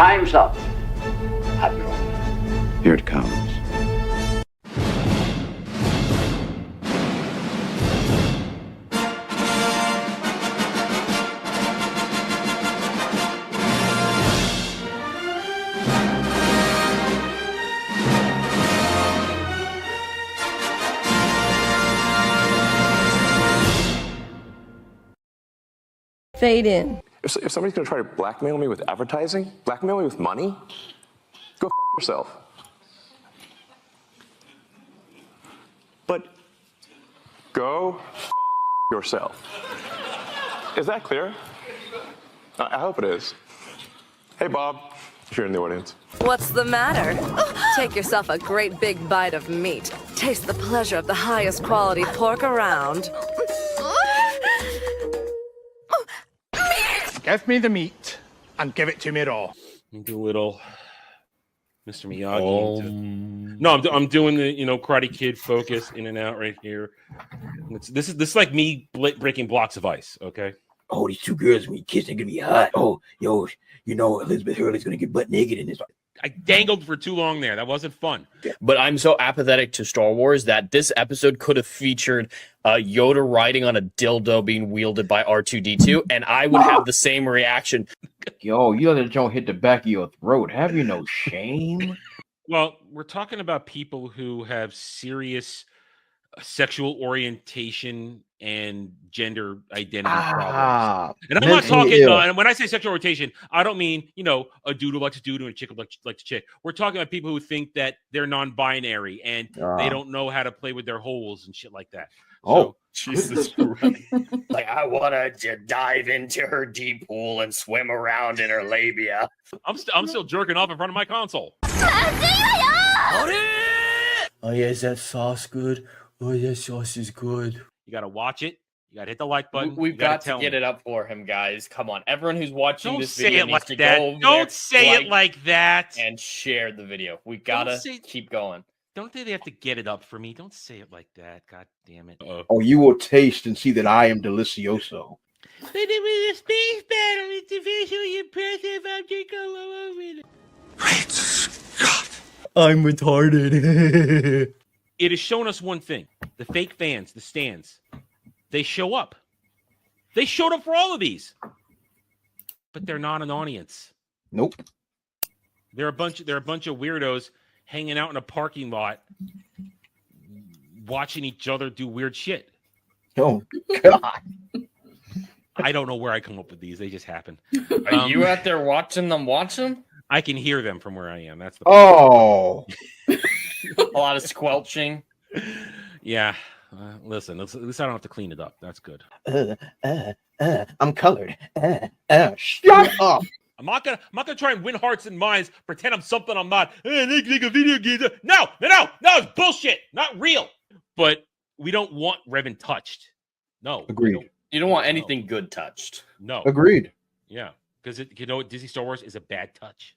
Time's up, Admiral. Here it comes. Fade in. If somebody's going to try to blackmail me with advertising, blackmail me with money, go f yourself. But go f yourself. Is that clear? I hope it is. Hey, Bob, if you're in the audience. What's the matter? Take yourself a great big bite of meat. Taste the pleasure of the highest quality pork around. Give me the meat and give it to me raw. Do a little Mr. Miyagi. No, I'm doing the Karate Kid focus in and out right here. This is like me breaking blocks of ice. Okay. Oh, these two girls when you kiss, they're gonna be hot. Oh, yo, Elizabeth Hurley's gonna get butt naked in this. I dangled for too long there. That wasn't fun. But I'm so apathetic to Star Wars that this episode could have featured Yoda riding on a dildo being wielded by R2-D2, and I would have the same reaction. Yo, you let it don't hit the back of your throat. Have you no shame? Well, we're talking about people who have serious sexual orientation and gender identity problems. And I'm not talking, and when I say sexual orientation, I don't mean, a dude who likes a dude and a chick who likes a chick. We're talking about people who think that they're non-binary and they don't know how to play with their holes and shit like that. Oh, so, Jesus Christ. Like, I want to dive into her deep pool and swim around in her labia. I'm still jerking off in front of my console. Oh, yeah, is that sauce good? Oh, that sauce is good. You got to watch it. You got to hit the like button. We've got to get it up for him, guys. Come on. Everyone who's watching this Don't video say needs it to like go that. over Don't say it like that. And share the video. We got to keep going. Don't they have to get it up for me? Don't say it like that. God damn it. Oh, you will taste and see that I am delicioso. But it was a space battle. It's a visually impressive object all over it. Great Scott. I'm retarded. It has shown us one thing. The fake fans, the stands, they show up. They showed up for all of these. But they're not an audience. Nope. They're a bunch of weirdos hanging out in a parking lot watching each other do weird shit. Oh, God. I don't know where I come up with these. They just happen. Are you out there watching them watch them? I can hear them from where I am. That's the a lot of squelching. Yeah. Listen, at least I don't have to clean it up. That's good. I'm colored. Shut up. I'm not gonna try and win hearts and minds, pretend I'm something I'm not. Like a video game. No, it's bullshit. Not real. But we don't want Revan touched. No. Agreed. You don't want anything good touched. No. Agreed. Yeah. Because Disney Star Wars is a bad touch.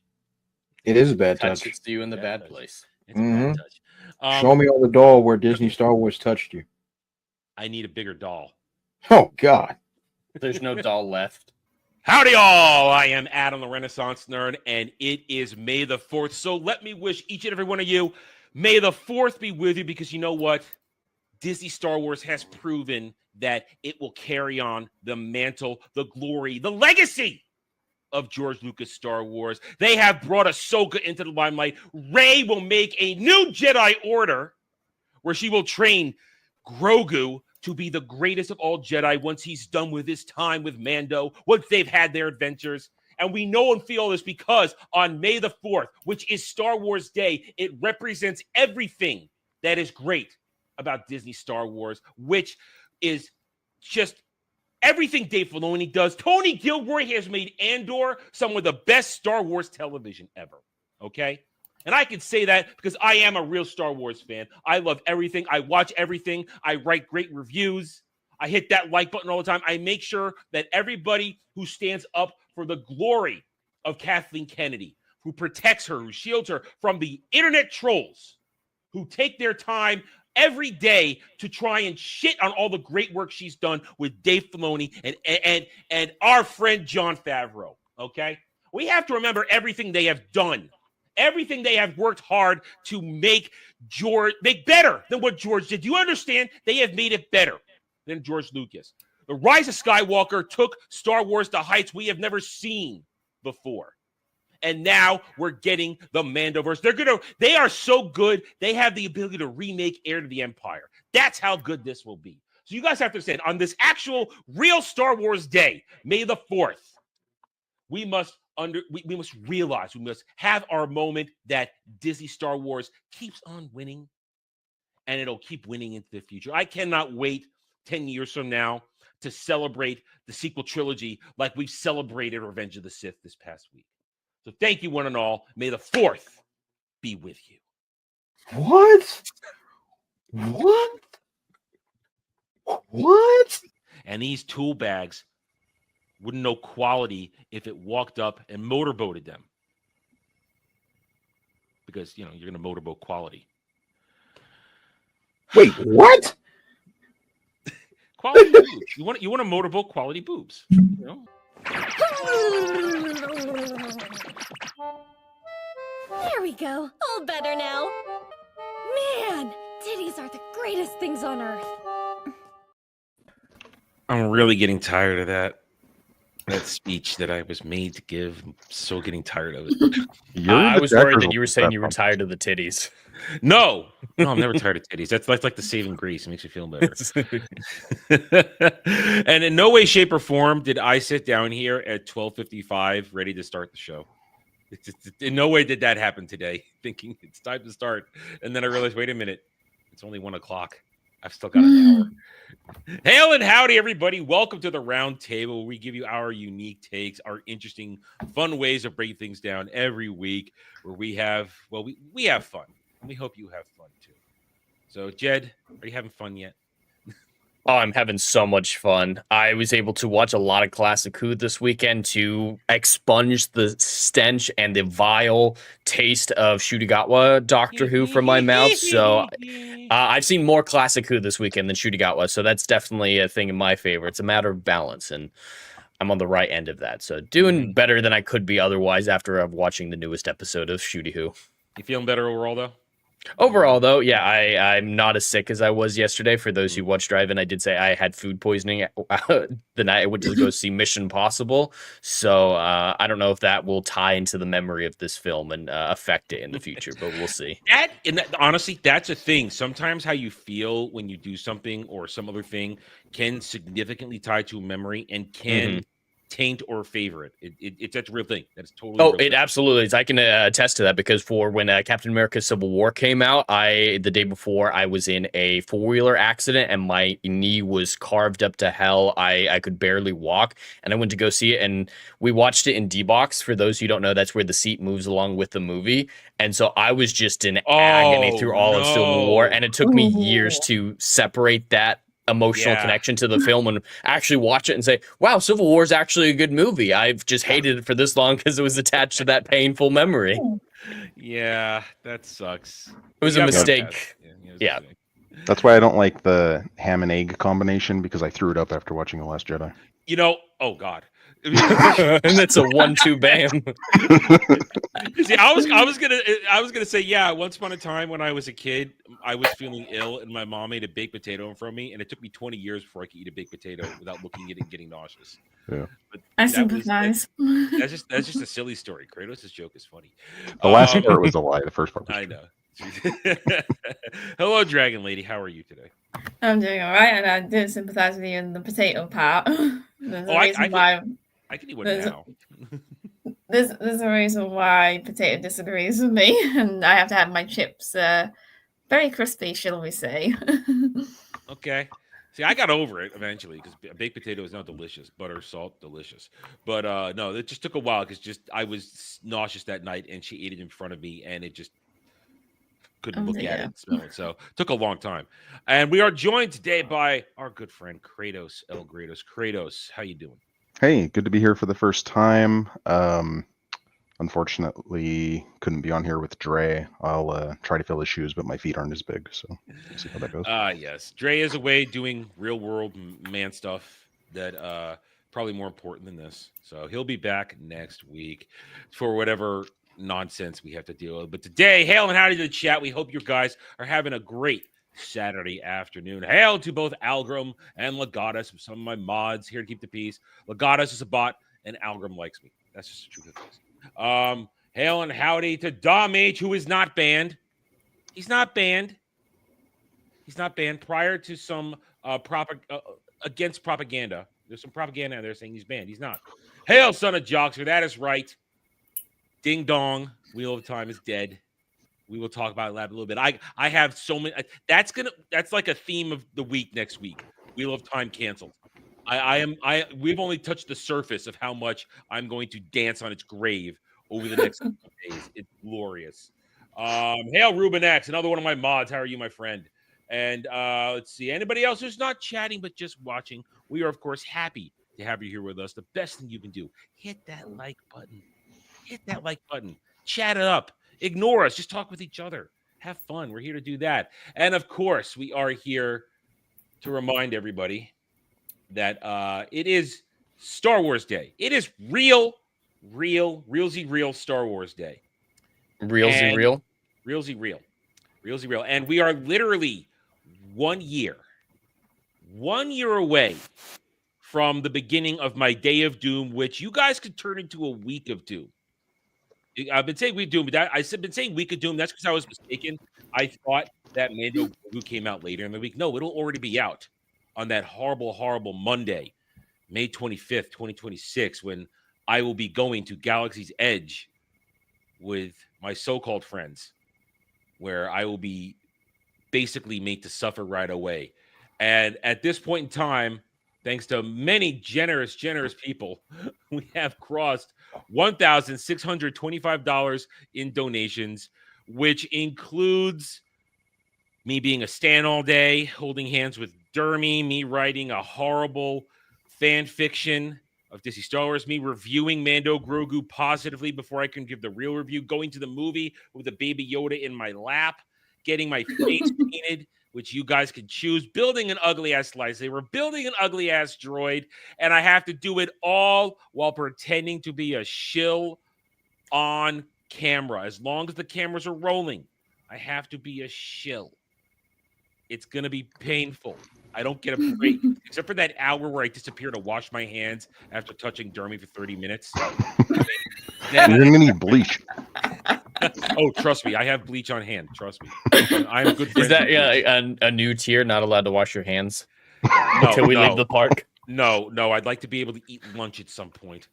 It is a bad touch. Touches you in the bad place. It's a bad touch. Show me on the doll where Disney Star Wars touched you. I need a bigger doll. Oh, God. There's no doll left. Howdy all! I am Adam the Renaissance Nerd, and it is May the 4th. So let me wish each and every one of you, May the 4th be with you, because you know what? Disney Star Wars has proven that it will carry on the mantle, the glory, the legacy of George Lucas Star Wars. They have brought Ahsoka into the limelight. Rey will make a new Jedi Order where she will train Grogu to be the greatest of all Jedi once he's done with his time with Mando, once they've had their adventures. And we know and feel this because on May the 4th, which is Star Wars Day, it represents everything that is great about Disney Star Wars, which is just everything Dave Filoni does. Tony Gilroy has made Andor some of the best Star Wars television ever, okay? And I can say that because I am a real Star Wars fan. I love everything. I watch everything. I write great reviews. I hit that like button all the time. I make sure that everybody who stands up for the glory of Kathleen Kennedy, who protects her, who shields her from the internet trolls, who take their time every day to try and shit on all the great work she's done with Dave Filoni and our friend Jon Favreau, okay? We have to remember everything they have done. Everything they have worked hard to make better than what George did. Do you understand? They have made it better than George Lucas. The Rise of Skywalker took Star Wars to heights we have never seen before. And now we're getting the Mandoverse. They are so good, they have the ability to remake Heir to the Empire. That's how good this will be. So you guys have to understand, on this actual real Star Wars day, May the 4th, we must realize, we must have our moment that Disney Star Wars keeps on winning, and it'll keep winning into the future. I cannot wait 10 years from now to celebrate the sequel trilogy like we've celebrated Revenge of the Sith this past week. So thank you, one and all. May the 4th be with you. What? And these tool bags wouldn't know quality if it walked up and motorboated them. Because, you're going to motorboat quality. Wait, what? Quality boobs. You want to motorboat quality boobs. There we go. All better now. Man, titties are the greatest things on earth. I'm really getting tired of that speech that I was made to give. I'm so getting tired of it. I was worried that you were saying you were tired of the titties. No, I'm never tired of titties. That's like the saving grace. It makes me feel better. And in no way, shape, or form did I sit down here at 12:55 ready to start the show. In no way did that happen today, thinking it's time to start. And then I realized, wait a minute, it's only 1 o'clock. I've still got an hour. Hail and howdy, everybody. Welcome to the round table, where we give you our unique takes, our interesting, fun ways of breaking things down every week, where we have fun. And we hope you have fun, too. So, Jed, are you having fun yet? Oh, I'm having so much fun. I was able to watch a lot of Classic Who this weekend to expunge the stench and the vile taste of Shutigawa Doctor Who from my mouth. So I've seen more Classic Who this weekend than Shutigawa. So that's definitely a thing in my favor. It's a matter of balance, and I'm on the right end of that. So doing better than I could be otherwise after watching the newest episode of Shooty Who. You feeling better overall, though? Overall, though, yeah, I'm not as sick as I was yesterday. For those who watched Drive-In, I did say I had food poisoning the night I went to go see Mission Possible. So I don't know if that will tie into the memory of this film and affect it in the future, but we'll see. Honestly, that's a thing. Sometimes how you feel when you do something or some other thing can significantly tie to a memory and can taint or favor it. That's a real thing. That's totally. Oh, it absolutely is. I can attest to that, because for when Captain America: Civil War came out, the day before I was in a 4-wheeler accident and my knee was carved up to hell. I could barely walk, and I went to go see it, and we watched it in D-Box. For those who don't know, that's where the seat moves along with the movie, and so I was just in agony through all of Civil War, and it took me years to separate that emotional connection to the film and actually watch it and say, wow, Civil War is actually a good movie. I've just hated it for this long because it was attached to that painful memory. Yeah, that sucks. It was a mistake. Yeah. That's why I don't like the ham and egg combination, because I threw it up after watching The Last Jedi. Oh God. And that's a 1-2 bam. See, I was gonna say, yeah. Once upon a time, when I was a kid, I was feeling ill, and my mom made a baked potato from me, and it took me 20 years before I could eat a baked potato without looking at it and getting nauseous. Yeah, but I sympathize. That's just a silly story. Kratos' joke is funny. The last part was a lie. The first part was I know. Hello, Dragon Lady. How are you today? I'm doing all right, and I did sympathize with you in the potato part. There's a reason why. I can eat one now. There's a reason why Potato disagrees with me, and I have to have my chips very crispy, shall we say. Okay. See, I got over it eventually, because baked potato is now delicious. Butter, salt, delicious. But no, it just took a while, because I was nauseous that night, and she ate it in front of me, and it just couldn't look at it and smell it. So it took a long time. And we are joined today by our good friend Kratos El Gratos. Kratos, how you doing? Hey, good to be here for the first time. Unfortunately, couldn't be on here with Dre. I'll try to fill his shoes, but my feet aren't as big, so we'll see how that goes. Yes. Dre is away doing real world man stuff that probably more important than this. So he'll be back next week for whatever nonsense we have to deal with. But today, hail and howdy to the chat. We hope you guys are having a great Saturday afternoon. Hail to both Algrim and Legatus, some of my mods here to keep the peace. Legatus is a bot, and Algrim likes me. That's just the truth of things. Hail and howdy to Dom H, who is not banned. He's not banned. He's not banned. Prior to some against propaganda. There's some propaganda out there saying he's banned. He's not. Hail, son of Joxer. That is right. Ding dong. Wheel of Time is dead. We will talk about that a little bit. I have so many. That's like a theme of the week next week. Wheel of Time canceled. We've only touched the surface of how much I'm going to dance on its grave over the next couple of days. It's glorious. Hail, Ruben X, another one of my mods. How are you, my friend? And let's see. Anybody else who's not chatting but just watching? We are, of course, happy to have you here with us. The best thing you can do, hit that like button. Hit that like button. Chat it up. Ignore us. Just talk with each other. Have fun. We're here to do that. And, of course, we are here to remind everybody that it is Star Wars Day. It is real Star Wars Day. Realsy real? Realsy real. And we are literally 1 year away from the beginning of my Day of Doom, which you guys could turn into a week of Doom. I've been saying week of Doom, but I've been saying week of Doom. That's because I was mistaken. I thought that Mando Grogu came out later in the week. No, it'll already be out on that horrible Monday, May 25th, 2026, when I will be going to Galaxy's Edge with my so-called friends, where I will be basically made to suffer right away. And at this point in time, thanks to many generous people, we have crossed $1,625 in donations, which includes me being a stan all day, holding hands with Dermy, me writing a horrible fan fiction of Disney Star Wars, me reviewing Mando Grogu positively before I can give the real review, going to the movie with a baby Yoda in my lap, getting my face painted, which you guys can choose, building an ugly-ass lightsaber, building an ugly-ass droid, and I have to do it all while pretending to be a shill on camera. As long as the cameras are rolling, I have to be a shill. It's going to be painful. I don't get a break, except for that hour where I disappear to wash my hands after touching Dermy for 30 minutes. You're going to need bleach. Oh, trust me. I have bleach on hand. Trust me. I'm a good friend. Is that a new tier? Not allowed to wash your hands No, until we leave the park? No. I'd like to be able to eat lunch at some point.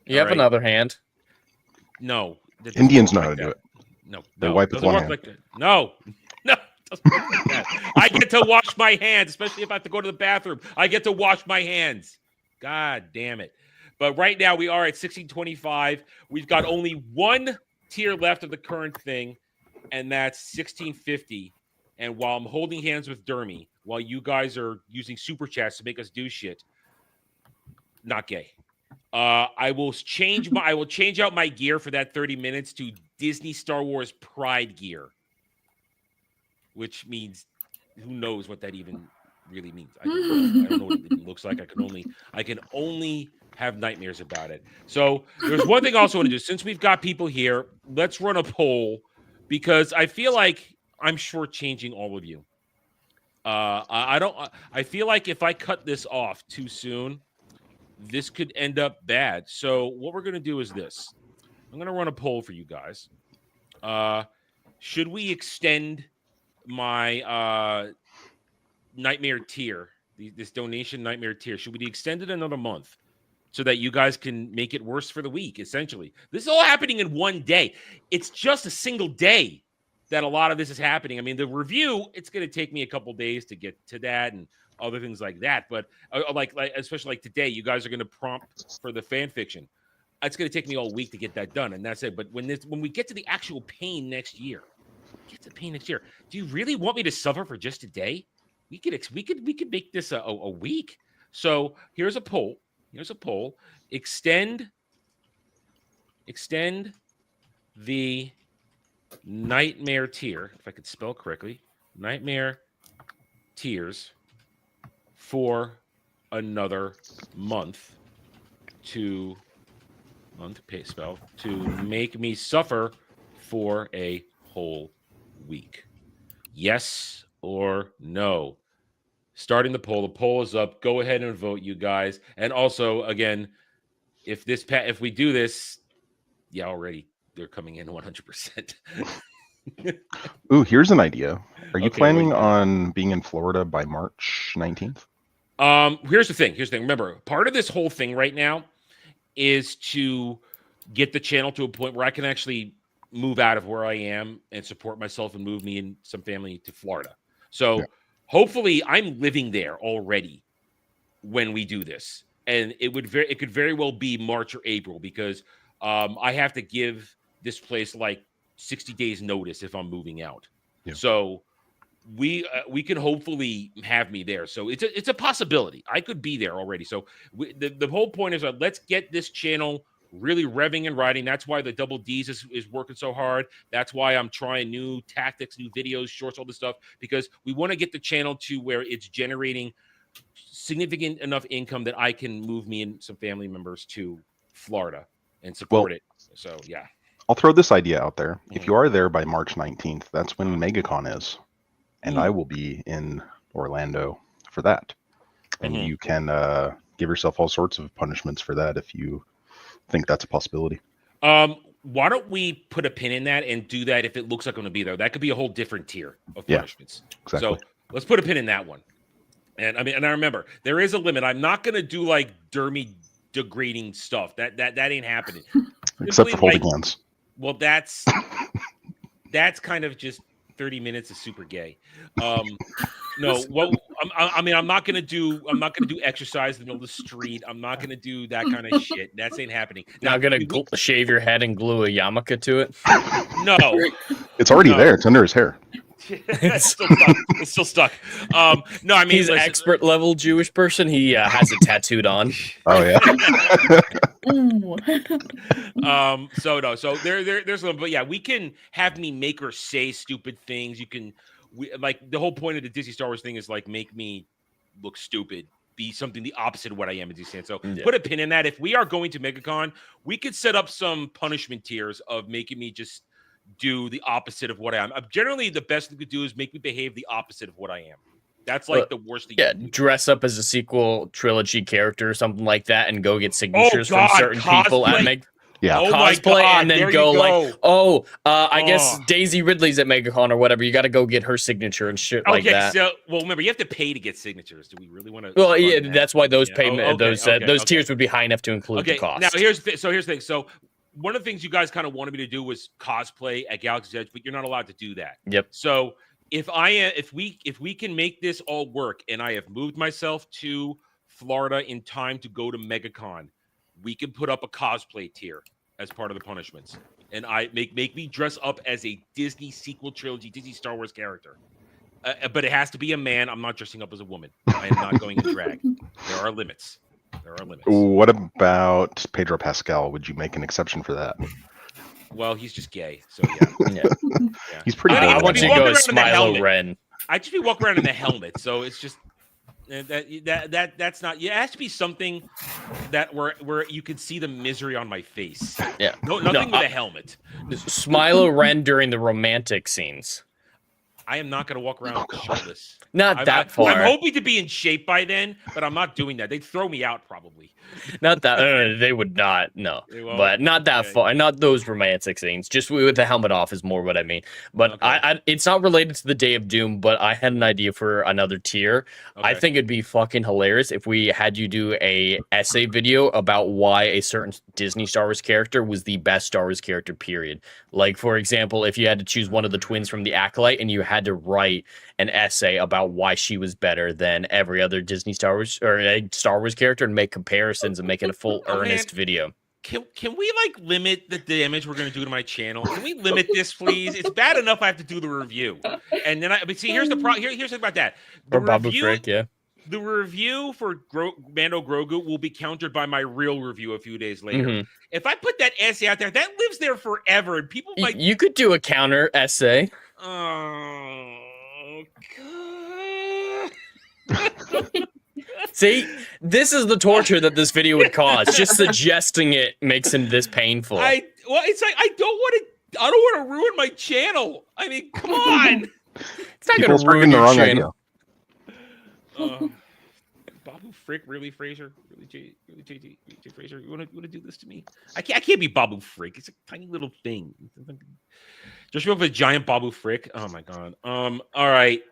You have another hand? No. Indians know how to do it. No. They wipe with one hand. Like no. Doesn't work like that. I get to wash my hands, especially if I have to go to the bathroom. I get to wash my hands. God damn it. But right now we are at 1625. We've got only one tier left of the current thing, and that's 1650. And while I'm holding hands with Dermy, while you guys are using super chats to make us do shit, not gay. I will change out my gear for that 30 minutes to Disney Star Wars Pride gear, which means who knows what that even really means. I don't know what it even looks like. I can only have nightmares about it. So there's one thing I also want to do. Since we've got people here, let's run a poll, because I feel like I'm shortchanging all of you. I feel like if I cut this off too soon, this could end up bad. So what we're going to do is this. I'm going to run a poll for you guys. Should we extend my nightmare tier, this donation nightmare tier? Should we extend it another month so that you guys can make it worse for the week? Essentially, this is all happening in one day. It's just a single day that a lot of this is happening. I mean, the review, it's going to take me a couple days to get to that and other things like that. But like especially like today, you guys are going to prompt for the fan fiction. It's going to take me all week to get that done, and that's it. But when we get to the actual pain next year, do you really want me to suffer for just a day? We could make this a week. So here's a poll. Extend the nightmare tier, if I could spell correctly, nightmare tiers for another month. to pay spell to make me suffer for a whole week? Yes or no? Starting the poll. The poll is up. Go ahead and vote, you guys. And also, again, if we do this, yeah, already they're coming in 100%. Ooh, here's an idea. Are you Okay, planning what do you got? on being in Florida by March 19th? Here's the thing. Remember, part of this whole thing right now is to get the channel to a point where I can actually move out of where I am and support myself and move me and some family to Florida. So hopefully I'm living there already when we do this. And it could very well be March or April because I have to give this place like 60 days notice if I'm moving out. Yeah. So we can hopefully have me there. So it's a possibility. I could be there already. So the whole point is let's get this channel really revving and riding. That's why the Double D's is working so hard. That's why I'm trying new tactics, new videos, shorts, all this stuff, because we want to get the channel to where it's generating significant enough income that I can move me and some family members to Florida and support it. So yeah. I'll throw this idea out there. If you are there by March 19th, that's when MegaCon is. And I will be in Orlando for that. And you can give yourself all sorts of punishments for that if you think that's a possibility. Why don't we put a pin in that and do that if it looks like I'm going to be there? That could be a whole different tier of punishments. Exactly. So let's put a pin in that one. And I remember there is a limit. I'm not going to do like dermy degrading stuff. That ain't happening. Except for holding hands. Well, that's kind of just 30 minutes is super gay. No, well, I'm not gonna do exercise in the middle of the street. I'm not gonna do that kind of shit. That ain't happening. Now, gonna shave your head and glue a yarmulke to it? No, it's already there. It's under his hair. It's still stuck. It's still stuck. No, I mean he's an expert level Jewish person. He has it tattooed on. Oh yeah. So there's one, but yeah, we can have me make her say stupid things. You can, like the whole point of the Disney Star Wars thing is like make me look stupid, be something the opposite of what I am in Disneyland. So put a pin in that. If we are going to MegaCon, we could set up some punishment tiers of making me just do the opposite of what I am. Generally, the best thing to do is make me behave the opposite of what I am. That's like the worst thing. Yeah, dress up as a sequel trilogy character or something like that, and go get signatures from certain people at Meg. Yeah, cosplay, and then go like, I guess Daisy Ridley's at MegaCon or whatever. You got to go get her signature and shit like that. So, well, remember, you have to pay to get signatures. Do we really want to? Well, yeah, that's why those those tiers would be high enough to include the cost. Now, here's the thing. So, one of the things you guys kind of wanted me to do was cosplay at Galaxy's Edge, but you're not allowed to do that. Yep. So, if we can make this all work, and I have moved myself to Florida in time to go to MegaCon, we can put up a cosplay tier as part of the punishments, and I make me dress up as a Disney sequel trilogy, Disney Star Wars character. But it has to be a man. I'm not dressing up as a woman. I am not going in drag. There are limits. What about Pedro Pascal? Would you make an exception for that? Well, he's just gay, so yeah. He's pretty. I want you to go as Smilo Ren. I just be walking around in the helmet, so it's just that's not. It has to be something that where you can see the misery on my face. Yeah, nothing with a helmet. Smilo Ren during the romantic scenes. I am not going to walk around shirtless. Not that far. I'm hoping to be in shape by then, but I'm not doing that. They'd throw me out probably. Not that they would not. No, but not that far. Not those romantic scenes. Just with the helmet off is more what I mean. But I it's not related to the Day of Doom. But I had an idea for another tier. I think it'd be fucking hilarious if we had you do a essay video about why a certain Disney Star Wars character was the best Star Wars character. Period. Like for example, if you had to choose one of the twins from the Acolyte and you had to write an essay about why she was better than every other Disney Star Wars or a Star Wars character and make comparisons and make it a full earnest video. Can we like limit the damage we're going to do to my channel? Can we limit this, please? It's bad enough I have to do the review, and then see here's the problem. Here's the thing about that. Or Babu Frick, yeah. The review for Mando Grogu will be countered by my real review a few days later. Mm-hmm. If I put that essay out there, that lives there forever, and people might. You could do a counter essay. Oh, God. See, this is the torture that this video would cause. Just suggesting it makes it this painful. It's like I don't want to ruin my channel. I mean, come on. It's not going to ruin your channel. Babu Frick, really, Fraser? Really, JT Fraser? You want to do this to me? I can't be Babu Frick. It's a tiny little thing. Just remember a giant Babu Frick. Oh my god. All right.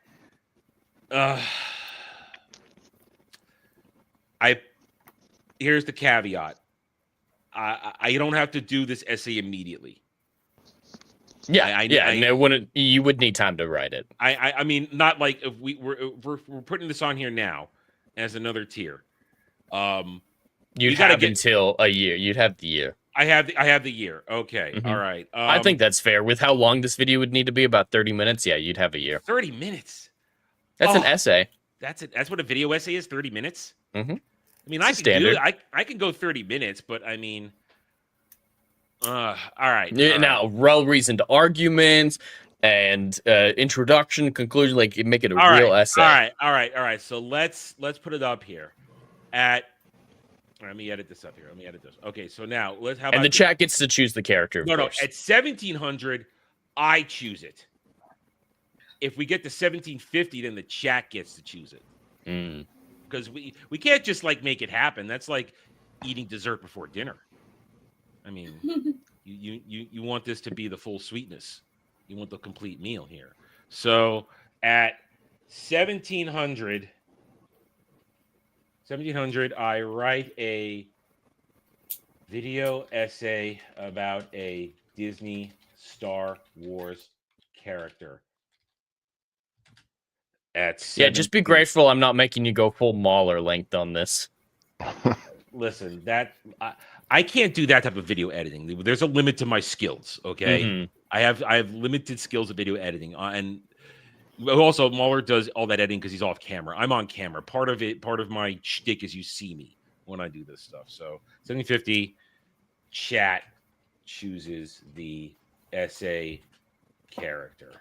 Here's the caveat. I don't have to do this essay immediately. Yeah, you would need time to write it. I mean, not like if we're putting this on here now as another tier. You'd have until a year. You'd have the year. I have the year. Okay. Mm-hmm. All right. I think that's fair. With how long this video would need to be, about 30 minutes. Yeah, you'd have a year. 30 minutes. That's an essay. That's it. That's what a video essay is. 30 minutes. Mm-hmm. I mean, I can do it. I can go 30 minutes, but I mean, all right. Now, well-reasoned arguments and introduction, conclusion, like make it a real essay. All right. So let's put it up here. Let me edit this up here. Let me edit this. Okay, so now let's have. And the chat gets to choose the character. No. At 1700, I choose it. If we get to 1750, then the chat gets to choose it. Because we can't just like make it happen. That's like eating dessert before dinner. I mean, you want this to be the full sweetness. You want the complete meal here. So at 1700, I write a video essay about a Disney Star Wars character. Just be grateful I'm not making you go full Mauler length on this. Listen, I can't do that type of video editing. There's a limit to my skills. Okay, I have limited skills of video editing, and also Mauler does all that editing because he's off camera. I'm on camera. Part of my shtick is you see me when I do this stuff. So 1750, chat chooses the essay character.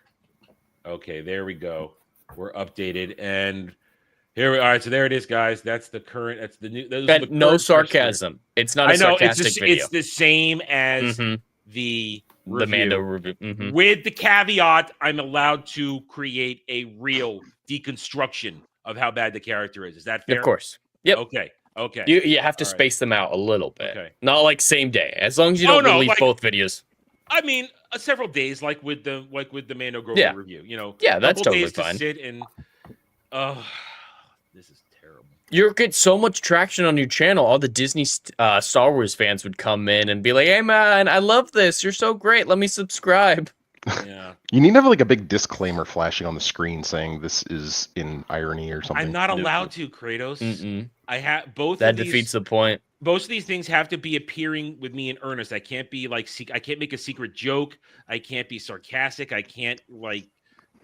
Okay, there we go. We're updated, and here we are. All right, so there it is, guys. That's the current. That's the new. No sarcasm. It's not a sarcastic video. It's the same as the Mando review. With the caveat, I'm allowed to create a real deconstruction of how bad the character is. Is that fair? Of course. Yep. Okay. You have to space them out a little bit. Okay. Not like same day. As long as you don't release both videos. I mean, several days, like with the Mando Grogu review. You know, that's totally days fine. To sit and this is terrible. You get so much traction on your channel. All the Disney Star Wars fans would come in and be like, "Hey man, I love this. You're so great. Let me subscribe." Yeah. You need to have like a big disclaimer flashing on the screen saying this is in irony or something. I'm not allowed to, Kratos. I have both. That defeats the point. Most of these things have to be appearing with me in earnest. I can't be like, I can't make a secret joke. I can't be sarcastic. I can't like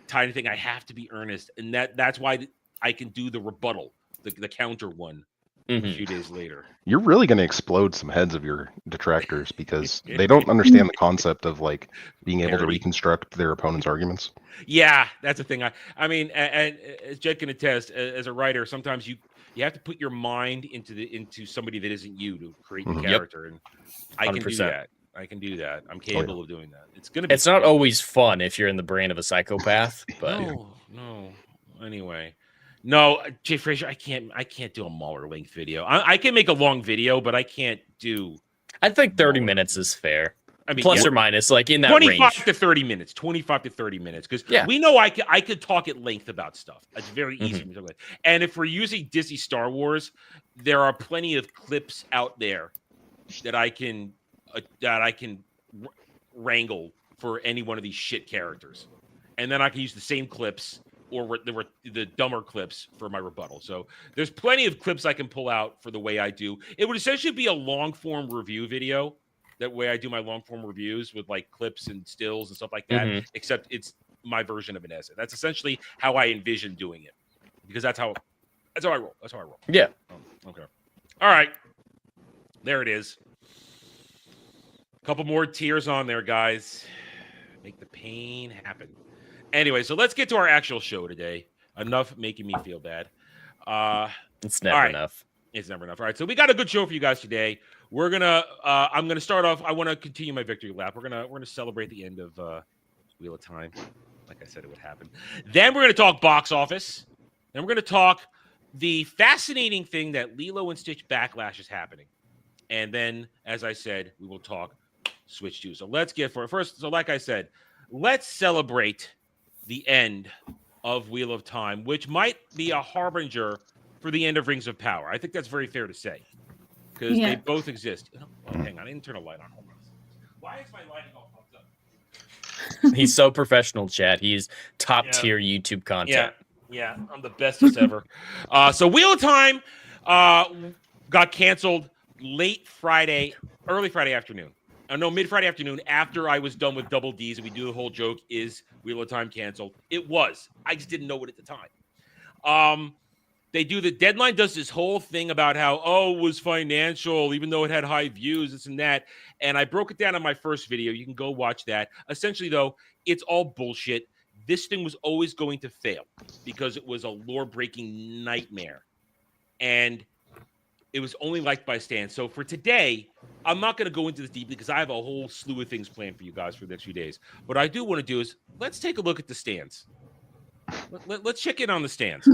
tie anything. I have to be earnest, and that's why I can do the rebuttal, the counter one, a few days later. You're really going to explode some heads of your detractors because they don't understand the concept of like being able to reconstruct their opponent's arguments. Yeah, that's the thing. I mean, and as Jed can attest, as a writer, sometimes you have to put your mind into somebody that isn't you to create the character, and I can 100%. Do that. I can do that. I'm capable of doing that. It's not always fun if you're in the brain of a psychopath, but no. Anyway, no, Jay Fraser, I can't do a Mauler length video. I can make a long video, but I can't do. I think 30 minutes is fair. I mean, plus or minus, like in that 25 range. to 30 minutes. 25 to 30 minutes, because we know I could talk at length about stuff. It's very easy to talk about. And if we're using Disney Star Wars, there are plenty of clips out there that I can wrangle for any one of these shit characters, and then I can use the same clips or the dumber clips for my rebuttal. So there's plenty of clips I can pull out for the way I do. It would essentially be a long form review video. That way I do my long form reviews with like clips and stills and stuff like that, except it's my version of an essay. That's essentially how I envision doing it, because that's how I roll. That's how I roll. Yeah. Okay. All right. There it is. A couple more tiers on there, guys. Make the pain happen. Anyway, so let's get to our actual show today. Enough making me feel bad. It's never All right. enough. It's never enough. All right, so we got a good show for you guys today. We're gonna. I'm gonna start off. I want to continue my victory lap. We're gonna celebrate the end of Wheel of Time, like I said it would happen. Then we're gonna talk box office. Then we're gonna talk the fascinating thing that Lilo and Stitch Backlash is happening. And then, as I said, we will talk Switch 2. So let's get for it first. So, like I said, let's celebrate the end of Wheel of Time, which might be a harbinger for the end of Rings of Power. I think that's very fair to say because they both exist. Oh, hang on, I didn't turn a light on. Hold on. Why is my lighting all fucked up? He's so professional, Chad. He's top tier YouTube content. Yeah, I'm the bestest ever. So Wheel of Time got canceled late Friday, early Friday afternoon. No, mid Friday afternoon after I was done with Double D's and we do the whole joke, is Wheel of Time canceled? It was. I just didn't know it at the time. The Deadline does this whole thing about how, it was financial, even though it had high views, this and that. And I broke it down on my first video. You can go watch that. Essentially, though, it's all bullshit. This thing was always going to fail because it was a lore-breaking nightmare. And it was only liked by stands. So for today, I'm not going to go into this deeply because I have a whole slew of things planned for you guys for the next few days. What I do want to do is let's take a look at the stands. Let's check in on the stands.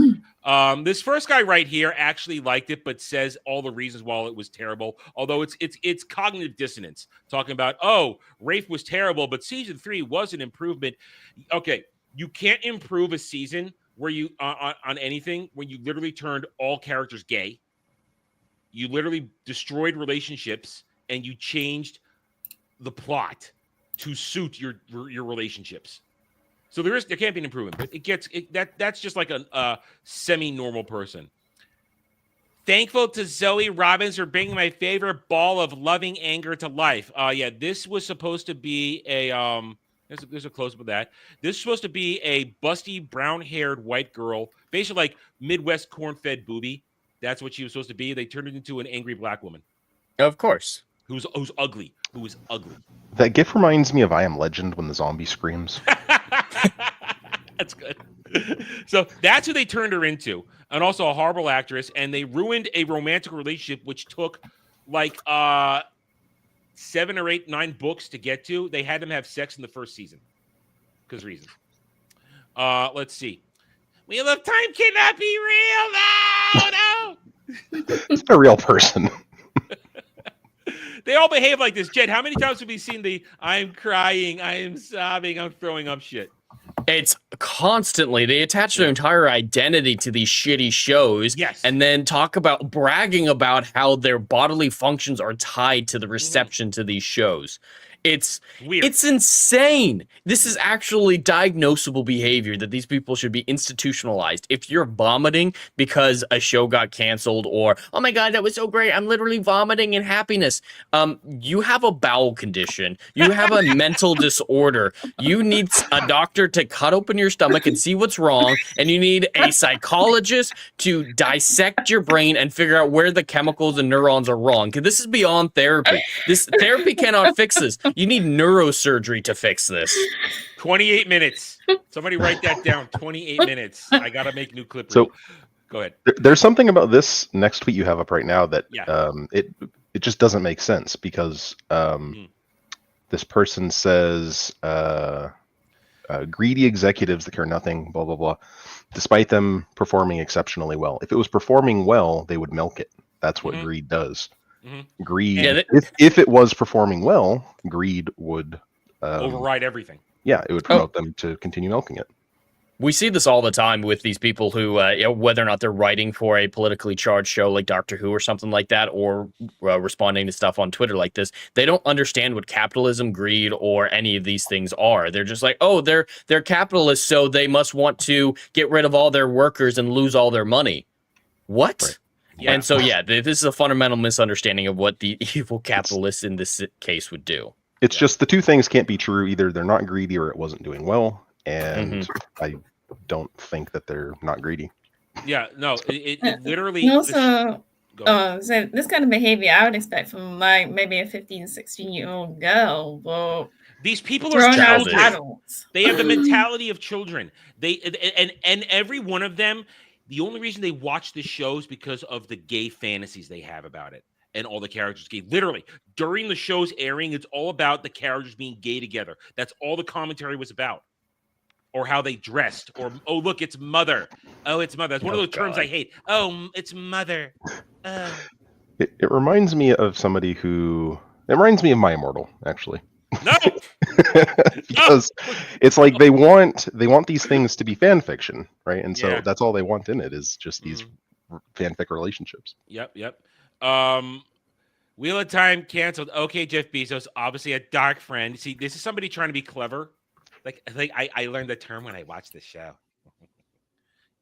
This first guy right here actually liked it, but says all the reasons why it was terrible. Although it's cognitive dissonance, talking about, Rafe was terrible, but season 3 was an improvement. Okay, you can't improve a season where you on anything when you literally turned all characters gay. You literally destroyed relationships and you changed the plot to suit your relationships. So there can't be an improvement, but that's just like a semi-normal person. Thankful to Zoe Robbins for bringing my favorite ball of loving anger to life. This was supposed to be a there's a close up of that. This is supposed to be a busty brown-haired white girl, basically like Midwest corn-fed booby. That's what she was supposed to be. They turned it into an angry black woman. Of course. Who's ugly. Who is ugly. That gif reminds me of I Am Legend when the zombie screams. That's good. So that's who they turned her into. And also a horrible actress. And they ruined a romantic relationship, which took like 7 or 8, 9 books to get to. They had them have sex in the first season. Because reasons. Let's see. Wheel of Time cannot be real. No. It's a real person. They all behave like this. Jed, how many times have we seen the I'm crying, I am sobbing, I'm throwing up shit? It's constantly. They attach their entire identity to these shitty shows. Yes. And then talk about bragging about how their bodily functions are tied to the reception to these shows. It's weird. It's insane. This is actually diagnosable behavior that these people should be institutionalized. If you're vomiting because a show got canceled or, oh my God, that was so great, I'm literally vomiting in happiness. You have a bowel condition. You have a mental disorder. You need a doctor to cut open your stomach and see what's wrong. And you need a psychologist to dissect your brain and figure out where the chemicals and neurons are wrong. Because this is beyond therapy. This therapy cannot fix this. You need neurosurgery to fix this. 28 minutes. Somebody write that down. 28 minutes. I got to make new clip. So go ahead. There's something about this next tweet you have up right now that it just doesn't make sense because this person says greedy executives that care nothing, blah, blah, blah, despite them performing exceptionally well. If it was performing well, they would milk it. That's what greed does. Greed, if it was performing well, greed would override everything. Yeah, it would promote them to continue milking it. We see this all the time with these people who, whether or not they're writing for a politically charged show like Doctor Who or something like that, or responding to stuff on Twitter like this, they don't understand what capitalism, greed, or any of these things are. They're just like, they're capitalists, so they must want to get rid of all their workers and lose all their money. What? Right. Yeah. And so, this is a fundamental misunderstanding of what the evil capitalists in this case would do. It's just the two things can't be true. Either they're not greedy or it wasn't doing well. And I don't think that they're not greedy. Yeah, no, it literally... Also, so this kind of behavior I would expect from maybe a 15, 16-year-old girl. But these people are children. Adults. They have the mentality of children. And every one of them the only reason they watch this show is because of the gay fantasies they have about it. And all the characters gay. Literally, during the show's airing, it's all about the characters being gay together. That's all the commentary was about. Or how they dressed. Or, oh, look, it's mother. Oh, it's mother. That's one of those terms I hate. Oh, it's mother. It reminds me of somebody who... It reminds me of My Immortal, actually. No! Because it's like they want these things to be fan fiction, right? And so that's all they want in it is just these fanfic relationships. Yep. Wheel of Time canceled. Okay, Jeff Bezos, obviously a dark friend. See, this is somebody trying to be clever. Like I learned the term when I watched this show.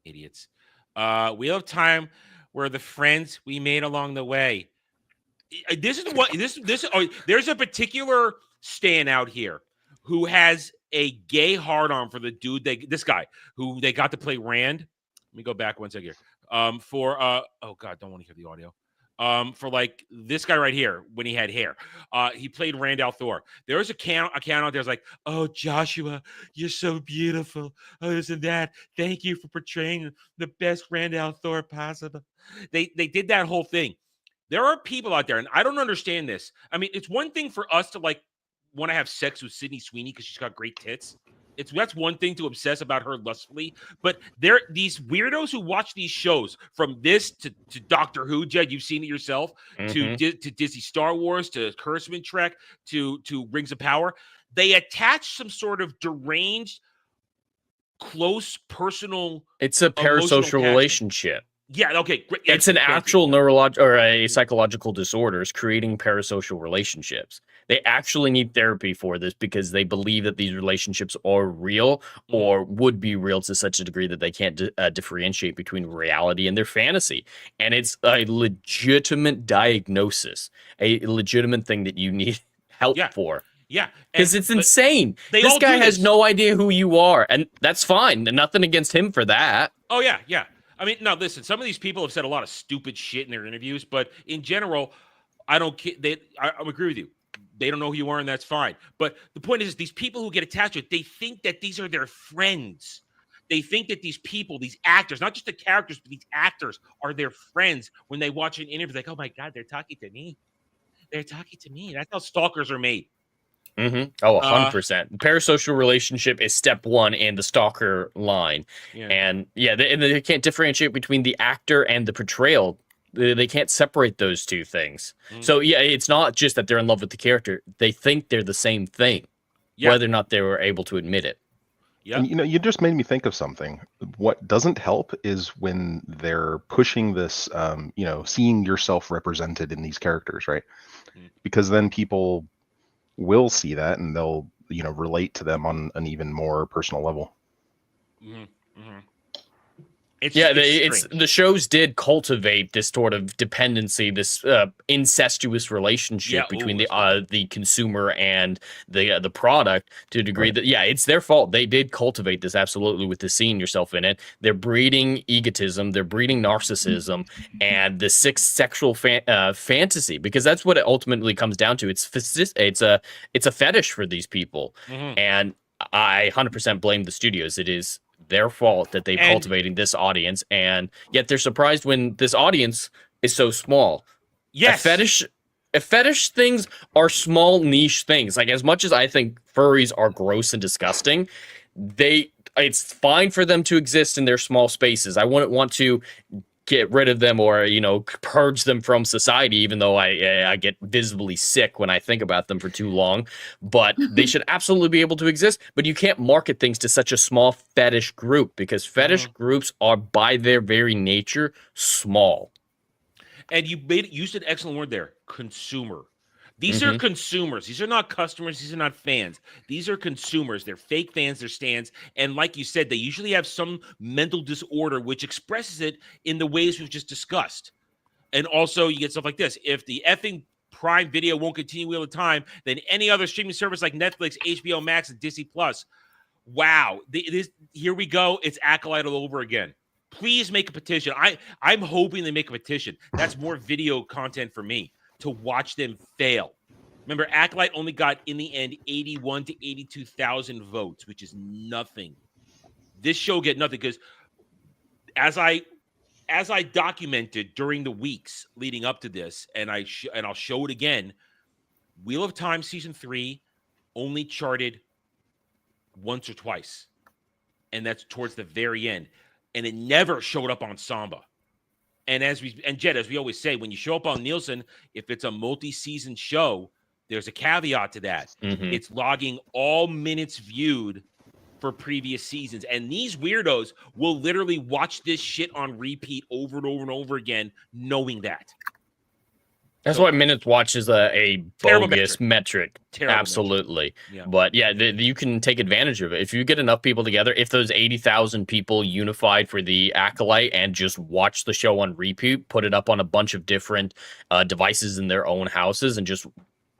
Idiots. Wheel of Time were the friends we made along the way. This is what this. There's a particular standout here who has a gay hard-on for the dude. This guy who they got to play Rand. Let me go back one second here. Oh God, don't want to hear the audio. For like this guy right here when he had hair. He played Rand al'Thor. There was a count out there's like, oh Joshua, you're so beautiful. Oh, this and that. Thank you for portraying the best Rand al'Thor possible. They did that whole thing. There are people out there, and I don't understand this. I mean, it's one thing for us to like want to have sex with Sydney Sweeney because she's got great tits. That's one thing to obsess about her lustfully, but there these weirdos who watch these shows from this to Doctor Who, Jed, you've seen it yourself, to Disney Star Wars, to Kurtzman Trek, to Rings of Power. They attach some sort of deranged, close, personal. It's a parasocial relationship. Yeah, okay. Great. It's an actual neurological or a psychological disorder is creating parasocial relationships. They actually need therapy for this because they believe that these relationships are real or would be real to such a degree that they can't differentiate between reality and their fantasy. And it's a legitimate diagnosis, a legitimate thing that you need help for. Yeah. Because it's insane. This guy has no idea who you are, and that's fine. Nothing against him for that. Oh, yeah. I mean, now listen, some of these people have said a lot of stupid shit in their interviews, but in general, I agree with you. They don't know who you are, and that's fine. But the point is, these people who get attached to it, they think that these are their friends. They think that these people, these actors, not just the characters, but these actors are their friends when they watch an interview. Like, oh my God, they're talking to me. They're talking to me. That's how stalkers are made. Mm-hmm. Oh, 100%. The parasocial relationship is step one in the stalker line. Yeah. And they can't differentiate between the actor and the portrayal. They can't separate those two things. So, it's not just that they're in love with the character. They think they're the same thing, whether or not they were able to admit it. Yeah. And, you just made me think of something. What doesn't help is when they're pushing this, seeing yourself represented in these characters, right? Because then people will see that and they'll relate to them on an even more personal level. The shows did cultivate this sort of dependency, this incestuous relationship between the consumer and the product to a degree that it's their fault. They did cultivate this absolutely with the seeing yourself in it. They're breeding egotism, they're breeding narcissism, and the sick sexual fantasy, because that's what it ultimately comes down to. It's a fetish for these people, and I 100% blame the studios. It is their fault that they're cultivating this audience, and yet they're surprised when this audience is so small. Yes. Fetish things are small niche things. Like, as much as I think furries are gross and disgusting, it's fine for them to exist in their small spaces. I wouldn't want to get rid of them or purge them from society, even though I get visibly sick when I think about them for too long. But they should absolutely be able to exist. But you can't market things to such a small fetish group, because fetish groups are by their very nature small. And you used an excellent word there, consumer. These are consumers. These are not customers. These are not fans. These are consumers. They're fake fans. They're stans. And like you said, they usually have some mental disorder, which expresses it in the ways we've just discussed. And also, you get stuff like this. If the effing Prime Video won't continue Wheel of Time, then any other streaming service like Netflix, HBO Max, and Disney Plus. Wow. Here we go. It's Acolyte all over again. Please make a petition. I'm hoping they make a petition. That's more video content for me to watch them fail. Remember, Acolyte only got, in the end, 81 to 82,000 votes, which is nothing. This show get nothing because, as I as I documented during the weeks leading up to this, and I'll show it again. Wheel of Time season 3 only charted once or twice, and that's towards the very end, and it never showed up on Samba. And Jed, as we always say, when you show up on Nielsen, if it's a multi-season show, there's a caveat to that. It's logging all minutes viewed for previous seasons. And these weirdos will literally watch this shit on repeat over and over and over again, knowing that. That's why minutes watch is a bogus metric. Terrible Absolutely. metric. Yeah. But yeah, you can take advantage of it. If you get enough people together, if those 80,000 people unified for the Acolyte and just watch the show on repeat, put it up on a bunch of different devices in their own houses and just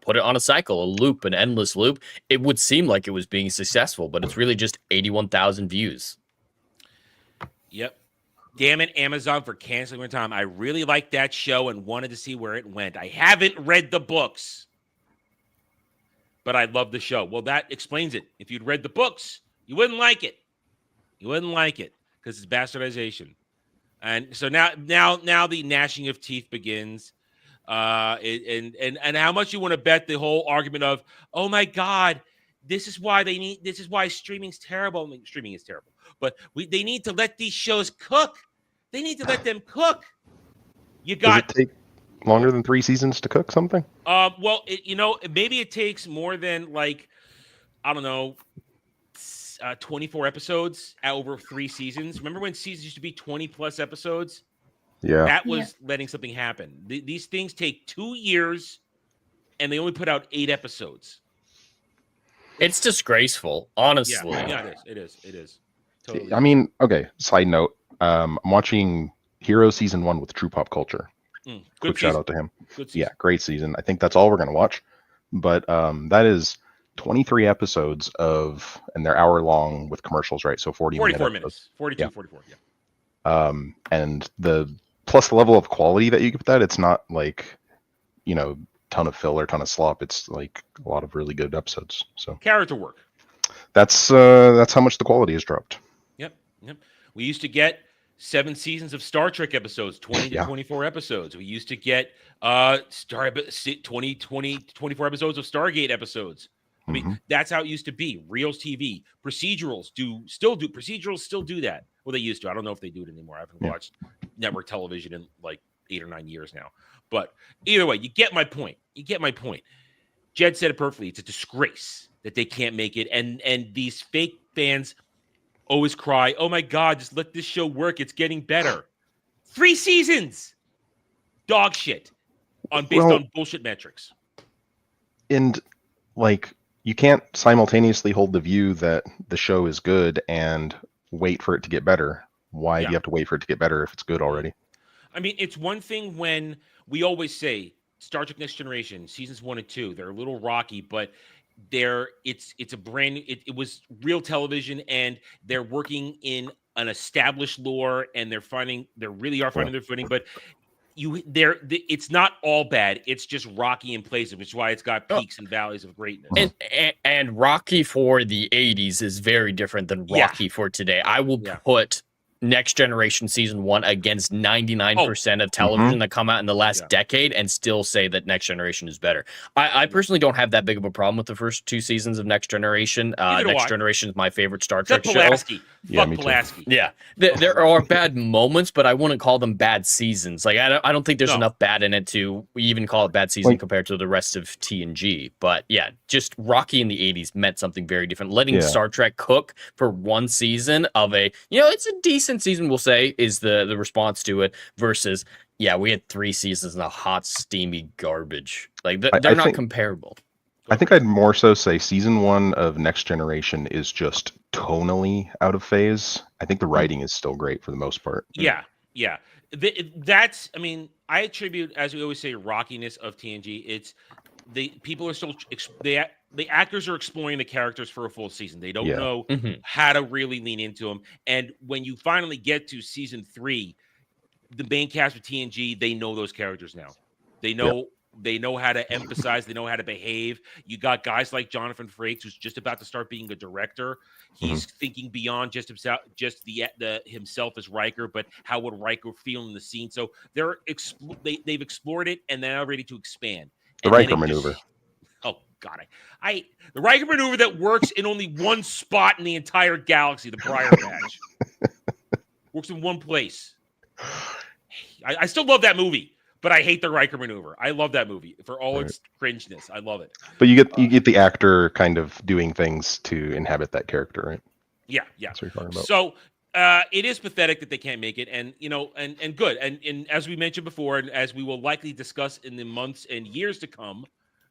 put it on a cycle, a loop, an endless loop, it would seem like it was being successful, but it's really just 81,000 views. Yep. Damn it, Amazon, for canceling one time. I really liked that show and wanted to see where it went. I haven't read the books, but I love the show. Well, that explains it. If you'd read the books, you wouldn't like it. You wouldn't like it because it's bastardization. And so now the gnashing of teeth begins. And how much you want to bet the whole argument of, oh my God, this is why streaming's terrible. I mean, streaming is terrible, but they need to let these shows cook. They need to let them cook. Does it take longer than 3 seasons to cook something? Well, maybe it takes more than 24 episodes over 3 seasons. Remember when seasons used to be 20 plus episodes? Yeah. That was letting something happen. These things take 2 years and they only put out 8 episodes. It's disgraceful, honestly. Yeah, it is. Totally. I mean, okay, side note. I'm watching Hero Season 1 with True Pop Culture. Quick shout out to him. Yeah, great season. I think that's all we're going to watch. But that is 23 episodes and they're hour long with commercials, right? So 44 minutes. 42, 44, yeah. And the level of quality that you get with that, it's not like, ton of filler, ton of slop. It's like a lot of really good episodes. So character work. That's how much the quality has dropped. Yep. We used to get 7 seasons of Star Trek episodes, 20 to 24 episodes. We used to get 24 episodes of Stargate episodes. I mean, that's how it used to be. Reels TV, procedurals still do that. Well, they used to. I don't know if they do it anymore. I haven't watched network television in like 8 or 9 years now. But either way, you get my point. Jed said it perfectly. It's a disgrace that they can't make it. And these fake fans always cry, oh my God, just let this show work. It's getting better. 3 seasons. Dog shit. Based on bullshit metrics. And you can't simultaneously hold the view that the show is good and wait for it to get better. Why do you have to wait for it to get better if it's good already? I mean, it's one thing when we always say Star Trek Next Generation, seasons 1 and 2, they're a little rocky, but it's a brand new, it was real television, and they're working in an established lore, and they really are finding their footing, but it's not all bad. It's just rocky in places, which is why it's got peaks and valleys of greatness. And Rocky for the 80s is very different than Rocky for today. I will put Next Generation season 1 against 99% of television that come out in the last decade and still say that Next Generation is better. I personally don't have that big of a problem with the first 2 seasons of Next Generation. Next Generation is my favorite Star Trek show. Fuck Pulaski. Yeah, there are bad moments, but I wouldn't call them bad seasons. Like I don't think there's enough bad in it to even call it bad season compared to the rest of TNG. But yeah, just Rocky in the 80s meant something very different. Letting Star Trek cook for 1 season of it's a decent season, we'll say, is the response to it, versus we had 3 seasons of hot steamy garbage. Like they're not comparable. I think I'd more so say season 1 of Next Generation is just tonally out of phase. I think the writing is still great for the most part. Yeah. That's, I mean, I attribute, as we always say, rockiness of TNG. It's the people are still the actors are exploring the characters for a full season. They don't know how to really lean into them. And when you finally get to season 3, the main cast of TNG, they know those characters now. They know They know how to emphasize. They know how to behave. You got guys like Jonathan Frakes, who's just about to start being a director. He's thinking beyond just himself, himself as Riker, but how would Riker feel in the scene? So they've explored it, and they're now ready to expand. The Riker maneuver. Oh God, the Riker maneuver that works in only one spot in the entire galaxy, the Briar Patch. Works in one place. I still love that movie. But I hate the Riker maneuver. I love that movie for all its cringeness. I love it. But you get the actor kind of doing things to inhabit that character, right? Yeah. That's what you're talking about. So it is pathetic that they can't make it, and and good. And as we mentioned before, and as we will likely discuss in the months and years to come,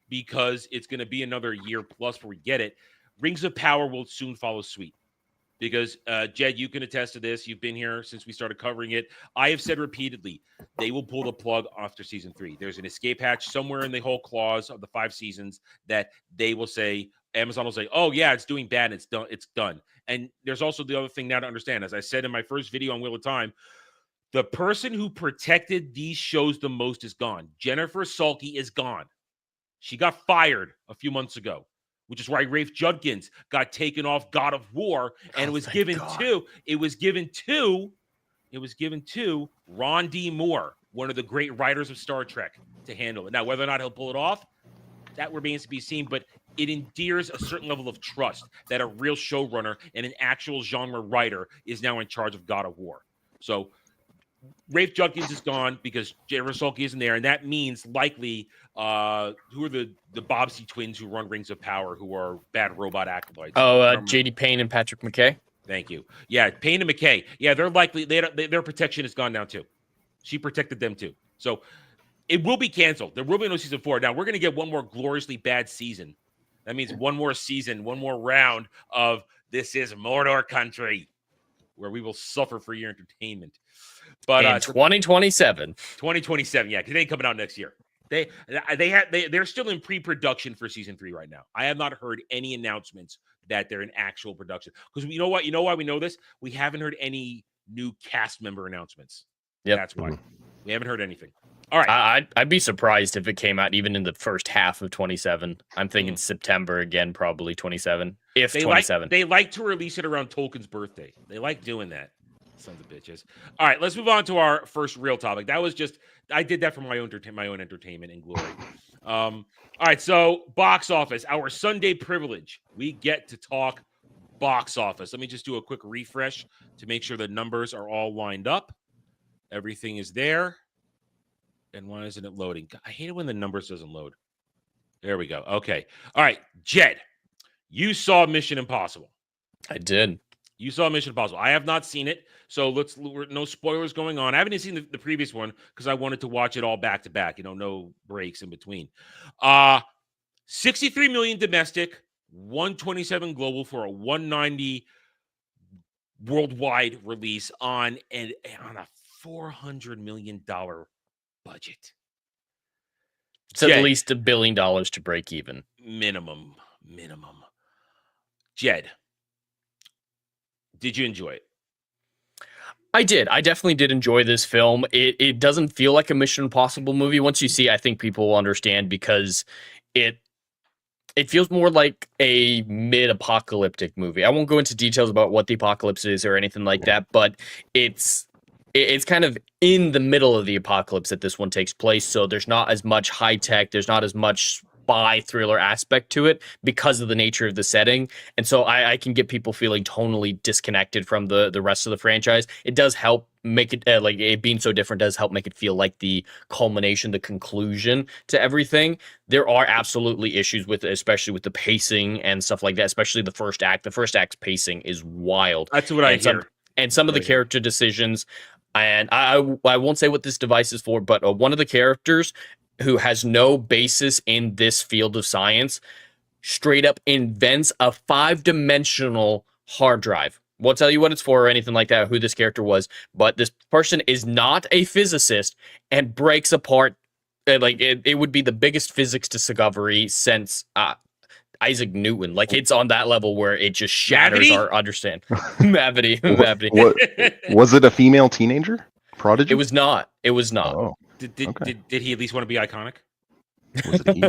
because it's going to be another year plus before we get it, Rings of Power will soon follow suit. Because, Jed, you can attest to this. You've been here since we started covering it. I have said repeatedly, they will pull the plug after season 3. There's an escape hatch somewhere in the whole clause of the 5 seasons that they will say, Amazon will say, oh, yeah, it's doing bad. It's done. It's done. And there's also the other thing now to understand. As I said in my first video on Wheel of Time, the person who protected these shows the most is gone. Jennifer Salke is gone. She got fired a few months ago, which is why Rafe Judkins got taken off God of War, and it was given to Ron D. Moore, one of the great writers of Star Trek, to handle it. Now, whether or not he'll pull it off, that remains to be seen, but it endears a certain level of trust that a real showrunner and an actual genre writer is now in charge of God of War. So Rafe Judkins is gone because Jennifer Salke isn't there, and that means likely who are the Bobbsey twins who run Rings of Power, who are bad robot acolytes. JD Payne and Patrick McKay. Thank you. Yeah, Payne and McKay. Yeah, they're likely their protection has gone down too. She protected them too, so it will be canceled. There will be no season 4. Now we're going to get one more gloriously bad season. That means one more season, one more round of This Is Mordor Country, where we will suffer for your entertainment. But in 2027. 2027, yeah, because they ain't coming out next year. They're still in pre-production for season 3 right now. I have not heard any announcements that they're in actual production. Because you know what? You know why we know this? We haven't heard any new cast member announcements. Yep. That's why. We haven't heard anything. All right. I'd be surprised if it came out even in the first half of 27. I'm thinking September again, probably 27. If 27. They like to release it around Tolkien's birthday. They like doing that. Sons of bitches. All right, let's move on to our first real topic. That was just, I did that for my own entertainment and glory. All right, so box office, our Sunday privilege. We get to talk box office. Let me just do a quick refresh to make sure the numbers are all lined up. Everything is there. And why isn't it loading? I hate it when the numbers doesn't load. There we go. Okay. All right, Jed, you saw Mission Impossible. I did. You saw Mission Impossible. I have not seen it, so no spoilers going on. I haven't even seen the previous one because I wanted to watch it all back to back. No breaks in between. 63 million domestic, 127 global for a 190 worldwide release on a $400 million budget. It's at least $1 billion to break even. Minimum. Jed, did you enjoy it? I did. I definitely did enjoy this film. It doesn't feel like a Mission Impossible movie. Once you see, I think people will understand because it feels more like a mid-apocalyptic movie. I won't go into details about what the apocalypse is or anything like that, but it's kind of in the middle of the apocalypse that this one takes place. So there's not as much high tech. There's not as much spy thriller aspect to it because of the nature of the setting. And so I can get people feeling tonally disconnected from the rest of the franchise. It does help make it like it being so different does help make it feel like the culmination, the conclusion to everything. There are absolutely issues with it, especially with the pacing and stuff like that, especially the first act. The first act's pacing is wild. That's what I hear. And some of the character decisions, and I won't say what this device is for, but one of the characters who has no basis in this field of science straight up invents a 5-dimensional hard drive. Won't tell you what it's for or anything like that, who this character was, but this person is not a physicist and breaks apart, like it would be the biggest physics discovery since Isaac Newton. Like it's on that level where it just shatters our understand. Mavity. Was it a female teenager? Prodigy? It was not. Oh. Did he at least want to be iconic? Was it he?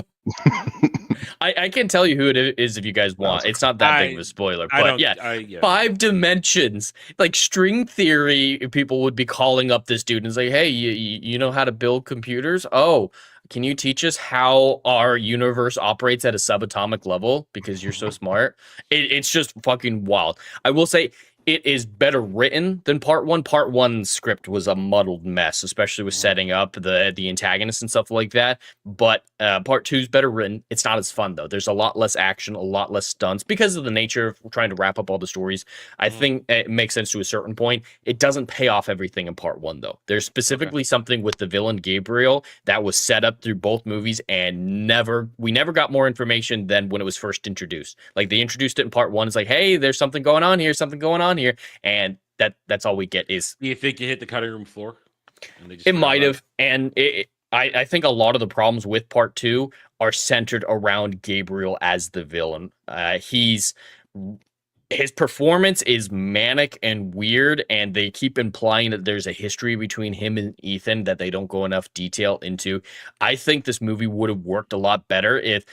I can tell you who it is if you guys want. It's not that big of a spoiler, but yeah, 5 dimensions. Like string theory, people would be calling up this dude and say, "Hey, you know how to build computers? Oh, can you teach us how our universe operates at a subatomic level because you're so smart?" It's just fucking wild. I will say it is better written than part 1. Part 1's script was a muddled mess, especially with setting up the antagonists and stuff like that. But part 2 is better written. It's not as fun though. There's a lot less action, a lot less stunts because of the nature of trying to wrap up all the stories. I think it makes sense to a certain point. It doesn't pay off everything in part 1 though. There's specifically something with the villain Gabriel that was set up through both movies, and we never got more information than when it was first introduced. Like they introduced it in part 1. It's like, hey, there's something going on here, here, and that's all we get is. Do you think you hit the cutting room floor? It might have, and I think a lot of the problems with part 2 are centered around Gabriel as the villain. His performance is manic and weird, and they keep implying that there's a history between him and Ethan that they don't go enough detail into. I think this movie would have worked a lot better if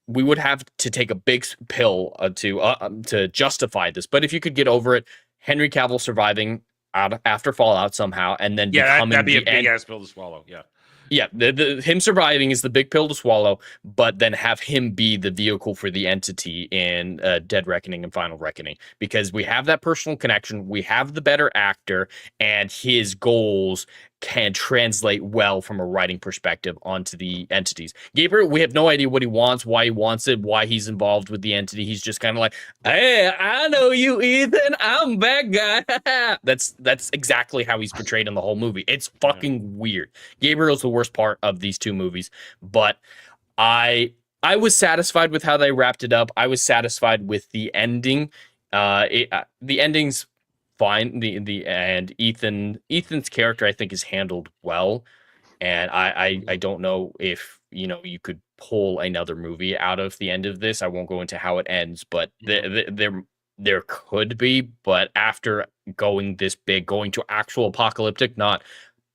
we would have to take a big pill to justify this. But if you could get over it, Henry Cavill surviving after Fallout somehow, and then that'd be a big ass pill to swallow. Yeah, him surviving is the big pill to swallow, but then have him be the vehicle for the entity in Dead Reckoning and Final Reckoning, because we have that personal connection, we have the better actor, and his goals can translate well from a writing perspective onto the entities. Gabriel, we have no idea what he wants, why he wants it, why he's involved with the entity. He's just kind of like, hey, I know you, Ethan. I'm bad guy. That's exactly how he's portrayed in the whole movie. It's fucking weird. Gabriel's the worst part of these two movies, but I was satisfied with how they wrapped it up. I was satisfied with the ending. The ending's fine. And Ethan's character, I think, is handled well, and I don't know if you could pull another movie out of the end of this. I won't go into how it ends, but there could be. But after going this big, going to actual apocalyptic, not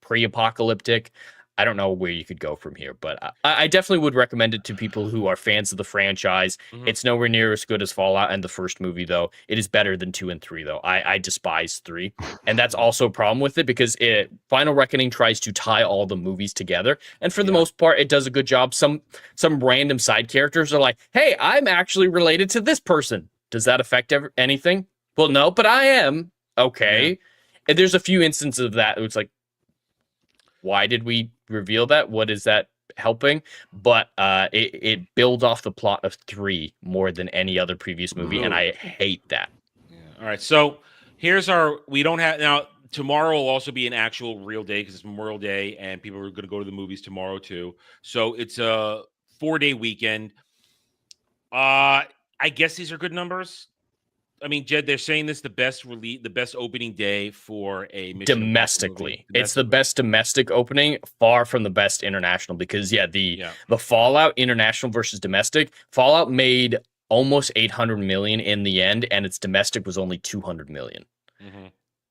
pre-apocalyptic, I don't know where you could go from here, but I definitely would recommend it to people who are fans of the franchise. It's nowhere near as good as Fallout and the first movie, though. It is better than 2 and 3, though. I despise 3, and that's also a problem with it, because Final Reckoning tries to tie all the movies together, and for the most part, it does a good job. Some random side characters are like, hey, I'm actually related to this person. Does that affect anything? Well, no, but I am. Okay. Yeah. And there's a few instances of that. It's like, why did we reveal that? What is that helping? But it builds off the plot of 3 more than any other previous movie, and I hate that. Yeah. All right, so we don't have now. Tomorrow will also be an actual real day because it's Memorial Day, and people are going to go to the movies tomorrow too. So it's a 4-day weekend. I guess these are good numbers. I mean, Jed, they're saying this the best opening day for a Mission domestically. It's the best domestic opening, far from the best international, because the Fallout international versus domestic, Fallout made almost 800 million in the end, and its domestic was only 200 million.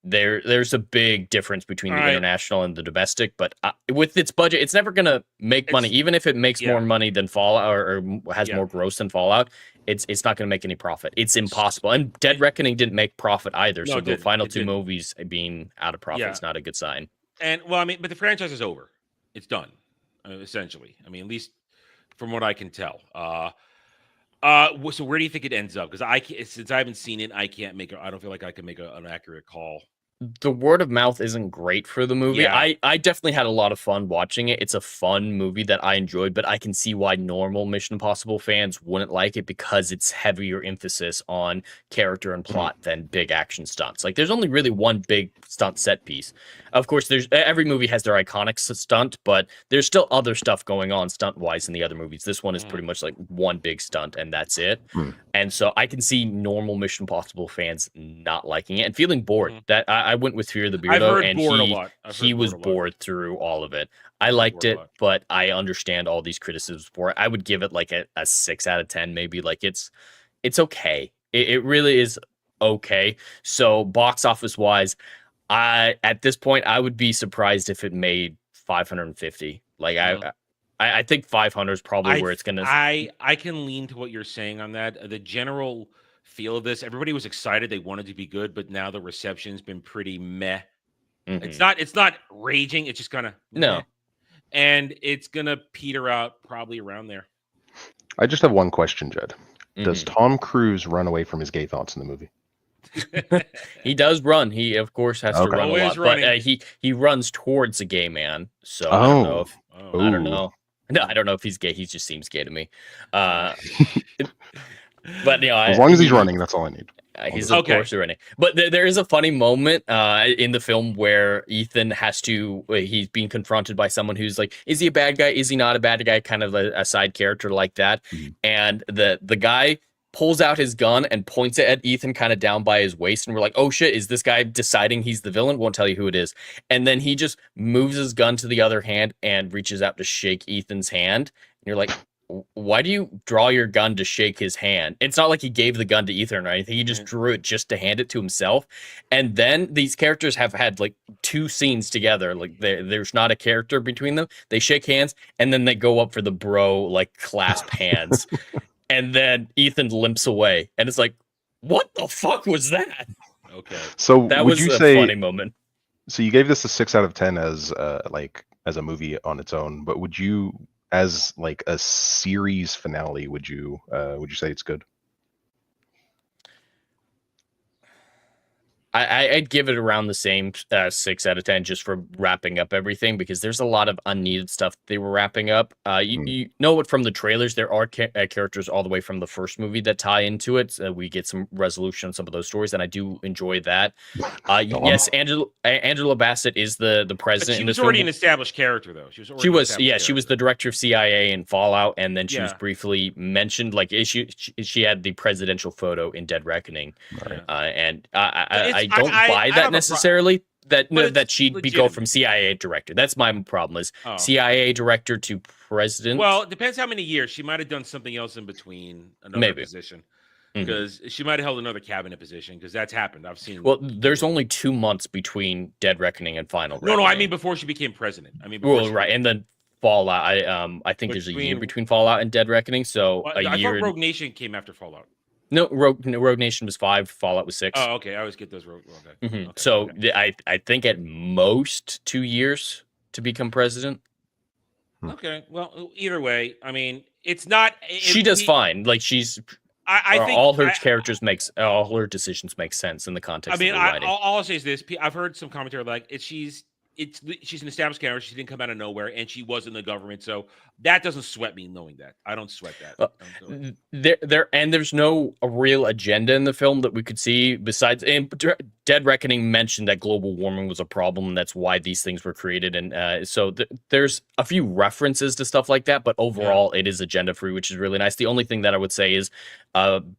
There's a big difference between the international and the domestic, but with its budget, it's never gonna make money. Even if it makes more money than Fallout or has more gross than Fallout, it's not gonna make any profit. It's impossible. And Dead Reckoning didn't make profit either, so the final 2 movies being out of profit is not a good sign. And well, I mean, but the franchise is over. It's done, essentially. I mean, at least from what I can tell. So where do you think it ends up? Because since I haven't seen it, I don't feel like I can make an accurate call. The word of mouth isn't great for the movie. Yeah. I definitely had a lot of fun watching it. It's a fun movie that I enjoyed, but I can see why normal Mission Impossible fans wouldn't like it, because it's heavier emphasis on character and plot than big action stunts. Like, there's only really one big stunt set piece. Of course, every movie has their iconic stunt, but there's still other stuff going on stunt-wise in the other movies. This one is pretty much like one big stunt, and that's it. And so I can see normal Mission Impossible fans not liking it and feeling bored. That I went with Fear the Beardo, and he was bored through all of it. I liked it, but I understand all these criticisms for it. I would give it like a 6 out of 10, maybe. Like, it's okay. It really is okay. So box office wise, at this point, I would be surprised if it made 550. Like, I think 500 is probably where it's gonna. I can lean to what you're saying on that. The general feel of this, everybody was excited, they wanted to be good, but now the reception's been pretty meh. It's not raging, it's just kind of no. And it's gonna peter out probably around there. I just have one question, Jed. Does Tom Cruise run away from his gay thoughts in the movie? He does run. He of course has to run Always a lot, running. but he runs towards a gay man. So I don't know if I don't know. No, I don't know if he's gay. He just seems gay to me. But as long as he's running, that's all I need. He's of course running. But there is a funny moment in the film where Ethan has to. He's being confronted by someone who's like, "Is he a bad guy? Is he not a bad guy?" Kind of a side character like that. And the guy pulls out his gun and points it at Ethan kind of down by his waist. And we're like, oh shit, is this guy deciding he's the villain? Won't tell you who it is. And then he just moves his gun to the other hand and reaches out to shake Ethan's hand. And you're like, why do you draw your gun to shake his hand? It's not like he gave the gun to Ethan or anything. He just drew it just to hand it to himself. And then these characters have had like 2 scenes together. Like there's not a character between them. They shake hands and then they go up for the bro, like clasp hands. And then Ethan limps away, and it's like, "What the fuck was that?" Okay, so that would was you a say, funny moment. So you gave this a 6 out of 10 as a movie on its own, but would you, as like a series finale, would you say it's good? I'd give it around the same 6 out of 10 just for wrapping up everything, because there's a lot of unneeded stuff they were wrapping up. You know what, from the trailers, there are characters all the way from the first movie that tie into it. We get some resolution on some of those stories, and I do enjoy that. Yes, Angela Bassett is the president. But she in was this already film. an established character, though. She was She was the director of CIA in Fallout, and then she was briefly mentioned. Like she had the presidential photo in Dead Reckoning, and I don't buy that necessarily. That she'd go from CIA director. That's my problem. Is CIA director to president? Well, it depends how many years. She might have done something else in between another position, because she might have held another cabinet position, because that's happened. I've seen. Well, there's only 2 months between Dead Reckoning and Final Reckoning. No, I mean before she became president. I mean, right, and then Fallout. I think there's a year between Fallout and Dead Reckoning. So I year. thought Rogue Nation came after Fallout. No, Rogue Nation was 5. Fallout was 6. Oh, okay. I always get those Rogue. Okay. So I think at most 2 years to become president. Okay. Well, either way, I mean, it's not. She does fine. Like she's. I think all her all her decisions make sense in the context. I mean, of the writing. all I'll say is this: I've heard some commentary like she's an established character. She didn't come out of nowhere, and she was in the government, so that doesn't sweat me knowing that. I don't sweat that. There's no real agenda in the film that we could see besides. And Dead Reckoning mentioned that global warming was a problem, and that's why these things were created. And so there's a few references to stuff like that, but overall, it is agenda free, which is really nice. The only thing that I would say is,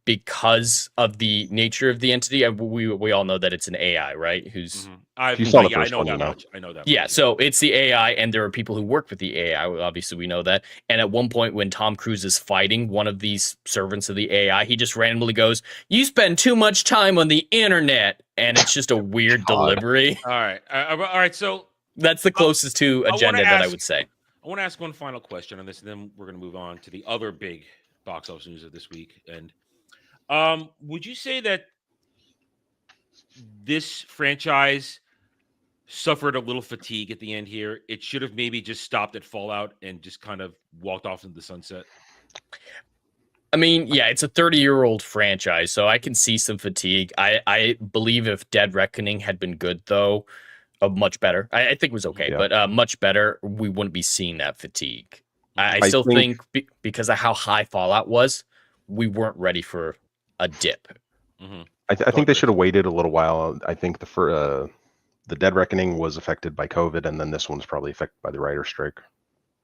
because of the nature of the entity, we all know that it's an AI, right? Who's I know that much. Yeah, so it's the AI, and there are people who work with the AI. Obviously, we know that. And at one point, when Tom Cruise is fighting one of these servants of the AI, he just randomly goes, "You spend too much time on the internet," and it's just a weird delivery. All right. So that's the closest to agenda that I would say. I want to ask one final question on this, and then we're going to move on to the other big box office news of this week. And would you say that this franchise suffered a little fatigue at the end here? It should have maybe just stopped at Fallout and just kind of walked off into the sunset. I mean, yeah, it's a 30-year-old franchise, so I can see some fatigue. I believe if Dead Reckoning had been good, though, much better. I think it was okay, but much better, we wouldn't be seeing that fatigue. I still think because of how high Fallout was, we weren't ready for a dip. I think they should have waited a little while. I think the Dead Reckoning was affected by COVID, and then this one's probably affected by the writer's strike.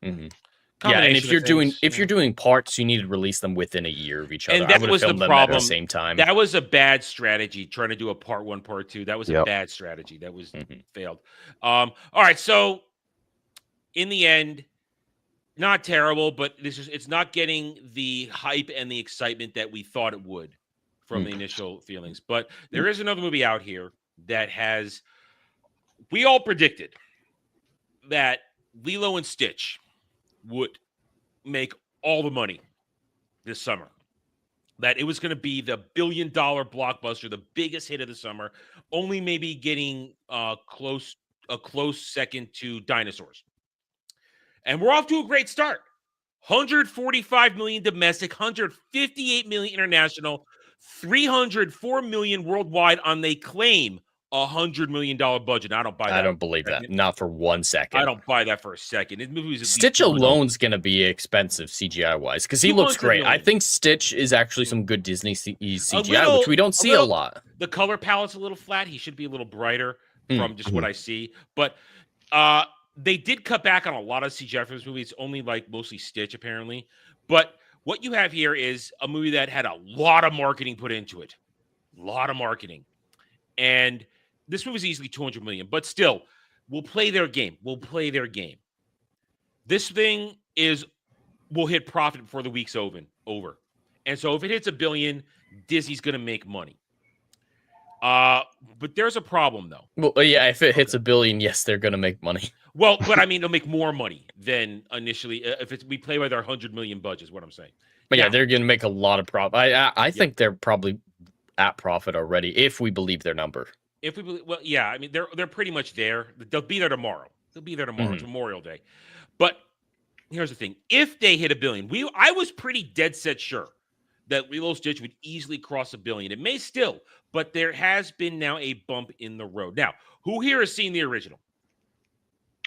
Yeah, and if you're doing parts, you need to release them within a year of each other. And that was the problem. At the same time. That was a bad strategy, trying to do a part 1, part 2. That was a bad strategy. That was failed. All right, so in the end, not terrible, but it's not getting the hype and the excitement that we thought it would from the initial feelings. But there is another movie out here that we all predicted that Lilo and Stitch would make all the money this summer. That it was going to be the billion-dollar blockbuster, the biggest hit of the summer, only maybe getting a close second to Dinosaurs. And we're off to a great start. 145 million domestic, 158 million international, 304 million worldwide on they claim $100 million budget. I don't buy that. I don't believe that. Not for 1 second. I don't buy that for a second. This movie is Stitch alone's going to be expensive CGI wise because he looks great. I think Stitch is actually some good Disney CGI, which we don't see a lot. The color palette's a little flat. He should be a little brighter from just what I see. But they did cut back on a lot of CGI for this movie. It's only like mostly Stitch apparently. But what you have here is a movie that had a lot of marketing put into it. A lot of marketing. And this movie is easily 200 million, but still, we'll play their game. This thing will hit profit before the week's over. And so if it hits $1 billion, Disney's going to make money. But there's a problem, though. Well, yeah, if it hits $1 billion, yes, they're going to make money. Well, but I mean, they'll make more money than initially. If we play with our 100 million budget, is what I'm saying. But yeah, they're going to make a lot of profit. I think they're probably at profit already, if we believe their number. If we believe, well, yeah, I mean, they're pretty much there. They'll be there tomorrow. It's Memorial Day. But here's the thing: if they hit $1 billion, I was pretty dead set sure that Lilo and Stitch would easily cross $1 billion. It may still, but there has been now a bump in the road. Now, who here has seen the original?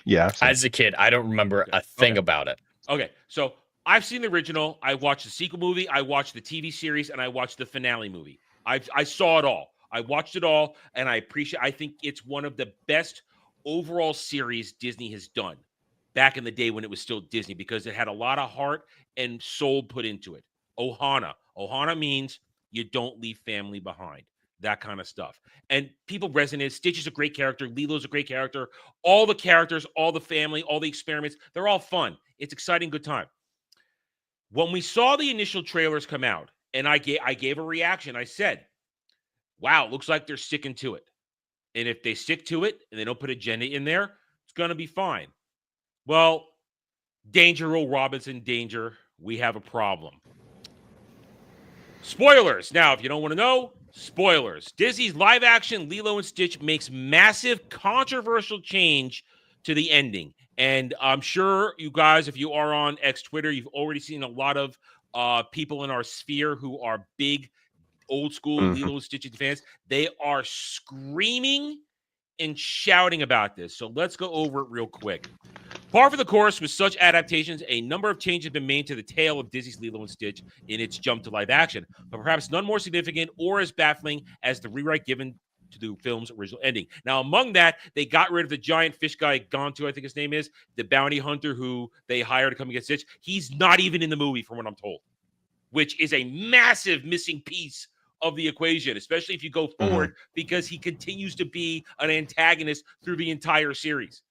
Yeah. As a kid, I don't remember a thing about it. Okay, so I've seen the original. I watched the sequel movie. I watched the TV series, and I watched the finale movie. I saw it all. I watched it all, and I think it's one of the best overall series Disney has done back in the day when it was still Disney, because it had a lot of heart and soul put into it. Ohana. Ohana means you don't leave family behind. That kind of stuff. And people resonate. Stitch is a great character. Lilo's a great character. All the characters, all the family, all the experiments, they're all fun. It's exciting, good time. When we saw the initial trailers come out, and I gave a reaction, I said, wow, looks like they're sticking to it. And if they stick to it and they don't put agenda in there, it's going to be fine. Well, danger, Will Robinson, danger. We have a problem. Spoilers. Now, if you don't want to know, spoilers. Disney's live-action Lilo and Stitch makes massive controversial change to the ending. And I'm sure you guys, if you are on X Twitter, you've already seen a lot of people in our sphere who are big old school Lilo and Stitch fans. They are screaming and shouting about this. So let's go over it real quick. Par for the course with such adaptations, a number of changes have been made to the tale of Disney's Lilo and Stitch in its jump to live action, but perhaps none more significant or as baffling as the rewrite given to the film's original ending. Now, among that, they got rid of the giant fish guy, Gontu, I think his name is, the bounty hunter who they hired to come and get Stitch. He's not even in the movie, from what I'm told, which is a massive missing piece of the equation, especially if you go forward, because he continues to be an antagonist through the entire series.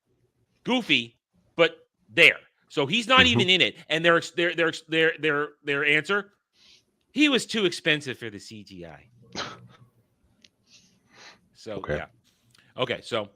Goofy, but there. So he's not even in it. And their answer, he was too expensive for the CGI. So yeah. Okay, so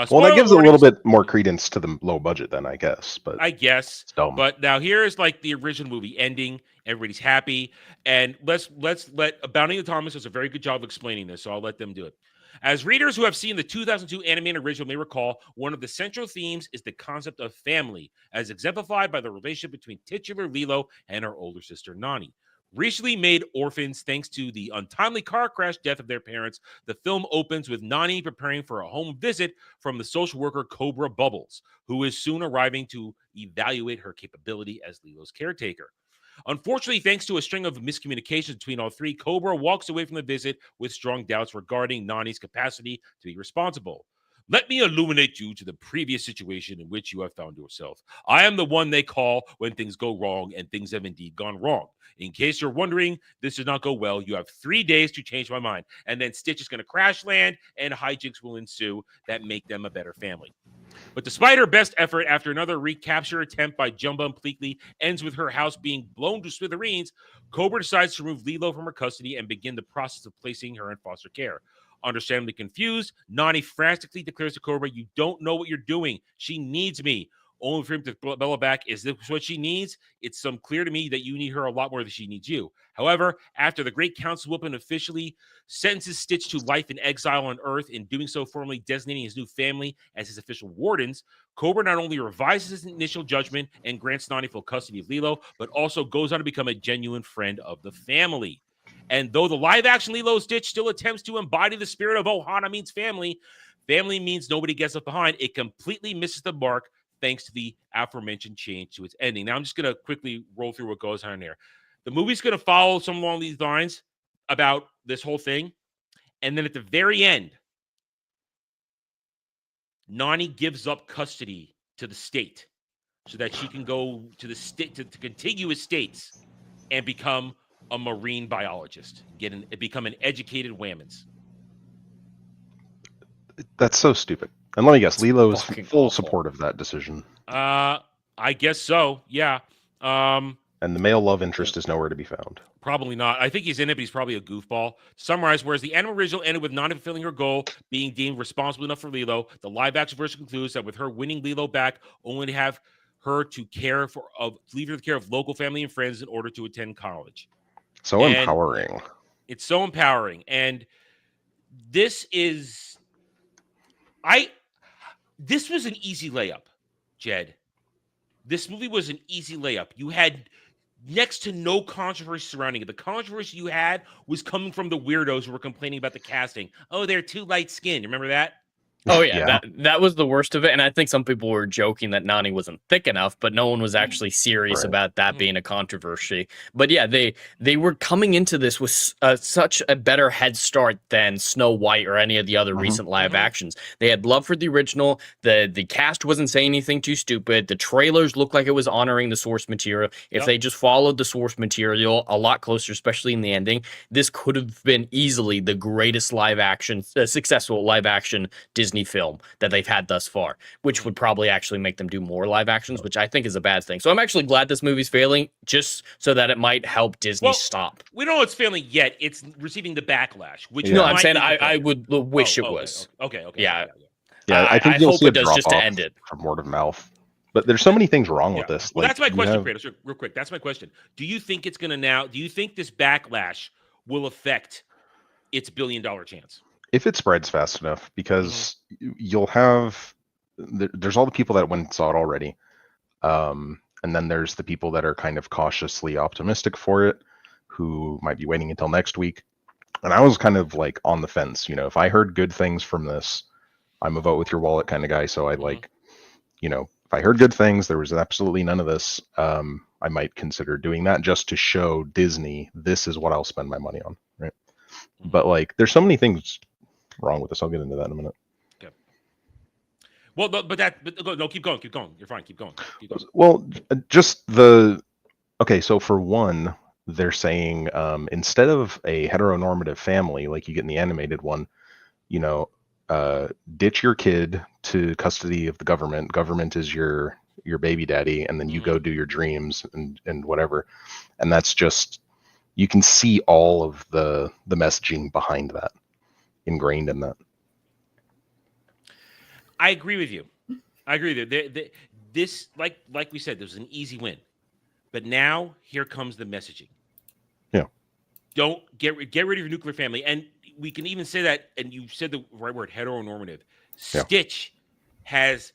well, that gives a little bit more credence to the low budget then, I guess. But I guess. But now here's like the original movie ending. Everybody's happy, and let's let Bounty and Thomas does a very good job of explaining this. So I'll let them do it. As readers who have seen the 2002 animated original may recall, one of the central themes is the concept of family, as exemplified by the relationship between titular Lilo and her older sister Nani. Recently made orphans thanks to the untimely car crash death of their parents, the film opens with Nani preparing for a home visit from the social worker Cobra Bubbles, who is soon arriving to evaluate her capability as Lilo's caretaker. Unfortunately, thanks to a string of miscommunications between all three, Cobra walks away from the visit with strong doubts regarding Nani's capacity to be responsible. Let me illuminate you to the previous situation in which you have found yourself. I am the one they call when things go wrong, and things have indeed gone wrong. In case you're wondering, this did not go well. You have 3 days to change my mind. And then Stitch is going to crash land, and hijinks will ensue that make them a better family. But despite her best effort, after another recapture attempt by Jumba and Pleakley ends with her house being blown to smithereens, Cobra decides to remove Lilo from her custody and begin the process of placing her in foster care. Understandably confused, Nani frantically declares to Cobra, "You don't know what you're doing. She needs me." only for him to pull Bella back. Is this what she needs? It's clear to me that you need her a lot more than she needs you. However, after the Great Council Whoopin officially sentences Stitch to life in exile on Earth, in doing so formally designating his new family as his official wardens, Cobra not only revises his initial judgment and grants Nani full custody of Lilo, but also goes on to become a genuine friend of the family. And though the live-action Lilo Stitch still attempts to embody the spirit of Ohana means family, family means nobody gets left behind, it completely misses the mark thanks to the aforementioned change to its ending. Now, I'm just going to quickly roll through what goes on here. The movie's going to follow some along these lines about this whole thing. And then at the very end, Nani gives up custody to the state so that she can go to the state, to contiguous states, and become a marine biologist, become an educated Whammons. That's so stupid. And let me guess, Lilo is fucking full awful. support of that decision. I guess so. Yeah. And the male love interest is nowhere to be found. Probably not. I think he's in it, but he's probably a goofball. To summarize, whereas the anime original ended with Nani fulfilling her goal, being deemed responsible enough for Lilo, the live-action version concludes that with her winning Lilo back, only to have her to leave her to care of local family and friends in order to attend college. So empowering. It's so empowering. And this is... This was an easy layup, Jed. This movie was an easy layup. You had next to no controversy surrounding it. The controversy you had was coming from the weirdos who were complaining about the casting. Oh, they're too light-skinned. Remember that? Oh yeah, that was the worst of it, and I think some people were joking that Nani wasn't thick enough, but no one was actually serious about that being a controversy. But yeah, they were coming into this with such a better head start than Snow White or any of the other recent live actions. They had love for the original. The cast wasn't saying anything too stupid. The trailers looked like it was honoring the source material. If they just followed the source material a lot closer, especially in the ending, this could have been easily the greatest live action, successful live action Disney film that they've had thus far, which would probably actually make them do more live actions, which I think is a bad thing. So I'm actually glad this movie's failing, just so that it might help Disney stop. We don't know it's failing yet. It's receiving the backlash, which no, I'm saying I would wish it was. Okay. Yeah. I think I you'll hope see it does a just to drop-off end it. from word of mouth. But there's so many things wrong with this. Well, that's my question, Kratos. Real quick, that's my question. Do you think it's going to do you think this backlash will affect its billion-dollar chance? If it spreads fast enough, because you'll have, there's all the people that went and saw it already. And then there's the people that are kind of cautiously optimistic for it, who might be waiting until next week. And I was kind of like on the fence, if I heard good things from this, I'm a vote with your wallet kind of guy. So I if I heard good things, there was absolutely none of this. I might consider doing that just to show Disney, this is what I'll spend my money on. Right. But there's so many things wrong with this. I'll get into that in a minute. Okay. Well, no, keep going. You're fine. Keep going. Well, so for one, they're saying instead of a heteronormative family like you get in the animated one, ditch your kid to custody of the government. Government is your baby daddy, and then you go do your dreams and whatever. And that's just, you can see all of the messaging behind that, ingrained in that. I agree with you. This, like we said, there was an easy win, but now here comes the messaging. Yeah. Don't get rid of your nuclear family, and we can even say that. And you said the right word, heteronormative. Yeah. Stitch has,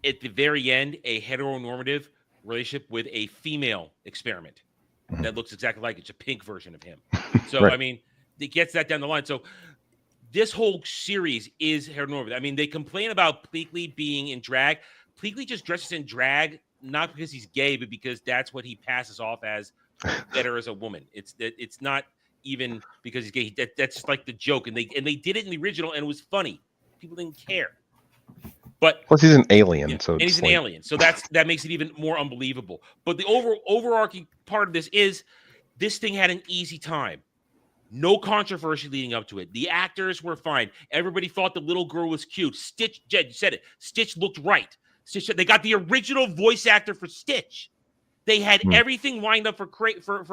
at the very end, a heteronormative relationship with a female experiment that looks exactly like it's a pink version of him. So Right. I mean, it gets that down the line. So this whole series is heteronormative. I mean, they complain about Pleakley being in drag. Pleakley just dresses in drag, not because he's gay, but because that's what he passes off as better as a woman. It's not even because he's gay. That's like the joke. And they did it in the original, and it was funny. People didn't care. But plus he's an alien, so and he's an alien, so that makes it even more unbelievable. But the overarching part of this is this thing had an easy time. No controversy leading up to it. The actors were fine. Everybody thought the little girl was cute. Stitch, Jed, you said it. Stitch looked right. Stitch, they got the original voice actor for Stitch. They had everything lined up for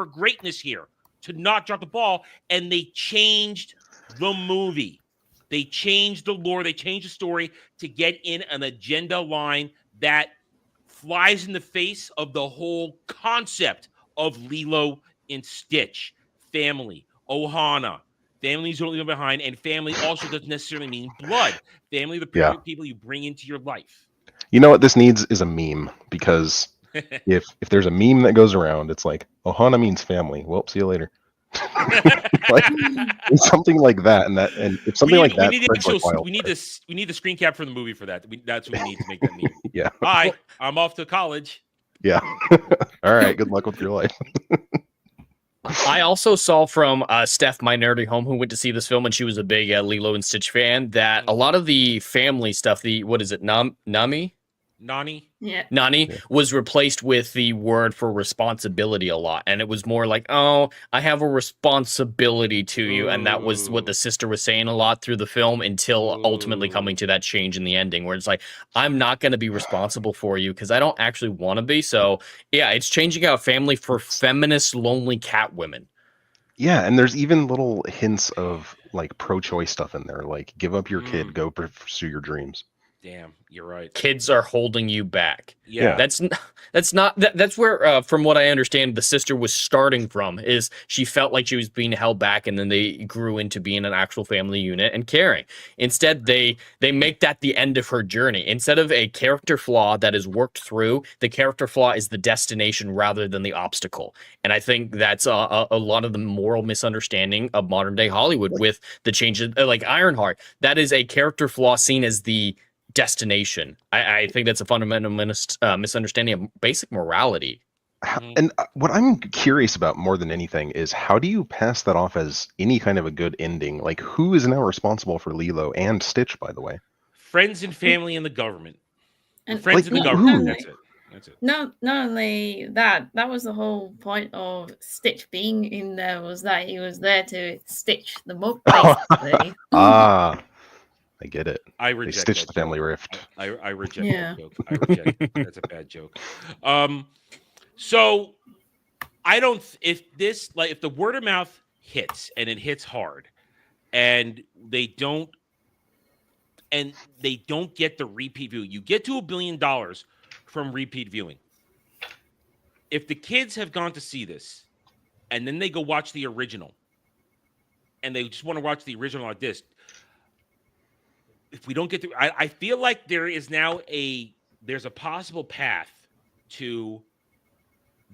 greatness here to not drop the ball, and they changed the movie. They changed the lore. They changed the story to get in an agenda line that flies in the face of the whole concept of Lilo and Stitch. Family, Ohana. Families don't leave behind, and family also doesn't necessarily mean blood. Family are the people you bring into your life. You know what this needs is a meme, because if there's a meme that goes around, it's like Ohana means family. Well, see you later. Like, something like that, and if something like that, we need the screen cap for the movie for that. That's what we need to make that meme. Yeah. Bye. I'm off to college. Yeah. All right. Good luck with your life. I also saw from Steph, my nerdy home, who went to see this film, and she was a big Lilo and Stitch fan, that a lot of the family stuff, what is it, Nani? Yeah. Nani was replaced with the word for responsibility a lot. And it was more like, oh, I have a responsibility to you. And that was what the sister was saying a lot through the film, until ultimately coming to that change in the ending, where it's like, I'm not going to be responsible for you because I don't actually want to be. So, yeah, it's changing out family for feminist, lonely cat women. Yeah, and there's even little hints of like pro-choice stuff in there, like give up your kid, go pursue your dreams. Damn, you're right. Kids are holding you back. Yeah. That's where, from what I understand, the sister was starting from, is she felt like she was being held back, and then they grew into being an actual family unit and caring. Instead, they make that the end of her journey. Instead of a character flaw that is worked through, the character flaw is the destination rather than the obstacle. And I think that's a lot of the moral misunderstanding of modern day Hollywood with the changes, like Ironheart. That is a character flaw seen as the destination. I think that's a fundamental misunderstanding of basic morality. And what I'm curious about more than anything is, how do you pass that off as any kind of a good ending? Like, who is now responsible for Lilo and Stitch, by the way? Friends and family and the government. And friends and the government. That's it. Not only that, that was the whole point of Stitch being in there, was that he was there to stitch them up, basically. I get it. I reject. They stitched the family rift. I reject that joke. I reject it. That's a bad joke. So I don't. If the word of mouth hits, and it hits hard, and they don't get the repeat view, you get to $1 billion from repeat viewing. If the kids have gone to see this, and then they go watch the original, and they just want to watch the original like this. If we don't get through, I feel like there is now there's a possible path to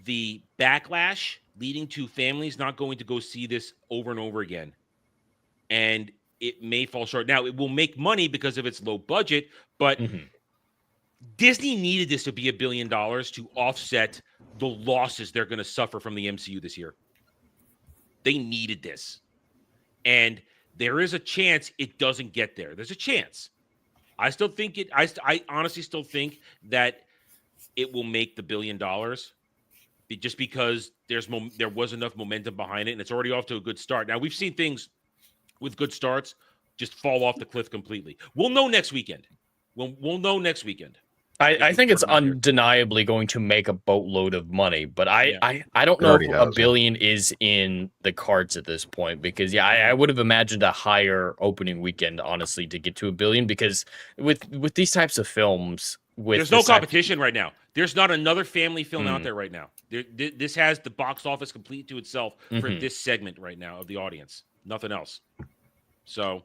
the backlash leading to families not going to go see this over and over again. And it may fall short. Now, it will make money because of its low budget, but Disney needed this to be $1 billion to offset the losses they're going to suffer from the MCU this year. They needed this. And there is a chance it doesn't get there. There's a chance. I still think it. I honestly still think that it will make the $1 billion, just because there was enough momentum behind it, and it's already off to a good start. Now, we've seen things with good starts just fall off the cliff completely. We'll know next weekend. We'll know next weekend. I think it's undeniably going to make a boatload of money, but I don't know if $1 billion is in the cards at this point, because I would have imagined a higher opening weekend, honestly, to get to $1 billion, because with these types of films, there's no competition right now. There's not another family film out there right now. This has the box office complete to itself for this segment right now of the audience. Nothing else. So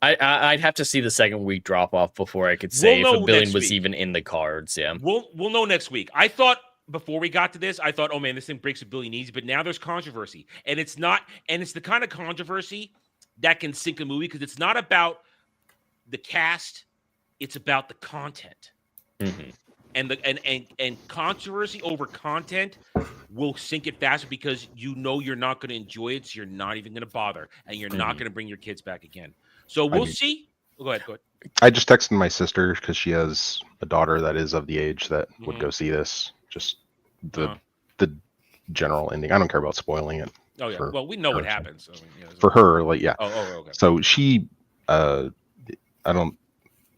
I'd have to see the second week drop off before I could say if $1 billion was even in the cards. Yeah, we'll know next week. I thought before we got to this, I thought, oh man, this thing breaks $1 billion easy. But now there's controversy, and it's not, and it's the kind of controversy that can sink a movie, because it's not about the cast, it's about the content. And controversy over content will sink it faster, because you're not going to enjoy it, so you're not even going to bother, and you're not going to bring your kids back again. So we'll see. Go ahead. I just texted my sister, because she has a daughter that is of the age that would go see this. Just the general ending. I don't care about spoiling it. Oh yeah. Well, we know what happens. So, for her, like, yeah. Oh, okay. So she,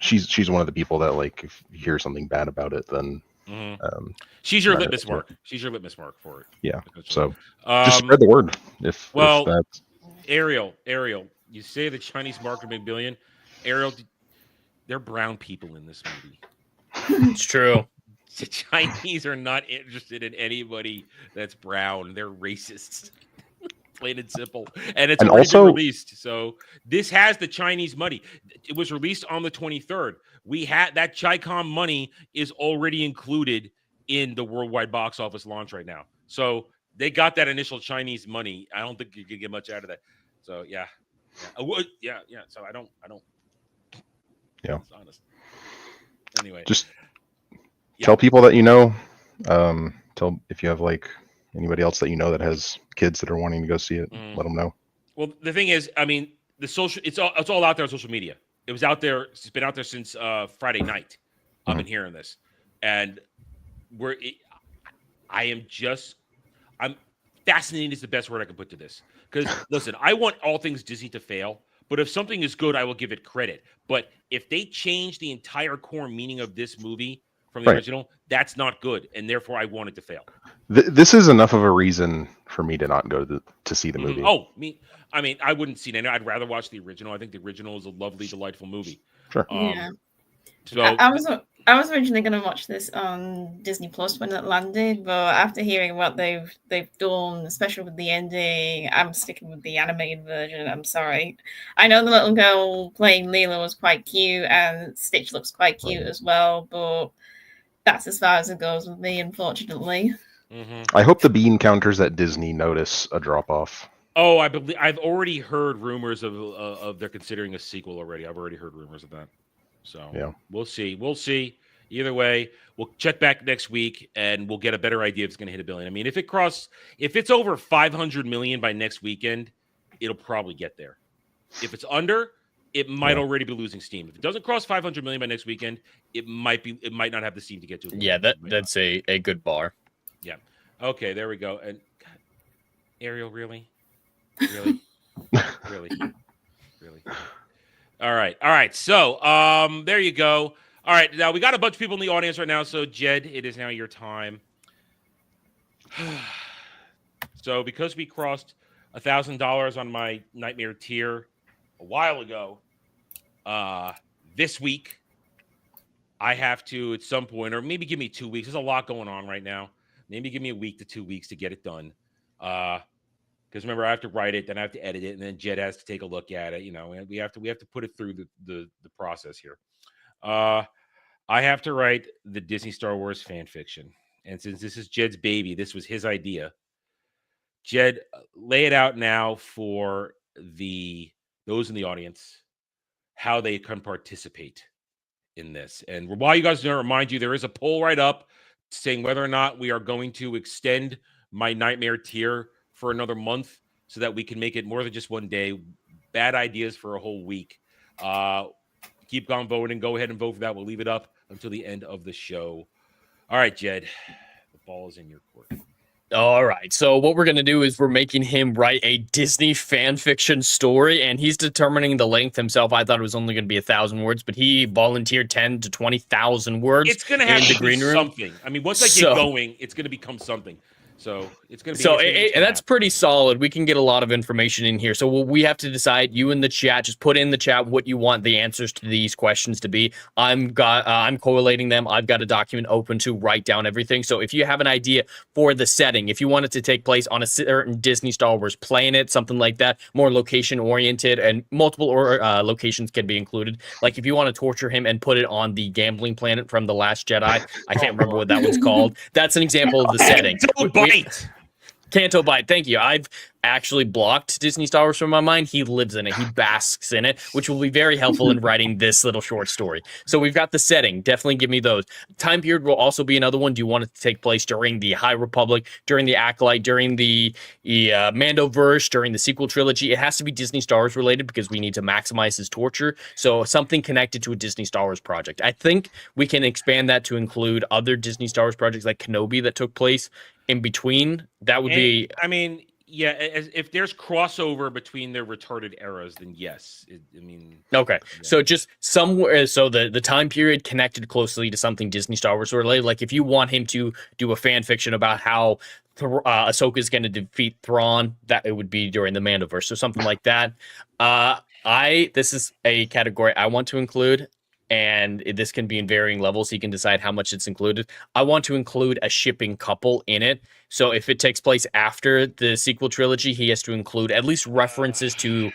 she's one of the people that, like, if you hear something bad about it, then she's your litmus mark. She's your litmus mark for it. Yeah. So just spread the word. If that's... Ariel, you say the Chinese market $1 billion. Ariel, they're brown people in this movie. It's true. The Chinese are not interested in anybody that's brown. They're racists. Plain and simple. And it's already been released. So this has the Chinese money. It was released on the 23rd. We had that Chi-Com money is already included in the worldwide box office launch right now. So they got that initial Chinese money. I don't think you could get much out of that. So yeah. Yeah. So I don't. Yeah. It's honest. Anyway. Just tell people that you know. Tell if you have like anybody else that you know that has kids that are wanting to go see it. Let them know. Well, the thing is, I mean, it's all out there on social media. It was out there. It's been out there since Friday night. I've been hearing this, and I'm fascinated is the best word I can put to this. Because listen, I want all things Disney to fail, but if something is good, I will give it credit. But if they change the entire core meaning of this movie from the original, that's not good, and therefore I want it to fail. This is enough of a reason for me to not go to see the movie. I mean, I wouldn't see it. I'd rather watch the original. I think the original is a lovely, delightful movie. Sure. Yeah. So I was originally going to watch this on Disney Plus when it landed, but after hearing what they've done, especially with the ending, I'm sticking with the animated version. I'm sorry. I know the little girl playing Lilo was quite cute, and Stitch looks quite cute as well, but that's as far as it goes with me, unfortunately. I hope the bean counters at Disney notice a drop off. Oh, I've already heard rumors of they're considering a sequel already. I've already heard rumors of that. So yeah, we'll see. We'll see. Either way, we'll check back next week and we'll get a better idea if it's going to hit $1 billion. I mean, if it's over 500 million by next weekend, it'll probably get there. If it's under, it might already be losing steam. If it doesn't cross 500 million by next weekend, it might not have the steam to get to it. Yeah, that's a good bar. Yeah. Okay, there we go. And God, Ariel, really? Really? All right. So, there you go. All right, now we got a bunch of people in the audience right now. So, Jed, it is now your time. So, because we crossed $1,000 on my Nightmare tier a while ago, this week I have to at some point, or maybe give me 2 weeks. There's a lot going on right now. Maybe give me a week to 2 weeks to get it done. Because remember, I have to write it, then I have to edit it, and then Jed has to take a look at it. You know, and we have to put it through the process here. I have to write the Disney Star Wars fan fiction, and since this is Jed's baby, this was his idea. Jed, lay it out now for those in the audience, how they can participate in this. And while you guys know, remind you, there is a poll right up saying whether or not we are going to extend my Nightmare tier for another month so that we can make it more than just one day. Bad ideas for a whole week. Keep on voting. Go ahead and vote for that. We'll leave it up until the end of the show. All right, Jed, the ball is in your court. All right. So what we're going to do is we're making him write a Disney fan fiction story, and he's determining the length himself. I thought it was only going to be 1,000 words, but he volunteered 10 to 20,000 words. It's going to have to be something. I mean, once I get going, it's going to become something. So it's going to be. So that's pretty solid. We can get a lot of information in here. So what we have to decide, you in the chat, just put in the chat what you want the answers to these questions to be. I'm collating them. I've got a document open to write down everything. So if you have an idea for the setting, if you want it to take place on a certain Disney Star Wars planet, something like that, more location oriented, and multiple locations can be included. Like if you want to torture him and put it on the gambling planet from The Last Jedi, I can't remember what that one's called. That's an example of the setting. Canto Bite, thank you. I've actually blocked Disney Star Wars from my mind. He lives in it. He basks in it, which will be very helpful in writing this little short story. So we've got the setting. Definitely give me those. Time period will also be another one. Do you want it to take place during the High Republic, during the Acolyte, during the Mandoverse, during the sequel trilogy? It has to be Disney Star Wars related because we need to maximize his torture. So something connected to a Disney Star Wars project. I think we can expand that to include other Disney Star Wars projects like Kenobi that took place in between. That would be. I mean, yeah, if there's crossover between their retarded eras, then yes. Okay. Yeah. So just somewhere, so the time period connected closely to something Disney Star Wars related. Like if you want him to do a fan fiction about how Ahsoka is going to defeat Thrawn, that it would be during the Mandoverse. So something like that. This is a category I want to include. and this can be in varying levels. He can decide how much it's included. I want to include a shipping couple in it. So if it takes place after the sequel trilogy, he has to include at least references to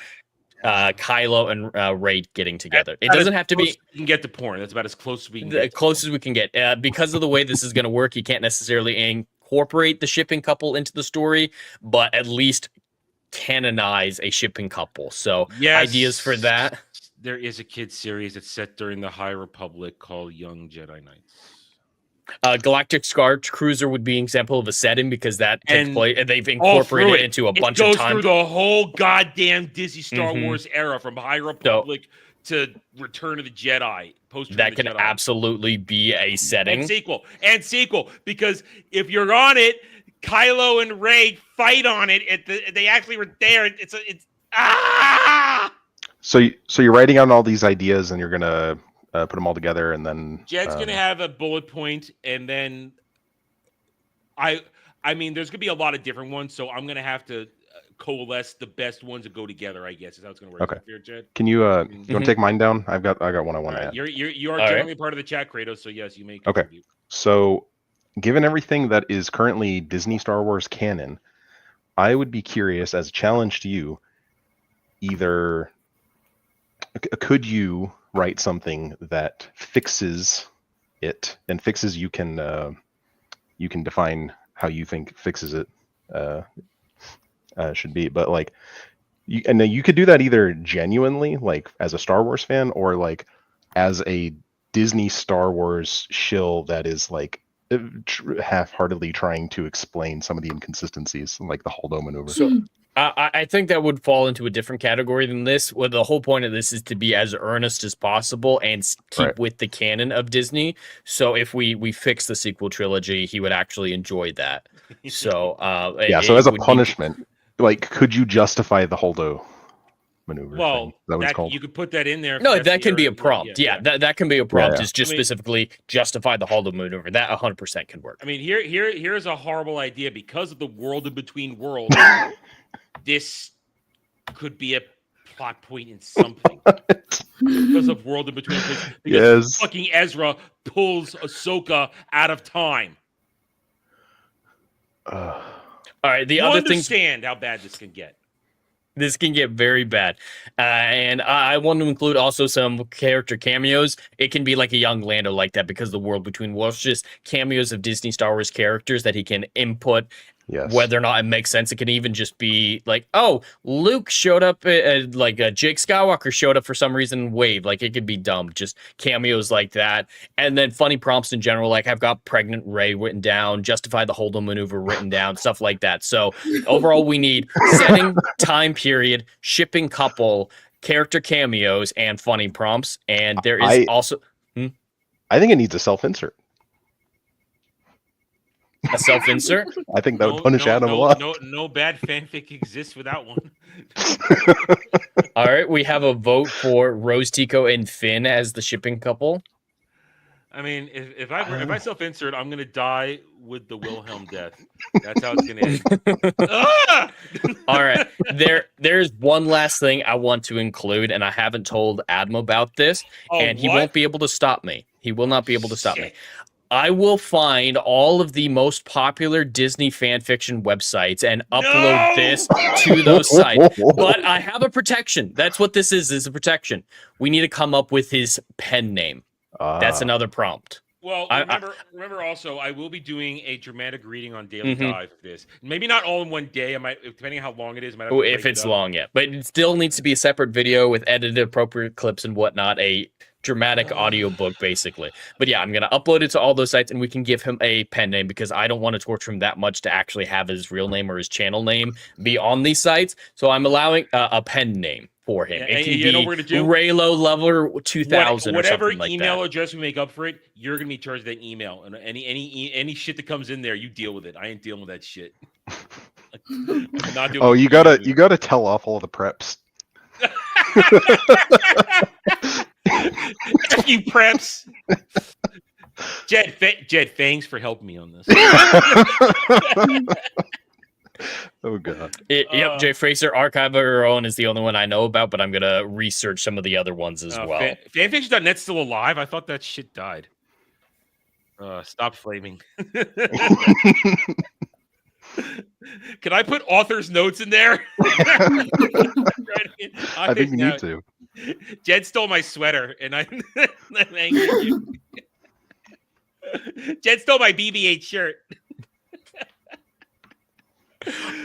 Kylo and Rey getting together. It doesn't have to be. You can get to porn. That's about as close as we can The get. closest we can get. Because of the way this is going to work, you can't necessarily incorporate the shipping couple into the story, but at least canonize a shipping couple. So ideas for that. There is a kids series that's set during the High Republic called Young Jedi Knights. Galactic Star Cruiser would be an example of a setting because that takes place. They've incorporated it into a bunch of time. It goes through the whole goddamn Disney Star Wars era from High Republic to Return of the Jedi. That can absolutely be a setting. And sequel. Because if you're on it, Kylo and Rey fight on it. They actually were there. It's So you're writing out all these ideas and you're gonna put them all together, and then Jed's gonna have a bullet point, and then I mean, there's gonna be a lot of different ones, so I'm gonna have to coalesce the best ones that go together. I guess is how it's gonna work. Okay. Here, Jed? Can you you want to take mine down? I got one I want to add. You are generally part of the chat, Kratos. So yes, you may contribute. Okay. So, given everything that is currently Disney Star Wars canon, I would be curious, as a challenge to you, either could you write something that fixes it, and fixes you can define how you think fixes it should be, but like you could do that either genuinely, like as a Star Wars fan, or like as a Disney Star Wars shill that is like half-heartedly trying to explain some of the inconsistencies, like the Holdo maneuver. So I think that would fall into a different category than this. Well, the whole point of this is to be as earnest as possible and keep with the canon of Disney. So if we fix the sequel trilogy, he would actually enjoy that. So so as a punishment, like, could you justify the Holdo maneuver? Well, thing? Is that what it's called? you could put that in there. No, that can be a prompt. That can be a prompt. Yeah. Is just specifically justify the Holdo maneuver. That 100% can work. I mean, here's a horrible idea because of the world in between worlds. This could be a plot point in something because of world in between. Because fucking Ezra pulls Ahsoka out of time. All right, You understand how bad this can get. This can get very bad. And I want to include also some character cameos. It can be like a young Lando like that because the world between worlds, just cameos of Disney Star Wars characters that he can input. Yes. Whether or not it makes sense, it can even just be like, oh, Luke showed up, like Jake Skywalker showed up for some reason and waved. Like, it could be dumb, just cameos like that. And then funny prompts in general, like I've got pregnant Rey written down, justify the Holdo maneuver written down, stuff like that. So overall, we need setting, time period, shipping couple, character cameos, and funny prompts. And there is also... I think it needs a self-insert. A self-insert? I think that would punish Adam a lot. No bad fanfic exists without one. All right, we have a vote for Rose Tico and Finn as the shipping couple. I mean, if I self-insert, I'm gonna die with the Wilhelm death. That's how it's gonna end. All right, there's one last thing I want to include, and I haven't told Adam about this, and he won't be able to stop me. He will not be able to stop me. I will find all of the most popular Disney fan fiction websites and upload this to those sites. But I have a protection. That's what this is a protection. We need to come up with his pen name. That's another prompt. Well, remember also, I will be doing a dramatic reading on Daily Dive for this. Maybe not all in one day. I might, depending on how long it is. I might have to if it's long, yeah. But it still needs to be a separate video with edited appropriate clips and whatnot. A dramatic audiobook, basically. But yeah, I'm going to upload it to all those sites, and we can give him a pen name because I don't want to torture him that much to actually have his real name or his channel name be on these sites. So I'm allowing a pen name for him. It can be what we're gonna do? Raylo Lover 2000 whatever or something like email that. address we make up for it, you're gonna be charged that email. And any shit that comes in there, you deal with it. I ain't dealing with that shit. You gotta tell off all the preps. F you preps. Jed, thanks for helping me on this. Oh god. Yep, Jay Fraser, Archive of Our Own is the only one I know about, but I'm gonna research some of the other ones as well. Fanfiction.net's still alive. I thought that shit died. Stop flaming. Can I put author's notes in there? I think you need to. Jed stole my sweater, and I'm angry at you. Jed stole my BB-8 shirt.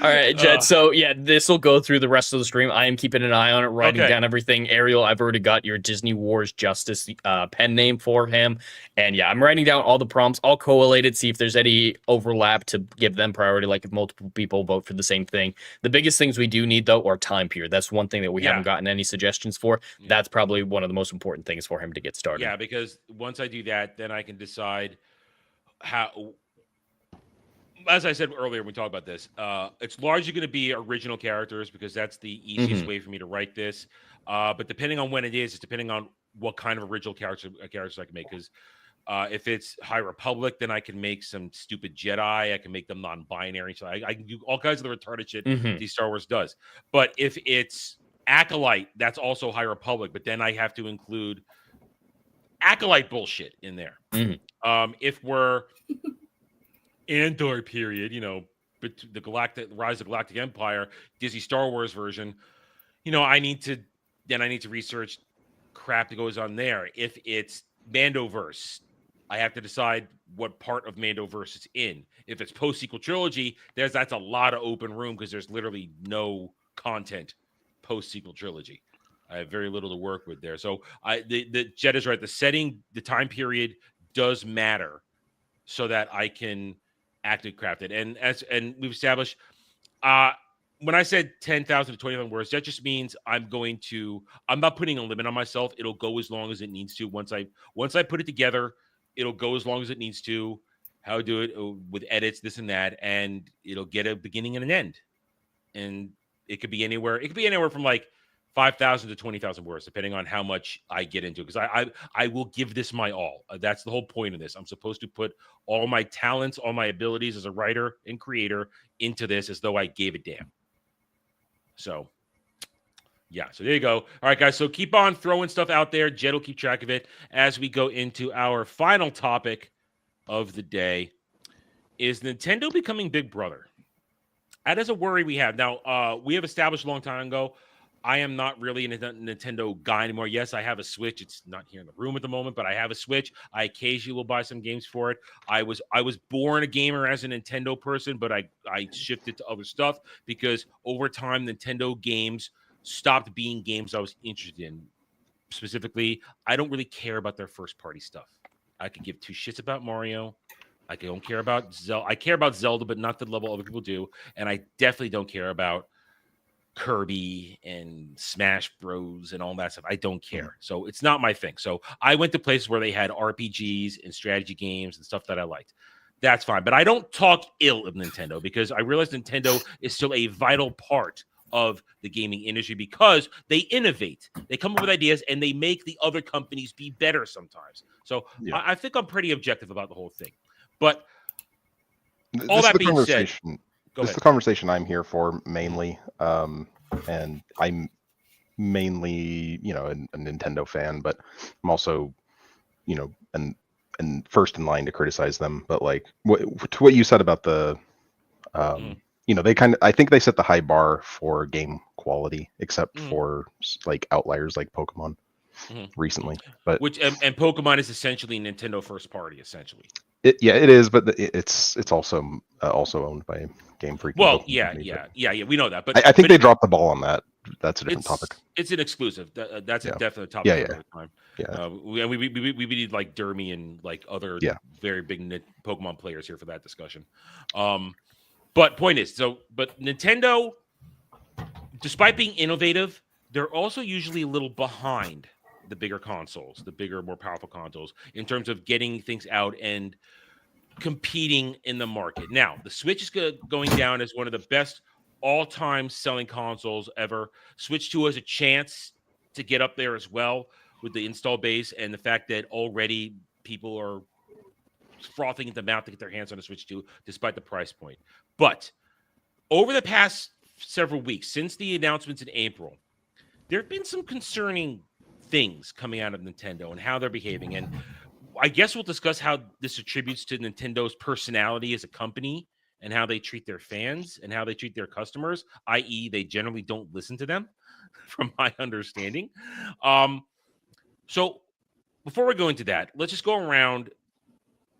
All right, Jed. So yeah, this will go through the rest of the stream. I am keeping an eye on it, writing down everything. Ariel, I've already got your Disney Wars Justice pen name for him, and yeah, I'm writing down all the prompts, all collated. See if there's any overlap to give them priority. Like if multiple people vote for the same thing. The biggest things we do need though are time period. That's one thing that we haven't gotten any suggestions for. That's probably one of the most important things for him to get started. Yeah, because once I do that, then I can decide how. As I said earlier, when we talked about this, it's largely going to be original characters because that's the easiest way for me to write this. But depending on when it is, it's depending on what kind of original characters I can make. Because if it's High Republic, then I can make some stupid Jedi. I can make them non-binary. So I can do all kinds of the retarded shit these Star Wars does. But if it's Acolyte, that's also High Republic. But then I have to include Acolyte bullshit in there. If we're Andor period, but the Rise of the Galactic Empire, Disney Star Wars version, I need to research crap that goes on there. If it's Mandoverse, I have to decide what part of Mandoverse it's in. If it's post-sequel trilogy, that's a lot of open room because there's literally no content post-sequel trilogy. I have very little to work with there. So the Jed is right. The setting, the time period does matter so that I can active craft it. And we've established when I said 10,000 to 20,000 words, that just means I'm not putting a limit on myself. It'll go as long as it needs to. Once I put it together, it'll go as long as it needs to. How I do it with edits, this and that, and it'll get a beginning and an end. And it could be anywhere. It could be anywhere from like 5,000 to 20,000 words, depending on how much I get into it. Because I will give this my all. That's the whole point of this. I'm supposed to put all my talents, all my abilities as a writer and creator into this as though I gave a damn. So, yeah. So there you go. All right, guys. So keep on throwing stuff out there. Jed will keep track of it as we go into our final topic of the day. Is Nintendo becoming Big Brother? That is a worry we have. Now, we have established a long time ago, I am not really a Nintendo guy anymore. Yes, I have a Switch. It's not here in the room at the moment, but I have a Switch. I occasionally will buy some games for it. I was born a gamer as a Nintendo person, but I shifted to other stuff because over time, Nintendo games stopped being games I was interested in. Specifically, I don't really care about their first-party stuff. I could give two shits about Mario. I don't care about Zelda. I care about Zelda, but not the level other people do. And I definitely don't care about Kirby and Smash Bros and all that stuff. I don't care. So it's not my thing. So I went to places where they had RPGs and strategy games and stuff that I liked. That's fine. But I don't talk ill of Nintendo because I realize Nintendo is still a vital part of the gaming industry because they innovate. They come up with ideas and they make the other companies be better sometimes. So I think I'm pretty objective about the whole thing. But all that being said, this is the conversation I'm here for mainly. And I'm mainly, a Nintendo fan, but I'm also, and first in line to criticize them. But like what you said about the, I think they set the high bar for game quality, except for like outliers like Pokemon recently. But and Pokemon is essentially Nintendo first party, essentially. It is, but it's also owned by Game Freak. Well, yeah, we know that, but I think they dropped the ball on that. That's a different topic. It's an exclusive. That's a definite topic. We need like Dermy and like other very big Pokemon players here for that discussion. But point is, but Nintendo, despite being innovative, they're also usually a little behind the bigger consoles, the bigger, more powerful consoles, in terms of getting things out and competing in the market. Now, the Switch is going down as one of the best all-time selling consoles ever. Switch 2 has a chance to get up there as well with the install base and the fact that already people are frothing at the mouth to get their hands on a Switch 2, despite the price point. But over the past several weeks, since the announcements in April, there have been some concerning things coming out of Nintendo and how they're behaving. And I guess we'll discuss how this attributes to Nintendo's personality as a company and how they treat their fans and how they treat their customers, i.e., they generally don't listen to them, from my understanding. So before we go into that, let's just go around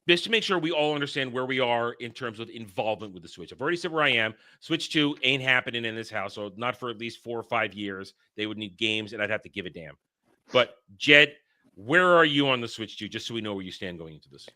just to make sure we all understand where we are in terms of involvement with the Switch. I've already said where I am. Switch 2 ain't happening in this household, not for at least 4 or 5 years. They would need games, and I'd have to give a damn. But, Jed, where are you on the Switch 2, just so we know where you stand going into this?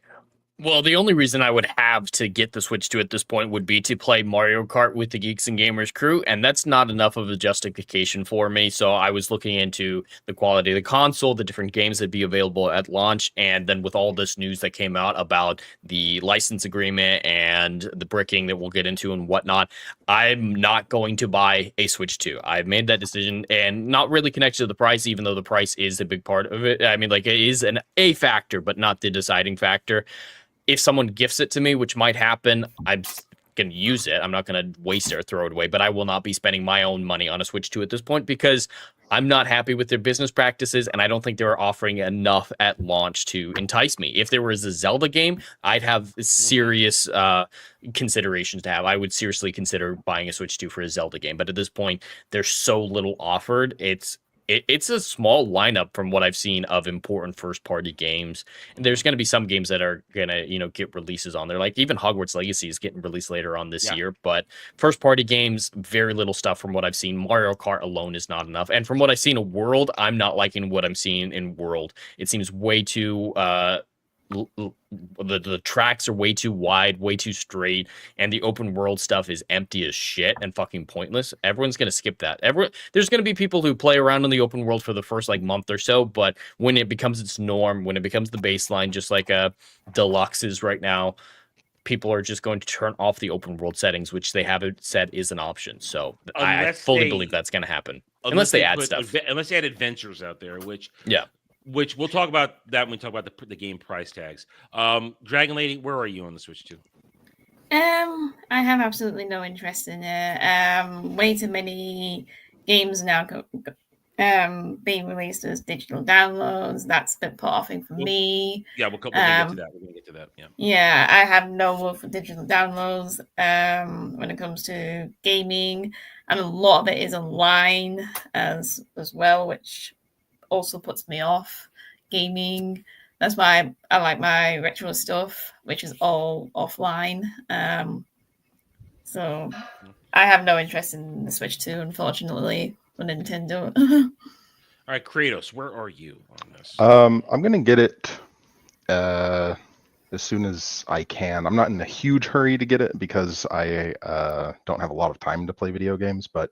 Well, the only reason I would have to get the Switch 2 at this point would be to play Mario Kart with the Geeks and Gamers crew, and that's not enough of a justification for me. So I was looking into the quality of the console, the different games that'd be available at launch, and then with all this news that came out about the license agreement and the bricking that we'll get into and whatnot, I'm not going to buy a Switch 2. I've made that decision, and not really connected to the price, even though the price is a big part of it. I mean, like, it is a factor, but not the deciding factor. If someone gifts it to me, which might happen, I'm going to use it. I'm not going to waste it or throw it away, but I will not be spending my own money on a Switch 2 at this point because I'm not happy with their business practices, and I don't think they're offering enough at launch to entice me. If there was a Zelda game, I'd have serious considerations to have. I would seriously consider buying a Switch 2 for a Zelda game, but at this point, there's so little offered. It's a small lineup from what I've seen of important first-party games. And there's going to be some games that are going to, get releases on there. Like even Hogwarts Legacy is getting released later on this year. But first-party games, very little stuff from what I've seen. Mario Kart alone is not enough. And from what I see in World, I'm not liking what I'm seeing in World. It seems way too... the tracks are way too wide, way too straight, and the open world stuff is empty as shit and fucking pointless. Everyone's gonna skip that. There's gonna be people who play around in the open world for the first month or so, but when it becomes its norm, when it becomes the baseline, just like Deluxe is right now, people are just going to turn off the open world settings, which they haven't said is an option. So I fully believe that's gonna happen, unless they add stuff. Unless they add adventures out there, which we'll talk about that when we talk about the game price tags. Dragon Lady, where are you on the Switch 2? I have absolutely no interest in it. Way too many games now being released as digital downloads. That's a bit put offing for me. Yeah, we'll get to that. We're going to get to that. Yeah, I have no love for digital downloads when it comes to gaming, and a lot of it is online as well, which also puts me off gaming. That's why I like my retro stuff, which is all offline. So I have no interest in the Switch 2, unfortunately, for Nintendo. All right, Kratos, where are you on this? I'm gonna get it as soon as I can. I'm not in a huge hurry to get it because I don't have a lot of time to play video games, but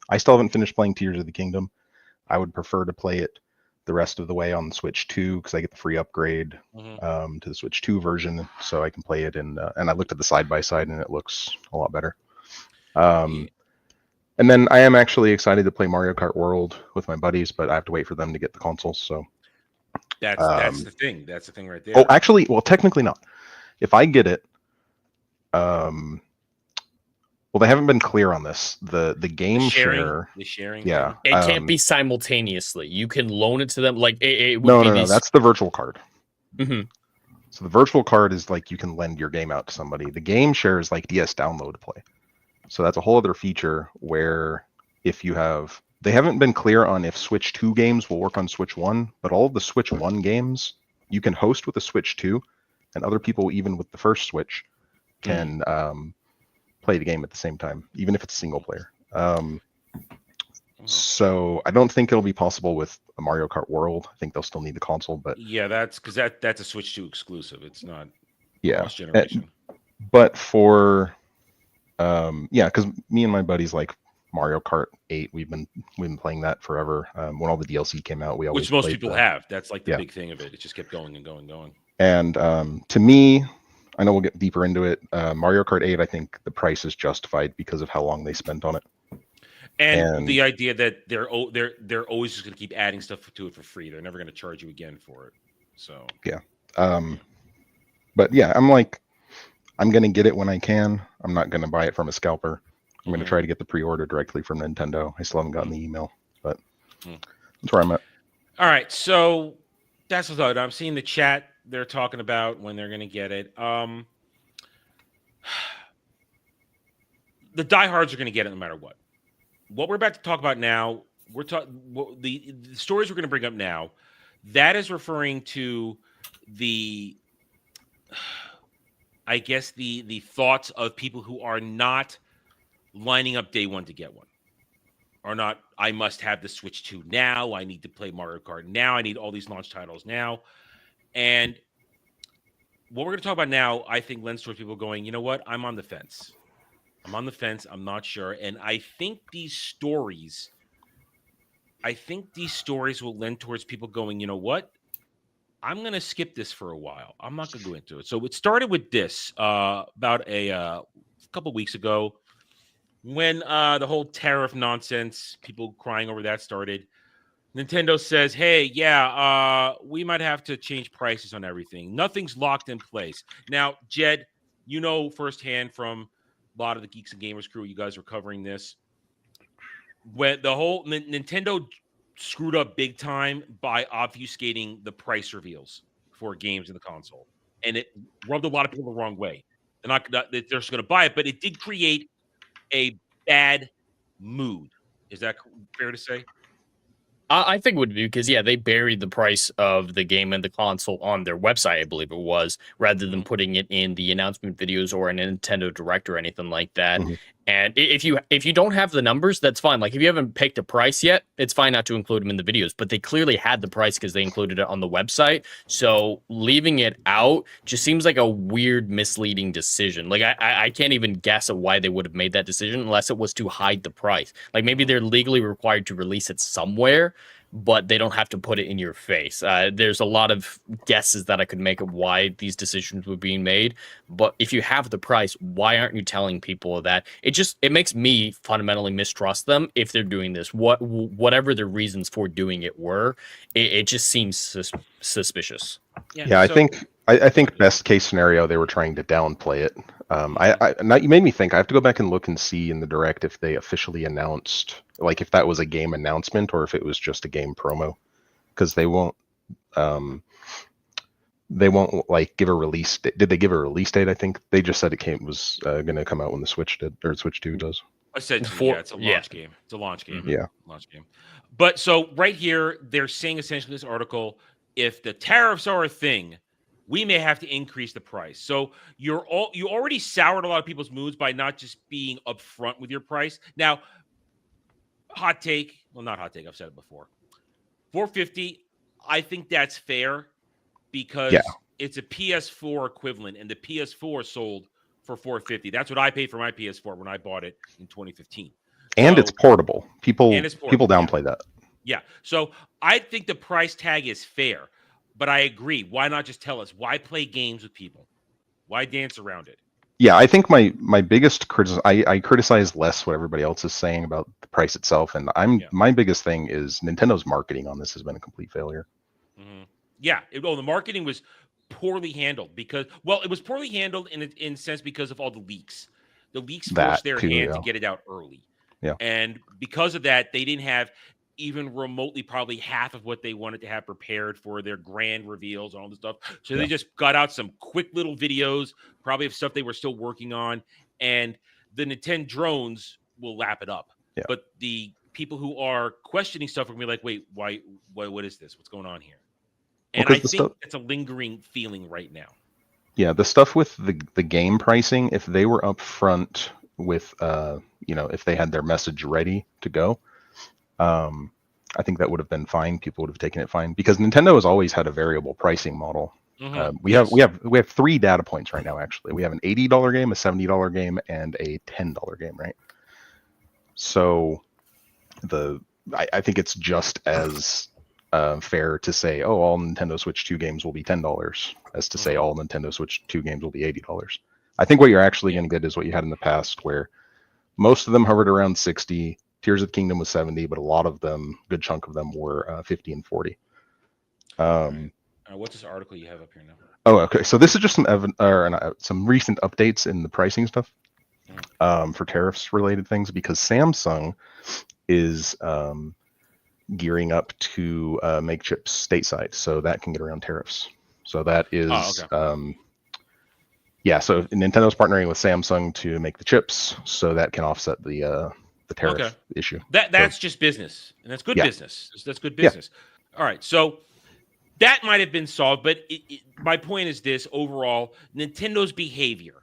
I still haven't finished playing Tears of the Kingdom. I would prefer to play it the rest of the way on the Switch 2 because I get the free upgrade to the Switch 2 version, so I can play it and I looked at the side-by-side and it looks a lot better. And then I am actually excited to play Mario Kart World with my buddies, but I have to wait for them to get the consoles. So that's the thing. That's the thing right there. Oh, actually, well, technically not. If I get it, well, they haven't been clear on this. The game share. The sharing. Yeah. It can't be simultaneously. You can loan it to them. Like it would no. That's the virtual card. Mm-hmm. So the virtual card is like you can lend your game out to somebody. The game share is like DS download play. So that's a whole other feature where if you have, they haven't been clear on if Switch 2 games will work on Switch 1, but all of the Switch 1 games you can host with the Switch 2, and other people even with the first Switch can play the game at the same time, even if it's single player. So I don't think it'll be possible with a Mario Kart World. I think they'll still need the console, but yeah, that's because that's a Switch 2 exclusive. It's not cross generation. But for because me and my buddies like Mario Kart 8. We've been playing that forever. When all the DLC came out, we always which most people have. That's like the big thing of it. It just kept going and going and going. And to me, I know we'll get deeper into it. Mario Kart 8, I think the price is justified because of how long they spent on it. And the idea that they're always just going to keep adding stuff to it for free. They're never going to charge you again for it. So yeah. But yeah, I'm going to get it when I can. I'm not going to buy it from a scalper. I'm going to try to get the pre-order directly from Nintendo. I still haven't gotten the email, but Mm. that's where I'm at. All right, so that's the thought. I'm seeing the chat. They're talking about when they're going to get it. The diehards are going to get it no matter what. What we're about to talk about now, we're talking the stories we're going to bring up now. That is referring to the, I guess the thoughts of people who are not lining up day one to get one. Are not, I must have the Switch 2 now. I need to play Mario Kart now. I need all these launch titles now. And what we're going to talk about now, I think, lends towards people going, you know what? I'm on the fence. I'm on the fence. I'm not sure. And I think these stories will lend towards people going, you know what? I'm going to skip this for a while. I'm not going to go into it. So it started with this about a couple weeks ago. When the whole tariff nonsense, people crying over that started, Nintendo says, hey, we might have to change prices on everything. Nothing's locked in place. Now, Jed, you know firsthand from a lot of the Geeks and Gamers crew, you guys are covering this. When the whole Nintendo screwed up big time by obfuscating the price reveals for games in the console. And it rubbed a lot of people the wrong way. They're just going to buy it, but it did create a bad mood. Is that fair to say? I think it would be because, they buried the price of the game and the console on their website, I believe it was, rather than putting it in the announcement videos or a Nintendo Direct or anything like that. Mhm. And if you don't have the numbers, that's fine. Like, if you haven't picked a price yet, it's fine not to include them in the videos. But they clearly had the price because they included it on the website. So leaving it out just seems like a weird, misleading decision. Like, I can't even guess at why they would have made that decision unless it was to hide the price. Like, maybe they're legally required to release it somewhere, but they don't have to put it in your face. There's a lot of guesses that I could make of why these decisions were being made. But if you have the price, why aren't you telling people that? It makes me fundamentally mistrust them if they're doing this. Whatever their reasons for doing it were, it just seems suspicious. I think best case scenario, they were trying to downplay it. You made me think. I have to go back and look and see in the Direct if they officially announced, like if that was a game announcement or if it was just a game promo, because they won't like give a release date. Did they give a release date? I think they just said it was going to come out when the Switch did, or Switch 2 does. Essentially, it's a launch game. It's a launch game. Yeah. Launch game. But so right here, they're saying essentially this article, if the tariffs are a thing, we may have to increase the price. So you already soured a lot of people's moods by not just being upfront with your price. Now, hot take. Well, not hot take. I've said it before. $450. I think that's fair because it's a PS4 equivalent, and the PS4 sold for $450. That's what I paid for my PS4 when I bought it in 2015. And it's portable. People downplay that. Yeah. So I think the price tag is fair, but I agree. Why not just tell us? Why play games with people? Why dance around it? Yeah, I think my biggest criticism, I criticize less what everybody else is saying about the price itself, and my biggest thing is Nintendo's marketing on this has been a complete failure. Mm-hmm. Yeah, the marketing was poorly handled because, it was poorly handled in a sense because of all the leaks. The leaks forced their hand to get it out early. Yeah, and because of that, they didn't have even remotely probably half of what they wanted to have prepared for their grand reveals and all this stuff. So they just got out some quick little videos, probably of stuff they were still working on, and the Nintendo drones will lap it up. Yeah. But the people who are questioning stuff are going to be like, wait, why, what is this? What's going on here? And I think it's a lingering feeling right now. Yeah, the stuff with the game pricing, if they were up front with, if they had their message ready to go, I think that would have been fine. People would have taken it fine because Nintendo has always had a variable pricing model. Mm-hmm. We have 3 data points right now. Actually, we have an $80 game, a $70 game, and a $10 game. Right. So I think it's just as fair to say, all Nintendo Switch 2 games will be $10 as to say all Nintendo Switch 2 games will be $80. I think what you're actually going to get is what you had in the past, where most of them hovered around 60. Tears of the Kingdom was 70, but a lot of them, good chunk of them, were 50 and 40. What's this article you have up here now? Oh, okay. So this is just some recent updates in the pricing stuff. for tariffs related things, because Samsung is gearing up to make chips stateside, so that can get around tariffs. So that is so Nintendo's partnering with Samsung to make the chips, so that can offset the tariff issue. That's just business, and that's good business. That's good business. All right, so that might have been solved, but my point is this: overall, Nintendo's behavior,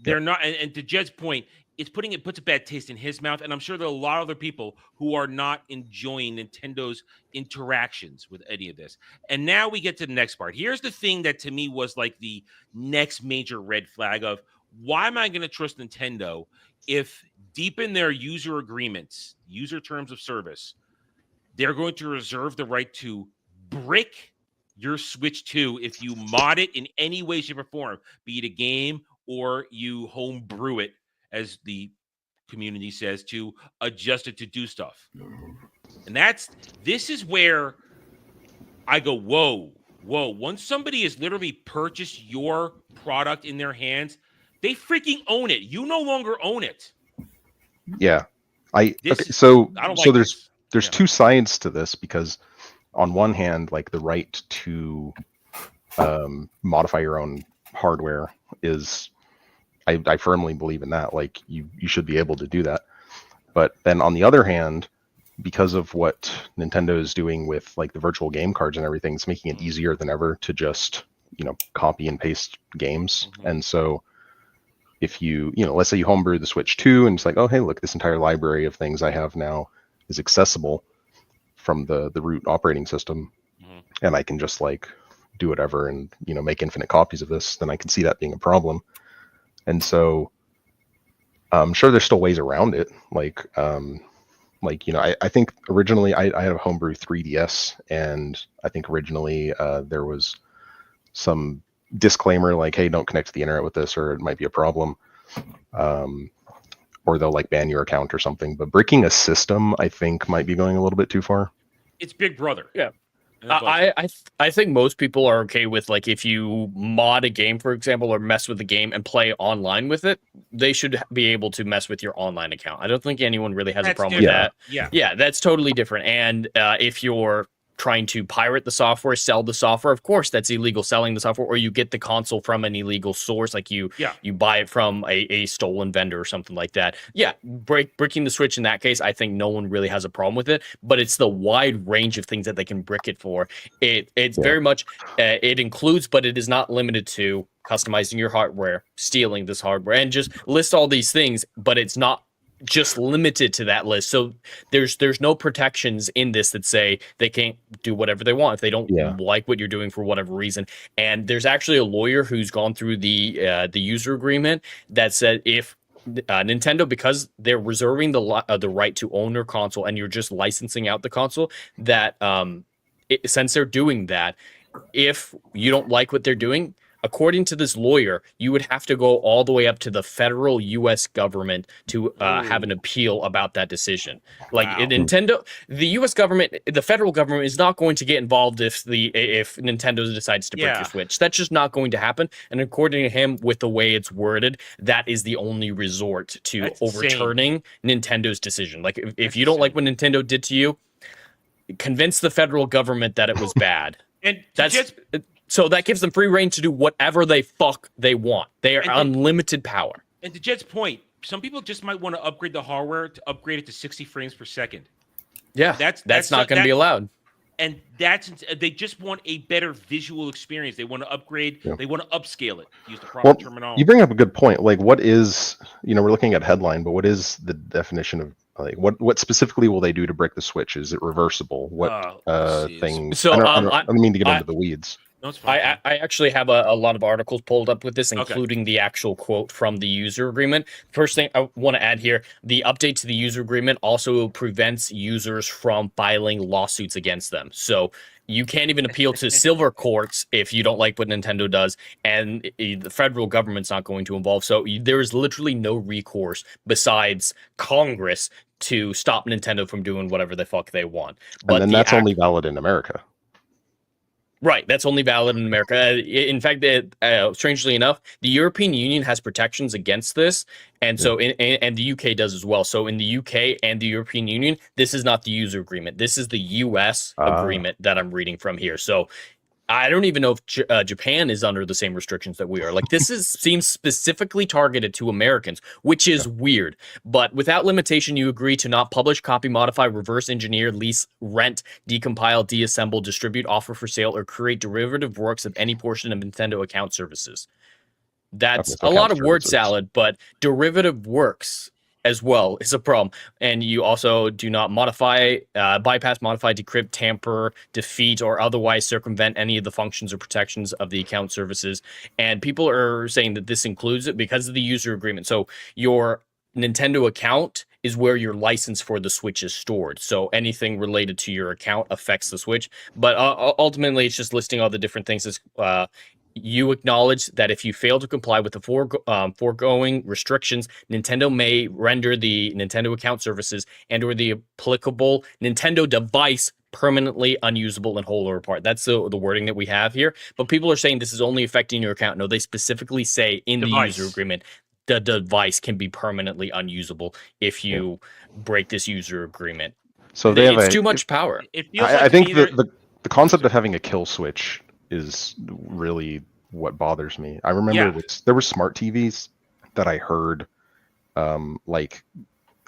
they're not, and to Jed's point, it puts a bad taste in his mouth, and I'm sure there are a lot of other people who are not enjoying Nintendo's interactions with any of this. And now we get to the next part. Here's the thing that to me was like the next major red flag of why am I going to trust Nintendo if deep in their user agreements, user terms of service, they're going to reserve the right to brick your Switch 2 if you mod it in any way, shape, or form, be it a game or you homebrew it, as the community says, to adjust it to do stuff. And this is where I go, whoa. Once somebody has literally purchased your product in their hands, they freaking own it. You no longer own it. Yeah. There's two sides to this, because on one hand, like the right to modify your own hardware is, I firmly believe in that. Like you should be able to do that. But then on the other hand, because of what Nintendo is doing with like the virtual game cards and everything, it's making it easier than ever to just, copy and paste games. And so if you let's say you homebrew the Switch 2 and it's like, oh, hey, look, this entire library of things I have now is accessible from the root operating system. And I can just like do whatever and, make infinite copies of this, then I can see that being a problem. And so I'm sure there's still ways around it. I think originally I had a homebrew 3DS, and I think originally there was some disclaimer like, hey, don't connect to the internet with this, or it might be a problem. Or they'll like ban your account or something. But breaking a system, I think, might be going a little bit too far. It's Big Brother. Yeah. I think most people are okay with, like, if you mod a game, for example, or mess with the game and play online with it, they should be able to mess with your online account. I don't think anyone really has a problem with that. Yeah, that's totally different. And if you're trying to pirate the software, sell the software, of course that's illegal, selling the software, or you get the console from an illegal source, like you buy it from a stolen vendor or something like that. Yeah, bricking the Switch in that case, I think no one really has a problem with it, but it's the wide range of things that they can brick it for. It's very much, it includes, but it is not limited to customizing your hardware, stealing this hardware, and just list all these things, but it's not just limited to that list. So there's no protections in this that say they can't do whatever they want if they don't like what you're doing for whatever reason. And there's actually a lawyer who's gone through the user agreement that said if Nintendo, because they're reserving the right to own their console and you're just licensing out the console, that since they're doing that, if you don't like what they're doing, according to this lawyer, you would have to go all the way up to the federal U.S. government to have an appeal about that decision. Like Nintendo, the U.S. government, the federal government is not going to get involved if Nintendo decides to break your Switch. That's just not going to happen. And according to him, with the way it's worded, that is the only resort to overturning Nintendo's decision. Like if you don't like what Nintendo did to you, convince the federal government that it was bad. And so that gives them free reign to do whatever they want. They are unlimited power. And to Jed's point, some people just might want to upgrade the hardware to upgrade it to 60 frames per second. Yeah, that's not going to be allowed. And they just want a better visual experience. They want to upgrade. Yeah. They want to upscale it. Use the proper terminology. You bring up a good point. Like, what is, we're looking at headline, but what is the definition of, like, what specifically will they do to break the Switch? Is it reversible? What things? So I don't mean to get into the weeds. No, I actually have a lot of articles pulled up with this, including the actual quote from the user agreement. First thing I want to add here, the update to the user agreement also prevents users from filing lawsuits against them. So you can't even appeal to silver courts if you don't like what Nintendo does, and the federal government's not going to involve. So there is literally no recourse besides Congress to stop Nintendo from doing whatever the fuck they want. But and then that's only valid in America. Right, that's only valid in America. In fact, strangely enough, the European Union has protections against this, and so and the UK does as well. So in the UK and the European Union, this is not the user agreement. This is the US agreement that I'm reading from here. So I don't even know if Japan is under the same restrictions that we are. Like this seems specifically targeted to Americans, which is weird. But without limitation, you agree to not publish, copy, modify, reverse engineer, lease, rent, decompile, deassemble, distribute, offer for sale, or create derivative works of any portion of Nintendo account services. That's a lot of word salad, but derivative works as well is a problem. And you also do not modify, bypass, modify, decrypt, tamper, defeat, or otherwise circumvent any of the functions or protections of the account services. And people are saying that this includes it because of the user agreement. So your Nintendo account is where your license for the Switch is stored. So anything related to your account affects the Switch. But ultimately, it's just listing all the different things as you acknowledge that if you fail to comply with the foregoing restrictions, Nintendo may render the Nintendo account services and or the applicable Nintendo device permanently unusable in whole or part. That's the wording that we have here. But people are saying this is only affecting your account. No, they specifically say in the user agreement, the device can be permanently unusable if you break this user agreement. So it's too much power. I think the concept of having a kill switch is really what bothers me. I remember there were smart TVs that I heard, like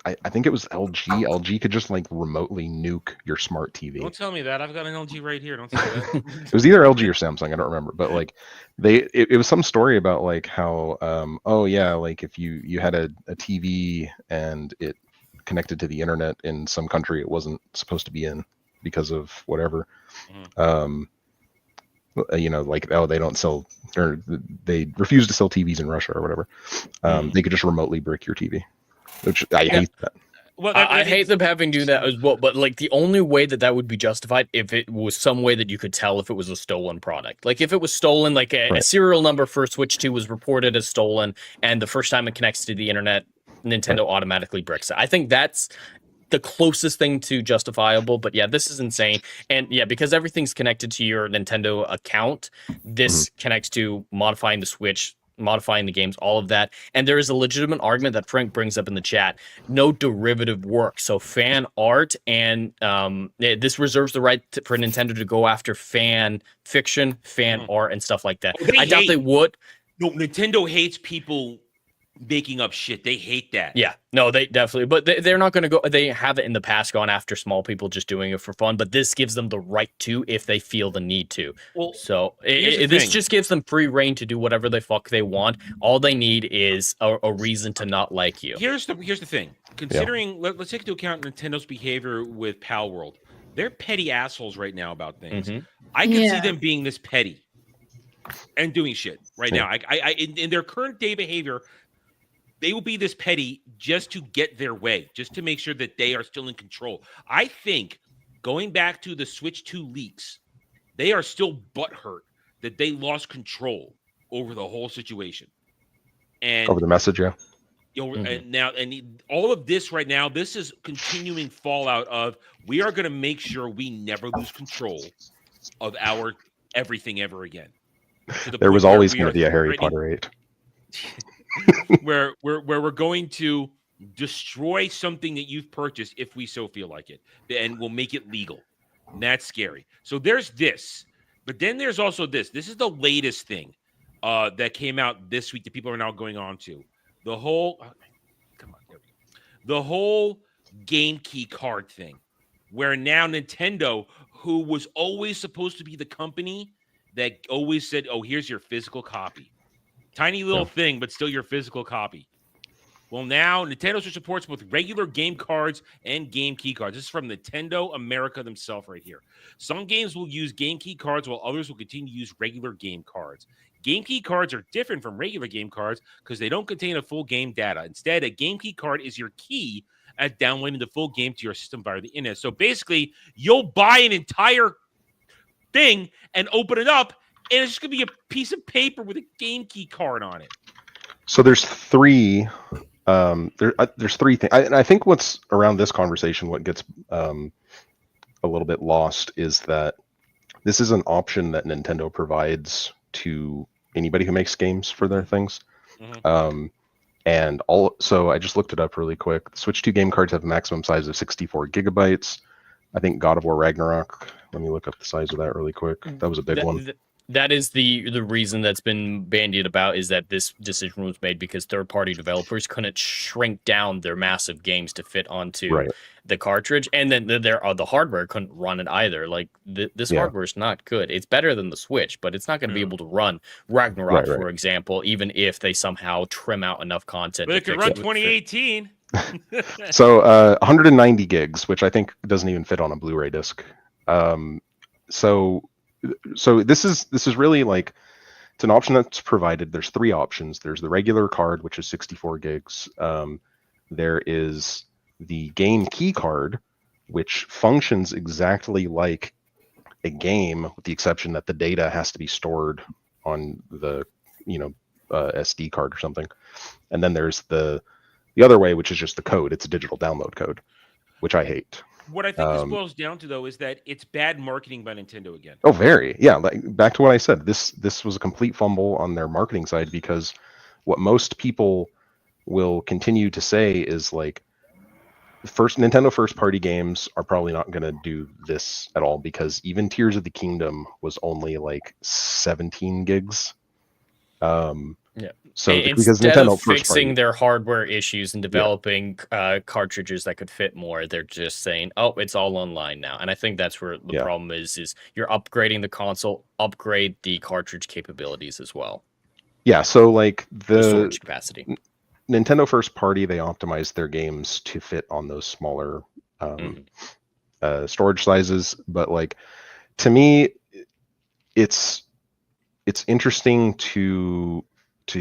I think it was LG. LG could just like remotely nuke your smart TV. Don't tell me that. I've got an LG right here. Don't say that. It was either LG or Samsung. I don't remember, but like it was some story about like how like if you had a TV and it connected to the internet in some country it wasn't supposed to be in because of whatever. Like they don't sell, or they refuse to sell TVs in Russia or whatever. They could just remotely brick your TV, which I hate that. Well, I hate them having to do that as well, but like the only way that would be justified if it was some way that you could tell if it was a stolen product. Like if it was stolen, like a serial number for Switch 2 was reported as stolen, and the first time it connects to the internet, Nintendo automatically bricks it. I think that's the closest thing to justifiable, but yeah, this is insane. And yeah, because everything's connected to your Nintendo account, this connects to modifying the Switch, modifying the games, all of that. And there is a legitimate argument that Frank brings up in the chat. No derivative work. So fan art, and this reserves the right for Nintendo to go after fan fiction, fan art, and stuff like that. I doubt they would. No, Nintendo hates people making up shit. They hate that. Yeah, no, they definitely, but they're not going to go. They have it in the past gone after small people just doing it for fun, but this gives them the right to if they feel the need to. Well, so this just gives them free reign to do whatever the fuck they want. All they need is a reason to not like you. Here's the thing. Considering, let's take into account Nintendo's behavior with Pal World. They're petty assholes right now about things. I can see them being this petty and doing shit right now. I in their current day behavior, they will be this petty just to get their way, just to make sure that they are still in control. I think going back to the Switch 2 leaks, they are still butthurt that they lost control over the whole situation. And over the message, yeah. And now, all of this right now, this is continuing fallout of we are going to make sure we never lose control of our everything ever again. There was always going to be a Harry Potter 8. where we're going to destroy something that you've purchased if we so feel like it, and we'll make it legal. And that's scary. So there's this, but then there's also this. This is the latest thing that came out this week that people are now going on to. The whole the whole game key card thing, where now Nintendo, who was always supposed to be the company that always said, "Oh, here's your physical copy." Tiny little thing, but still your physical copy. Well, now Nintendo supports both regular game cards and game key cards. This is from Nintendo America themselves right here. Some games will use game key cards while others will continue to use regular game cards. Game key cards are different from regular game cards because they don't contain a full game data. Instead, a game key card is your key at downloading the full game to your system via the internet. So basically, you'll buy an entire thing and open it up, and it's just going to be a piece of paper with a game key card on it. So there's three. There's three things. And I think what's around this conversation, what gets a little bit lost is that this is an option that Nintendo provides to anybody who makes games for their things. So I just looked it up really quick. The Switch 2 game cards have a maximum size of 64 gigabytes. I think God of War Ragnarok. Let me look up the size of that really quick. That was a big one. That is the reason that's been bandied about, is that this decision was made because third-party developers couldn't shrink down their massive games to fit onto the cartridge, and then the hardware couldn't run it either. Like this hardware is not good. It's better than the Switch, but it's not going to be able to run Ragnarok, for example, even if they somehow trim out enough content. But it could run 2018. So 190 gigs, which I think doesn't even fit on a Blu-ray disc. So this is really like, it's an option that's provided. There's 3 options. There's the regular card, which is 64 gigs. There is the game key card, which functions exactly like a game, with the exception that the data has to be stored on the SD card or something. And then there's the other way, which is just the code. It's a digital download code, which I hate. What I think this boils down to, though, is that it's bad marketing by Nintendo again. Oh, very. Yeah, like, back to what I said. This was a complete fumble on their marketing side, because what most people will continue to say is like, Nintendo first-party games are probably not going to do this at all, because even Tears of the Kingdom was only like 17 gigs. So because instead Nintendo of fixing their hardware issues and developing cartridges that could fit more, they're just saying, "Oh, it's all online now." And I think that's where the problem is you're upgrading the console, upgrade the cartridge capabilities as well. Yeah, so like the storage capacity. Nintendo first party, they optimized their games to fit on those smaller storage sizes, but like, to me, it's interesting to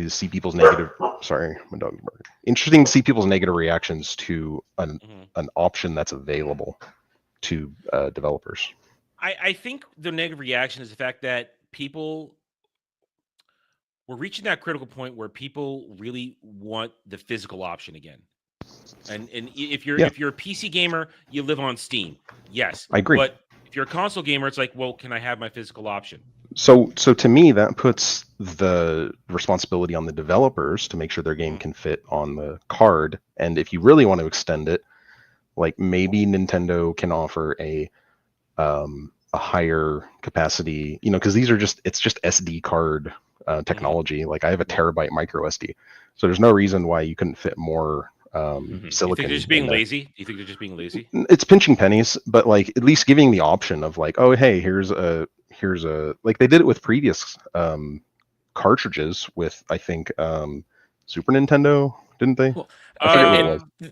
see people's negative. Sorry, my dog. Interesting to see people's negative reactions to an option that's available to developers. I think the negative reaction is the fact that we're reaching that critical point where people really want the physical option again. And if you're a PC gamer, you live on Steam. Yes, I agree. But if you're a console gamer, it's like, well, can I have my physical option? So to me, that puts the responsibility on the developers to make sure their game can fit on the card. And if you really want to extend it, like, maybe Nintendo can offer a higher capacity, because it's just SD card technology. Like, I have a terabyte micro SD, so there's no reason why you couldn't fit more silicon. You think they're just being lazy? Do you think they're just being lazy? It's pinching pennies, but like, at least giving the option of like, oh, hey, here's a like, they did it with previous cartridges with, I think, Super Nintendo, didn't they?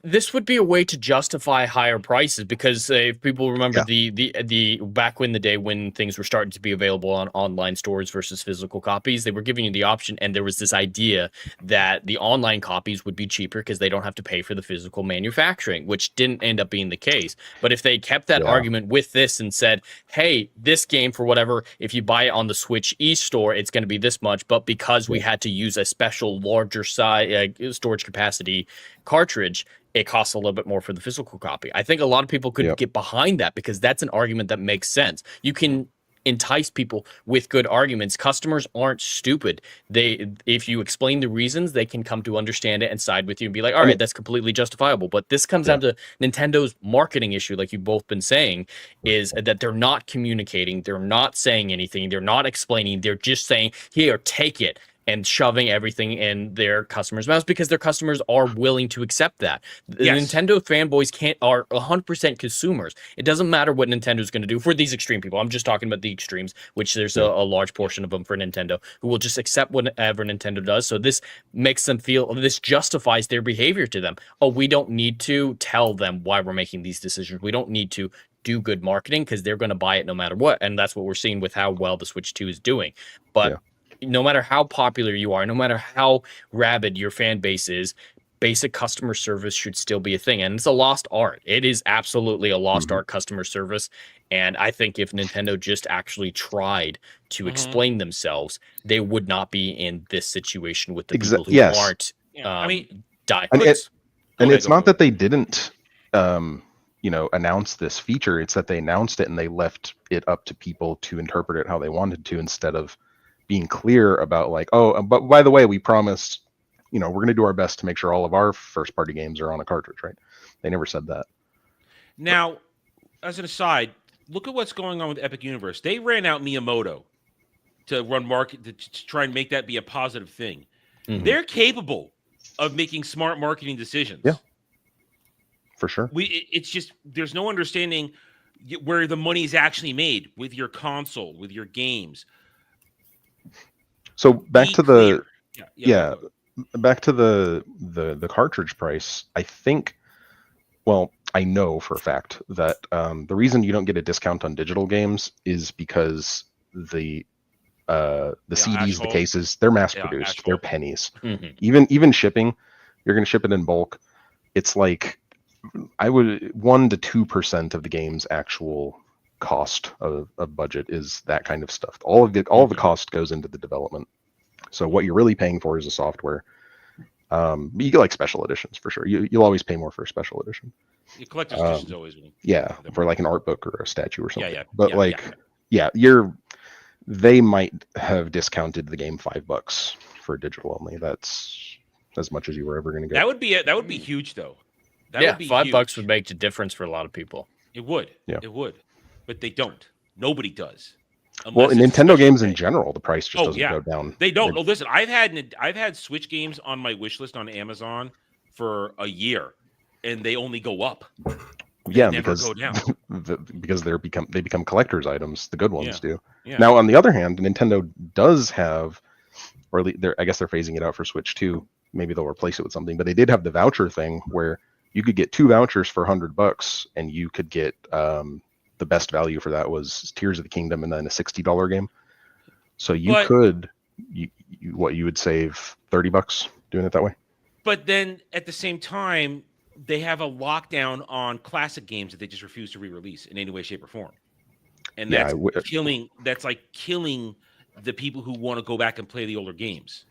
This would be a way to justify higher prices, because if people remember the back in the day when things were starting to be available on online stores versus physical copies, they were giving you the option, and there was this idea that the online copies would be cheaper because they don't have to pay for the physical manufacturing, which didn't end up being the case. But if they kept that argument with this and said, hey, this game, for whatever, if you buy it on the Switch e-store, it's going to be this much, but because we had to use a special larger size storage capacity cartridge, it costs a little bit more for the physical copy. I think a lot of people could get behind that, because that's an argument that makes sense. You can entice people with good arguments. Customers aren't stupid. If you explain the reasons, they can come to understand it and side with you and be like, all right, that's completely justifiable. But this comes down to Nintendo's marketing issue, like you've both been saying, is that they're not communicating, they're not saying anything, they're not explaining, they're just saying, here, take it, and shoving everything in their customers' mouths, because their customers are willing to accept that. The Nintendo fanboys are 100% consumers. It doesn't matter what Nintendo's going to do for these extreme people. I'm just talking about the extremes, which there's a large portion of them for Nintendo who will just accept whatever Nintendo does. So this makes them feel, this justifies their behavior to them. Oh, we don't need to tell them why we're making these decisions. We don't need to do good marketing, because they're going to buy it no matter what. And that's what we're seeing with how well the Switch 2 is doing. But no matter how popular you are, no matter how rabid your fan base is, basic customer service should still be a thing. And it's a lost art. It is absolutely a lost art, customer service. And I think if Nintendo just actually tried to explain themselves, they would not be in this situation with the people who aren't and it's not that they didn't announce this feature. It's that they announced it and they left it up to people to interpret it how they wanted to, instead of being clear about like, oh, but by the way, we promise, we're going to do our best to make sure all of our first party games are on a cartridge, right? They never said that. Now, as an aside, look at what's going on with Epic Universe. They ran out Miyamoto to run market to try and make that be a positive thing. Mm-hmm. They're capable of making smart marketing decisions. Yeah, for sure. It's just there's no understanding where the money is actually made with your console, with your games. So back to the back to the cartridge price. I think, well, I know for a fact that the reason you don't get a discount on digital games is because the CDs, the cases, they're mass produced. They're pennies. Mm-hmm. Even shipping, you're going to ship it in bulk. It's like 1 to 2% of the game's actual cost of budget is that kind of stuff. All of the cost goes into the development. So what you're really paying for is the software. You get like special editions for sure. You'll always pay more for a special edition. Your collector's edition's always for like an art book or a statue or something. Yeah. They might have discounted the game $5 for digital only. That's as much as you were ever going to get. That would be huge though. Would be $5 would make a difference for a lot of people. It would. Yeah. It would. But they don't. Nobody does. Well, in Nintendo games in general, the price just doesn't go down. They don't. Listen, I've had Switch games on my wish list on Amazon for a year, and they only go up. Yeah, never go down. because they become collector's items. The good ones do. Yeah. Now, on the other hand, Nintendo does have, or at least I guess they're phasing it out for Switch 2. Maybe they'll replace it with something. But they did have the voucher thing where you could get 2 vouchers for $100, and you could get the best value for that was Tears of the Kingdom and then a $60 game. So you would save $30 doing it that way. But then at the same time, they have a lockdown on classic games that they just refuse to re-release in any way, shape, or form. And that's killing the people who want to go back and play the older games.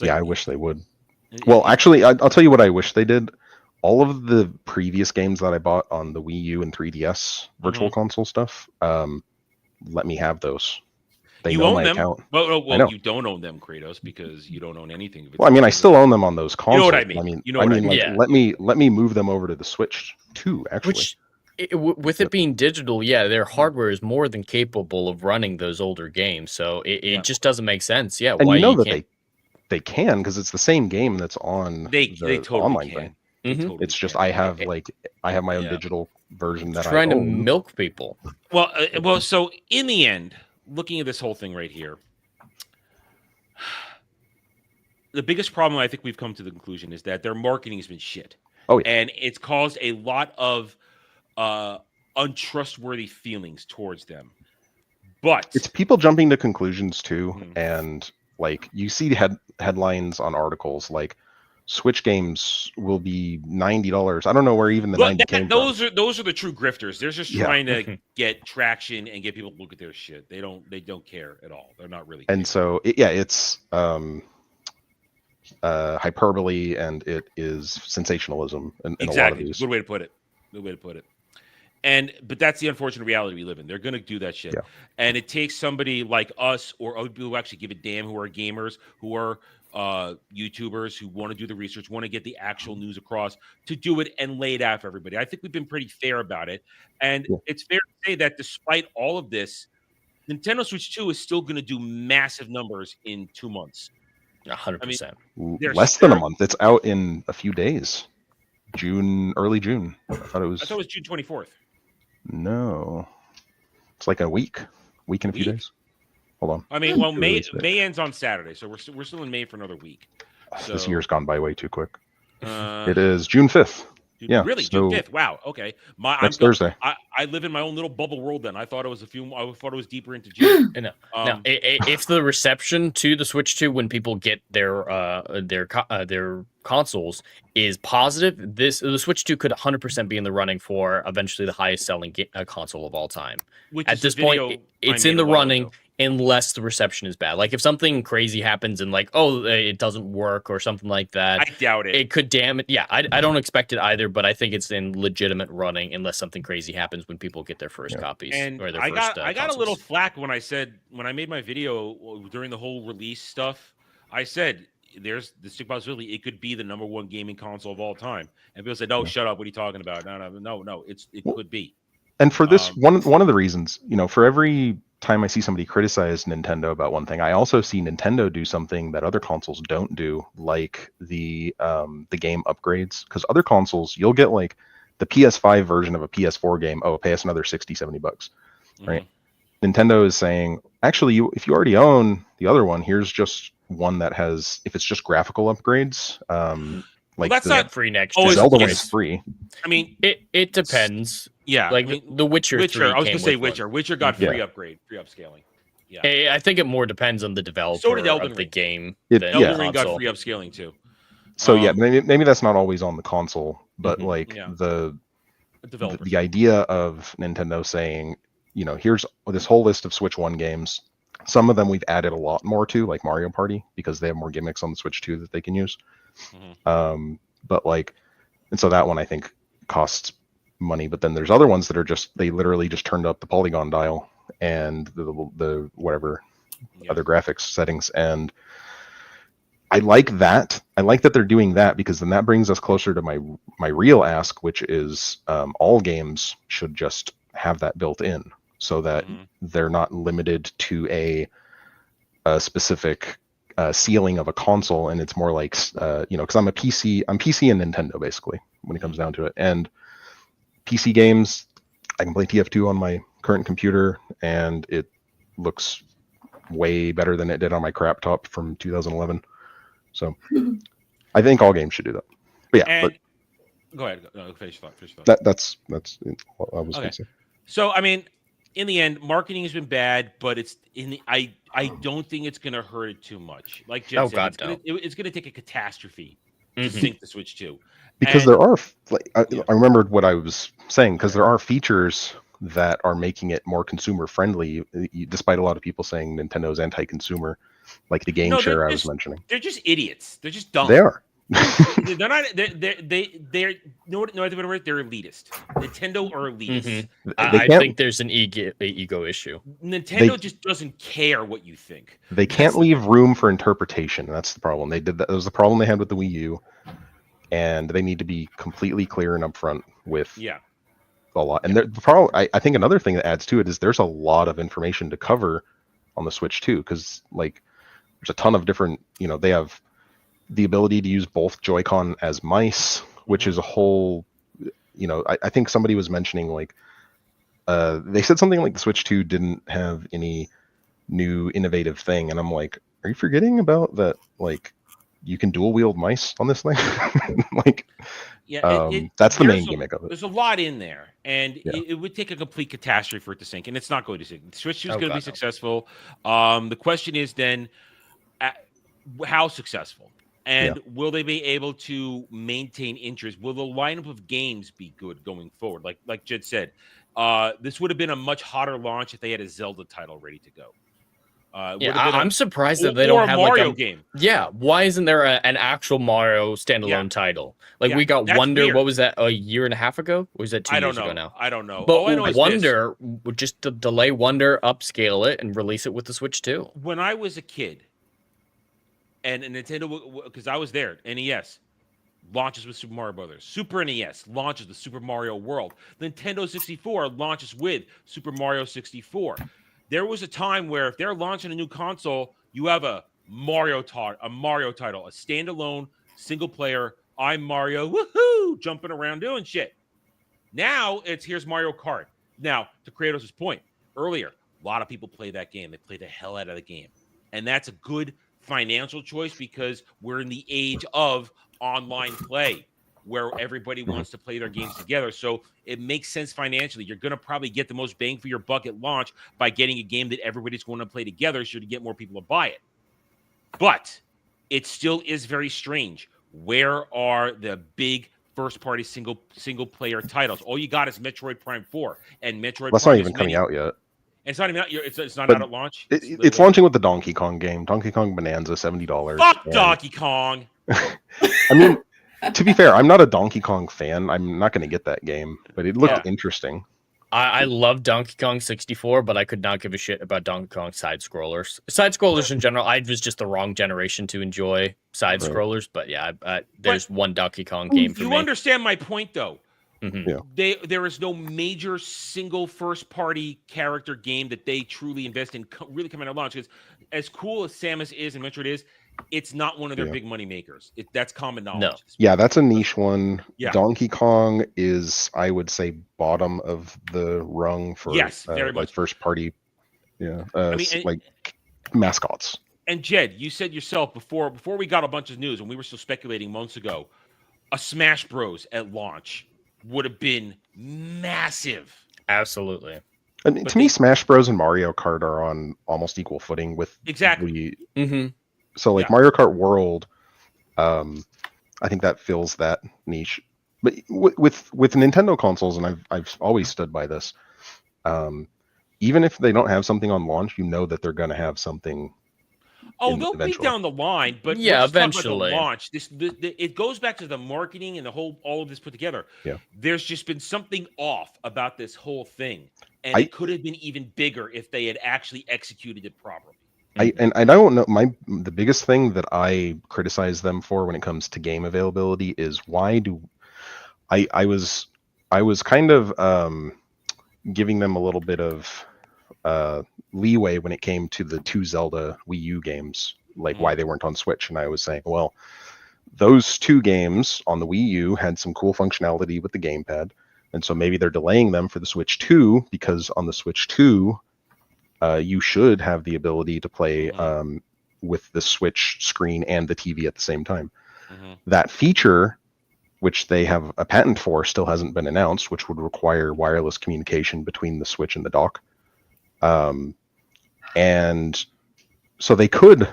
I wish they would. Well, actually, I'll tell you what I wish they did. All of the previous games that I bought on the Wii U and 3DS Virtual Console stuff, let me have those. They you know own my them. account. Well, you don't own them, Kratos, because you don't own anything. Well, I mean, I still own them on those consoles. You know what I mean? Let me move them over to the Switch too. Actually, with it being digital, their hardware is more than capable of running those older games. So it just doesn't make sense. Yeah, and why they can, because it's the same game that's on the totally online thing. Totally it's just I have my own digital version that trying I to own. milk people. Well, so in the end, looking at this whole thing right here, the biggest problem I think we've come to the conclusion is that their marketing has been shit. Oh, yeah. And it's caused a lot of untrustworthy feelings towards them. But it's people jumping to conclusions too, and like you see headlines on articles like Switch games will be $90. I don't know where even the 90 came from. Those are the true grifters. They're just trying to get traction and get people to look at their shit. They don't care at all. They're not really. And so it's hyperbole, and it is sensationalism in a lot of these. Good way to put it. But that's the unfortunate reality we live in. They're going to do that shit. Yeah. And it takes somebody like us or other people who actually give a damn, who are gamers, who are YouTubers, who want to do the research, want to get the actual news across, to do it and lay it out for everybody. I think we've been pretty fair about it. And it's fair to say that despite all of this, Nintendo Switch 2 is still going to do massive numbers in 2 months. 100%. Less than a month. It's out in a few days. Early June. I thought it was June 24th. No. It's like a week and a few days. Hold on. I mean, well, May ends on Saturday, so we're still in May for another week. So, this year's gone by way too quick. It is June 5th. Yeah, really, June 5th. Wow. Okay. Next Thursday. I live in my own little bubble world. Then I thought it was deeper into June. Now, if the reception to the Switch 2 when people get their consoles is positive, the Switch 2 could 100% be in the running for eventually the highest selling console of all time. At this point, it's in the running. unless the reception is bad. Like if something crazy happens and like, oh, it doesn't work or something like that. I doubt it. It could damage. Yeah, I don't expect it either, but I think it's in legitimate running unless something crazy happens when people get their first copies. And or their I first, got a little consoles. flack when I made my video during the whole release stuff. I said there's the distinct possibility it could be the #1 gaming console of all time. And people said, "No, shut up. What are you talking about? No. It could be." And for this one of the reasons, for every time I see somebody criticize Nintendo about one thing, I also see Nintendo do something that other consoles don't do, like the game upgrades. Because other consoles, you'll get like the PS5 version of a PS4 game. Oh, pay us another $60-$70, right? Nintendo is saying, actually, if you already own the other one, here's just one that has, if it's just graphical upgrades, like that's not free next the gen. Zelda one is free. I mean, it depends. Yeah, like the Witcher 3 I was gonna say came with Witcher. one. Witcher got free upgrade, free upscaling. Yeah, I think it more depends on the developer So did Elden of the Ring. game. Elden Ring got free upscaling too. So yeah, maybe that's not always on the console, but like Yeah. the idea of Nintendo saying, here's this whole list of Switch 1 games. Some of them we've added a lot more to, like Mario Party, because they have more gimmicks on the Switch 2 that they can use. But like, and so that one I think costs money. But then there's other ones that are they literally just turned up the polygon dial and the whatever other graphics settings, and I like that. I like that they're doing that, because then that brings us closer to my real ask, which is all games should just have that built in, so that they're not limited to a specific ceiling of a console, and it's more like because I'm PC and Nintendo basically when it comes down to it. And PC games, I can play TF2 on my current computer, and it looks way better than it did on my crap top from 2011. So I think all games should do that. But yeah, go ahead. No, finish thought. That's what I was going to say. So I mean, in the end, marketing has been bad, but I don't think it's going to hurt it too much. Like Jim said, it's going to take a catastrophe to sink the Switch 2. Because there are, I remembered what I was saying, because there are features that are making it more consumer friendly, despite a lot of people saying Nintendo's anti-consumer, like the game share I was mentioning. They're just idiots. They're just dumb. They are. They're not. They're no word. They're elitist. Nintendo are elitist. I think there's an ego issue. Nintendo just doesn't care what you think. They can't leave room for interpretation. That's the problem. They did that. That was the problem they had with the Wii U, and they need to be completely clear and upfront with a lot. And the problem, I think, another thing that adds to it is there's a lot of information to cover on the Switch too, because like there's a ton of different. They have the ability to use both Joy-Con as mice, which is a whole, I think somebody was mentioning like, they said something like the Switch 2 didn't have any new innovative thing. And I'm like, are you forgetting about that? Like you can dual wield mice on this thing? Like, that's the main gimmick of it. There's a lot in there, and it would take a complete catastrophe for it to sink, and it's not going to sink. The Switch 2 is going to be successful. The question is then, how successful? And will they be able to maintain interest? Will the lineup of games be good going forward? Like Jed said, this would have been a much hotter launch if they had a Zelda title ready to go. I'm surprised that they don't have Mario like a game. Yeah, why isn't there an actual Mario standalone title? Like we got Wonder. Weird. What was that? A year and a half ago? Or was that 2 years ago now? I don't know. But Wonder, just to delay Wonder, upscale it, and release it with the Switch 2. When I was a kid, and Nintendo, because I was there, NES launches with Super Mario Brothers. Super NES launches with Super Mario World. Nintendo 64 launches with Super Mario 64. There was a time where if they're launching a new console, you have a Mario title, a standalone, single player, I'm Mario, woohoo, jumping around doing shit. Now here's Mario Kart. Now, to Kratos' point earlier, a lot of people play that game. They play the hell out of the game. And that's a good financial choice because we're in the age of online play where everybody wants to play their games together. So it makes sense financially. You're going to probably get the most bang for your buck at launch by getting a game that everybody's going to play together so to get more people to buy it. But it still is very strange. Where are the big first-party single-player titles? All you got is Metroid Prime 4. And Metroid That's Prime not even coming out yet. It's not even out. It's not But out at launch. It's launching with the Donkey Kong game, Donkey Kong Bonanza, $70. Fuck Donkey Kong. I mean, to be fair, I'm not a Donkey Kong fan. I'm not going to get that game, but it looked interesting. I love Donkey Kong 64, but I could not give a shit about Donkey Kong side scrollers. Side scrollers in general, I was just the wrong generation to enjoy side scrollers. But yeah, there's one Donkey Kong game for me. You understand my point, though. Yeah. There is no major single first-party character game that they truly invest in really coming out of launch. Because as cool as Samus is and Metroid is, it's not one of their big money makers. That's common knowledge. No. Yeah, that's a niche one. Yeah. Donkey Kong is, I would say, bottom of the rung for very like much. first party. Yeah, and mascots. And Jed, you said yourself before we got a bunch of news, and we were still speculating months ago, a Smash Bros at launch would have been massive. Absolutely. And to me, Smash Bros and Mario Kart are on almost equal footing with exactly. So like Mario Kart World, I think that fills that niche. But with Nintendo consoles, and I've always stood by this, even if they don't have something on launch, you know that they're going to have something. They'll be down the line, but yeah, let's eventually. Talk about the launch. It goes back to the marketing and all of this put together. Yeah, there's just been something off about this whole thing, and it could have been even bigger if they had actually executed it properly. I don't know. The biggest thing that I criticize them for when it comes to game availability is why do I was kind of giving them a little bit of leeway when it came to the 2 Zelda Wii U games, like why they weren't on Switch, and I was saying, well, those 2 games on the Wii U had some cool functionality with the gamepad, and so maybe they're delaying them for the Switch 2 because on the Switch 2 you should have the ability to play with the Switch screen and the TV at the same time. That feature, which they have a patent for, still hasn't been announced, which would require wireless communication between the Switch and the dock. And so they could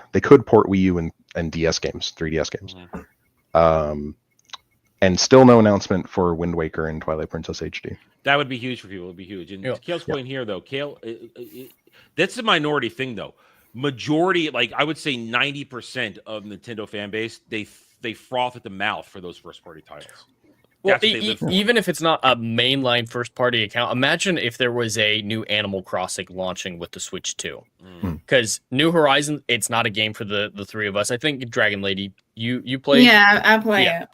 port Wii U and DS games, 3DS games. And still no announcement for Wind Waker and Twilight Princess HD. That would be huge for people. It would be huge. And to Kale's point here, though, Kale, that's a minority thing, though. Majority, like I would say 90% of Nintendo fan base, they froth at the mouth for those first-party titles. Well, even if it's not a mainline first-party account, imagine if there was a new Animal Crossing launching with the Switch 2. Because New Horizons, it's not a game for the 3 of us. I think Dragon Lady, you play? Yeah, I play it.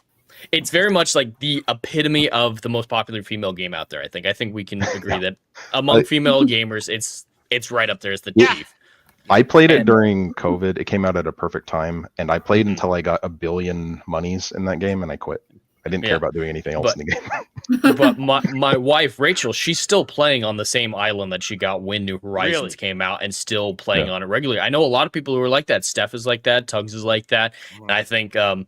It's very much like the epitome of the most popular female game out there. I think we can agree that among female gamers, it's right up there as the chief. I played it during COVID. It came out at a perfect time, and I played until I got 1 billion monies in that game, and I quit. I didn't care about doing anything else in the game. But my wife, Rachel, she's still playing on the same island that she got when New Horizons came out and still playing on it regularly. I know a lot of people who are like that. Steph is like that. Tugs is like that. And I think, a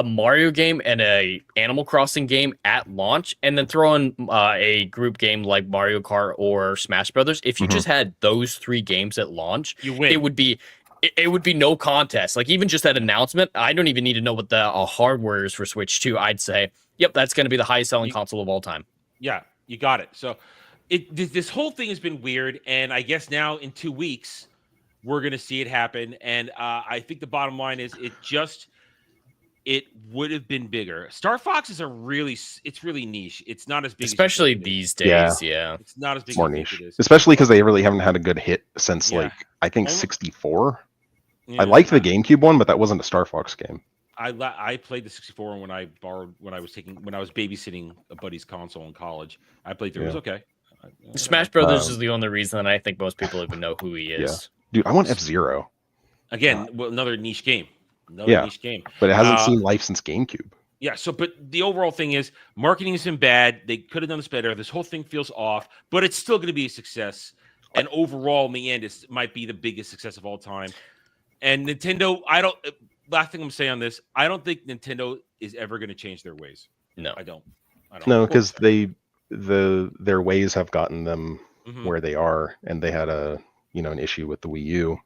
Mario game and a Animal Crossing game at launch, and then throw in a group game like Mario Kart or Smash Brothers. If you just had those 3 games at launch, you win. It would be no contest. Like even just that announcement, I don't even need to know what the hardware is for Switch 2. I'd say, yep, that's going to be the highest selling console of all time. Yeah, you got it. So this whole thing has been weird, and I guess now in 2 weeks we're going to see it happen. And I think the bottom line is it would have been bigger. Star Fox is it's really niche. It's not as big, especially these days. Yeah, it's not as big. It's more niche, especially because they really haven't had a good hit since I think 64. I liked the GameCube one, but that wasn't a Star Fox game. I played the 64 one when I was babysitting a buddy's console in college. I played through. It was okay. Smash Brothers is the only reason that I think most people even know who he is. Dude, I want F-Zero. Again, another niche game. Niche game. But it hasn't seen life since GameCube. Yeah, but the overall thing is marketing has been bad. They could have done this better. This whole thing feels off, but it's still going to be a success. And overall, in the end, it might be the biggest success of all time. And Nintendo, last thing I'm saying on this, I don't think Nintendo is ever going to change their ways. No, I don't. No, because their ways have gotten them where they are, and they had an issue with the Wii U,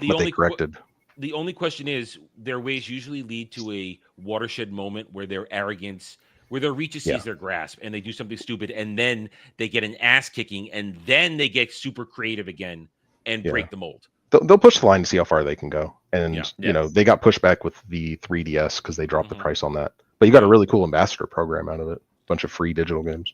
but they corrected. The only question is, their ways usually lead to a watershed moment where their arrogance where their reach exceeds their grasp, and they do something stupid, and then they get an ass kicking, and then they get super creative again and break the mold. They'll push the line to see how far they can go, and you know they got pushed back with the 3DS because they dropped the price on that. But you got a really cool ambassador program out of it, a bunch of free digital games.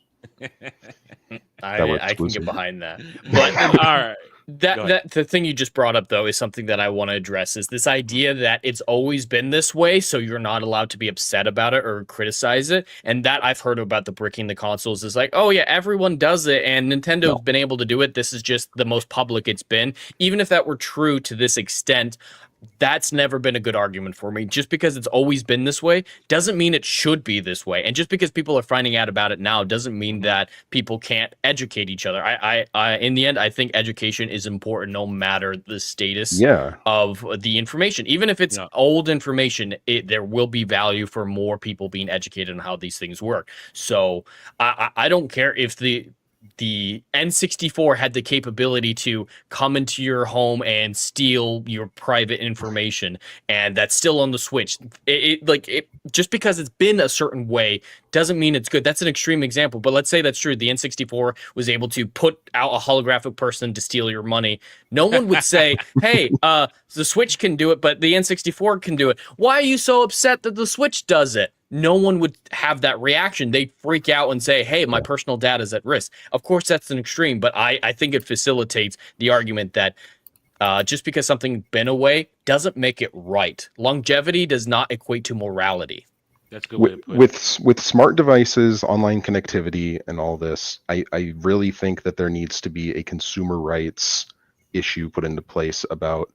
I can get behind that. But all right. That the thing you just brought up though is something that I want to address, is this idea that it's always been this way, so you're not allowed to be upset about it or criticize it. And that I've heard about the bricking the consoles is like, oh yeah, everyone does it and Nintendo's been able to do it. This is just the most public it's been. Even if that were true to this extent, that's never been a good argument for me. Just because it's always been this way doesn't mean it should be this way. And just because people are finding out about it now doesn't mean that people can't educate each other. I in the end, I think education is important no matter the status of the information. Even if it's old information, there will be value for more people being educated on how these things work. So I don't care if the N64 had the capability to come into your home and steal your private information, and that's still on the Switch. Just because it's been a certain way doesn't mean it's good. That's an extreme example, but let's say that's true. The N64 was able to put out a holographic person to steal your money. No one would say, hey, the Switch can do it, but the N64 can do it. Why are you so upset that the Switch does it? No one would have that reaction. They'd freak out and say, hey, my personal data is at risk. Of course, that's an extreme, but I think it facilitates the argument that just because something's been away doesn't make it right. Longevity does not equate to morality. That's a good way to put it. With smart devices, online connectivity, and all this, I really think that there needs to be a consumer rights issue put into place about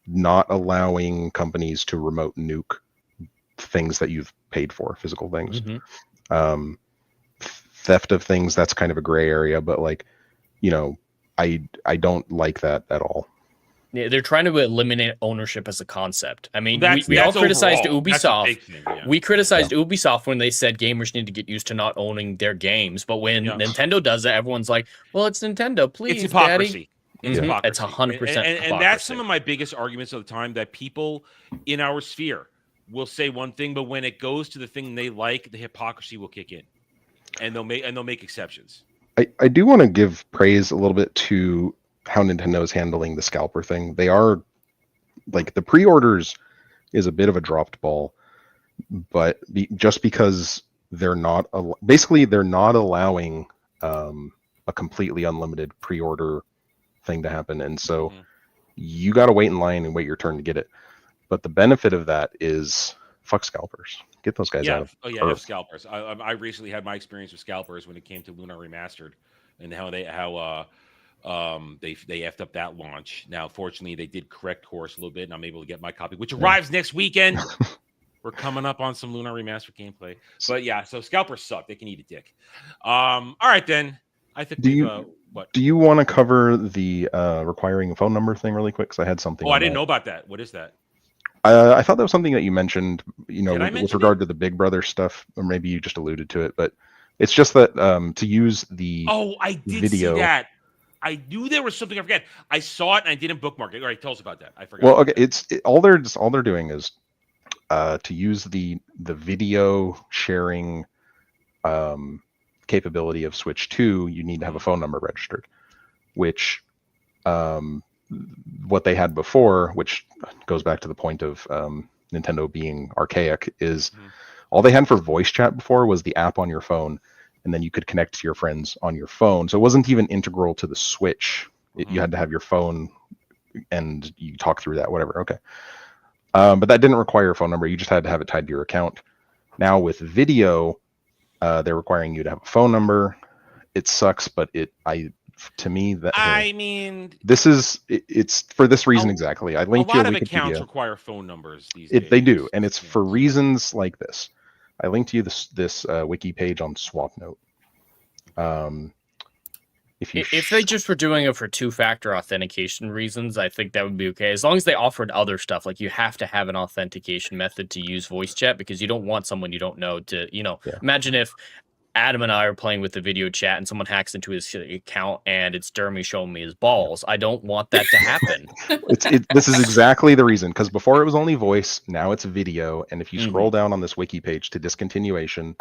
not allowing companies to remote nuke things that you've paid for, physical things. Theft of things, that's kind of a gray area, but like, you know, I don't like that at all. Yeah, they're trying to eliminate ownership as a concept. I mean, That's we all criticized overall. That's a big Ubisoft. thing, yeah. We criticized Ubisoft when they said gamers need to get used to not owning their games. But when Nintendo does it, everyone's like, well, it's Nintendo, please, it's hypocrisy. Daddy. It's hypocrisy. It's 100% and that's some of my biggest arguments of the time, that people in our sphere will say one thing, but when it goes to the thing they like, the hypocrisy will kick in, and they'll make exceptions. I do want to give praise a little bit to how Nintendo is handling the scalper thing. They are, like, the pre-orders is a bit of a dropped ball, but just because they're not allowing a completely unlimited pre-order thing to happen, and so you got to wait in line and wait your turn to get it. But the benefit of that is, fuck scalpers. Get those guys out of Earth. Scalpers. I recently had my experience with scalpers when it came to Lunar Remastered, and how they effed up that launch. Now, fortunately, they did correct course a little bit, and I'm able to get my copy, which arrives next weekend. We're coming up on some Lunar Remastered gameplay. But yeah, so scalpers suck. They can eat a dick. All right, then. I think what? Do you want to cover the requiring a phone number thing really quick? Because I had something. Oh, I didn't know about that. What is that? I thought that was something that you mentioned, you know, with regard to the Big Brother stuff, or maybe you just alluded to it, but it's just that to use the I did video. See that. I knew there was something. I forget. I saw it and I didn't bookmark it. All right, tell us about that. I forgot. Well, okay, all they're doing is to use the video sharing capability of Switch 2. You need to have a phone number registered, which what they had before, which goes back to the point of Nintendo being archaic, is all they had for voice chat before was the app on your phone, and then you could connect to your friends on your phone. So it wasn't even integral to the Switch. You had to have your phone and you talk through that, whatever. Okay. But that didn't require a phone number. You just had to have it tied to your account. Now with video, they're requiring you to have a phone number. It sucks, but to me, that it's for this reason exactly. I linked a lot to of Wikipedia. Accounts require phone numbers these days. They do, and it's for reasons like this. I linked to you this wiki page on SwapNote. If they just were doing it for two-factor authentication reasons, I think that would be okay. As long as they offered other stuff, like you have to have an authentication method to use voice chat, because you don't want someone you don't know to, imagine if Adam and I are playing with the video chat and someone hacks into his account and it's Jeremy showing me his balls. I don't want that to happen. This is exactly the reason, because before it was only voice, now it's video. And if you scroll down on this wiki page to discontinuation,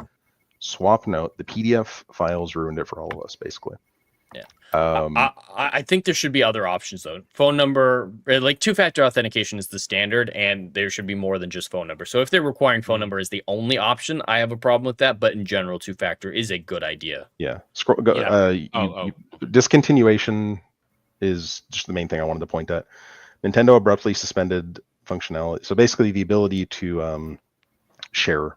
swap note. The PDF files ruined it for all of us, basically. Yeah. Um, I think there should be other options though. Phone number, like two-factor authentication is the standard, and there should be more than just phone number. So if they're requiring phone number as the only option, I have a problem with that. But in general, two-factor is a good idea. Yeah. Discontinuation is just the main thing I wanted to point at. Nintendo abruptly suspended functionality. So basically, the ability to share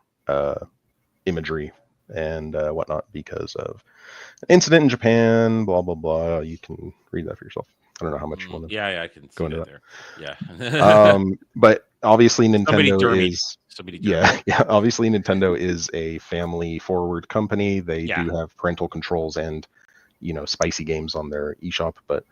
imagery and whatnot because of an incident in Japan. Blah blah blah. You can read that for yourself. I don't know how much you want to. Yeah, I can go into that that. there. Yeah. But obviously, Nintendo is. Yeah. Obviously, Nintendo is a family-forward company. They do have parental controls and, spicy games on their eShop. But,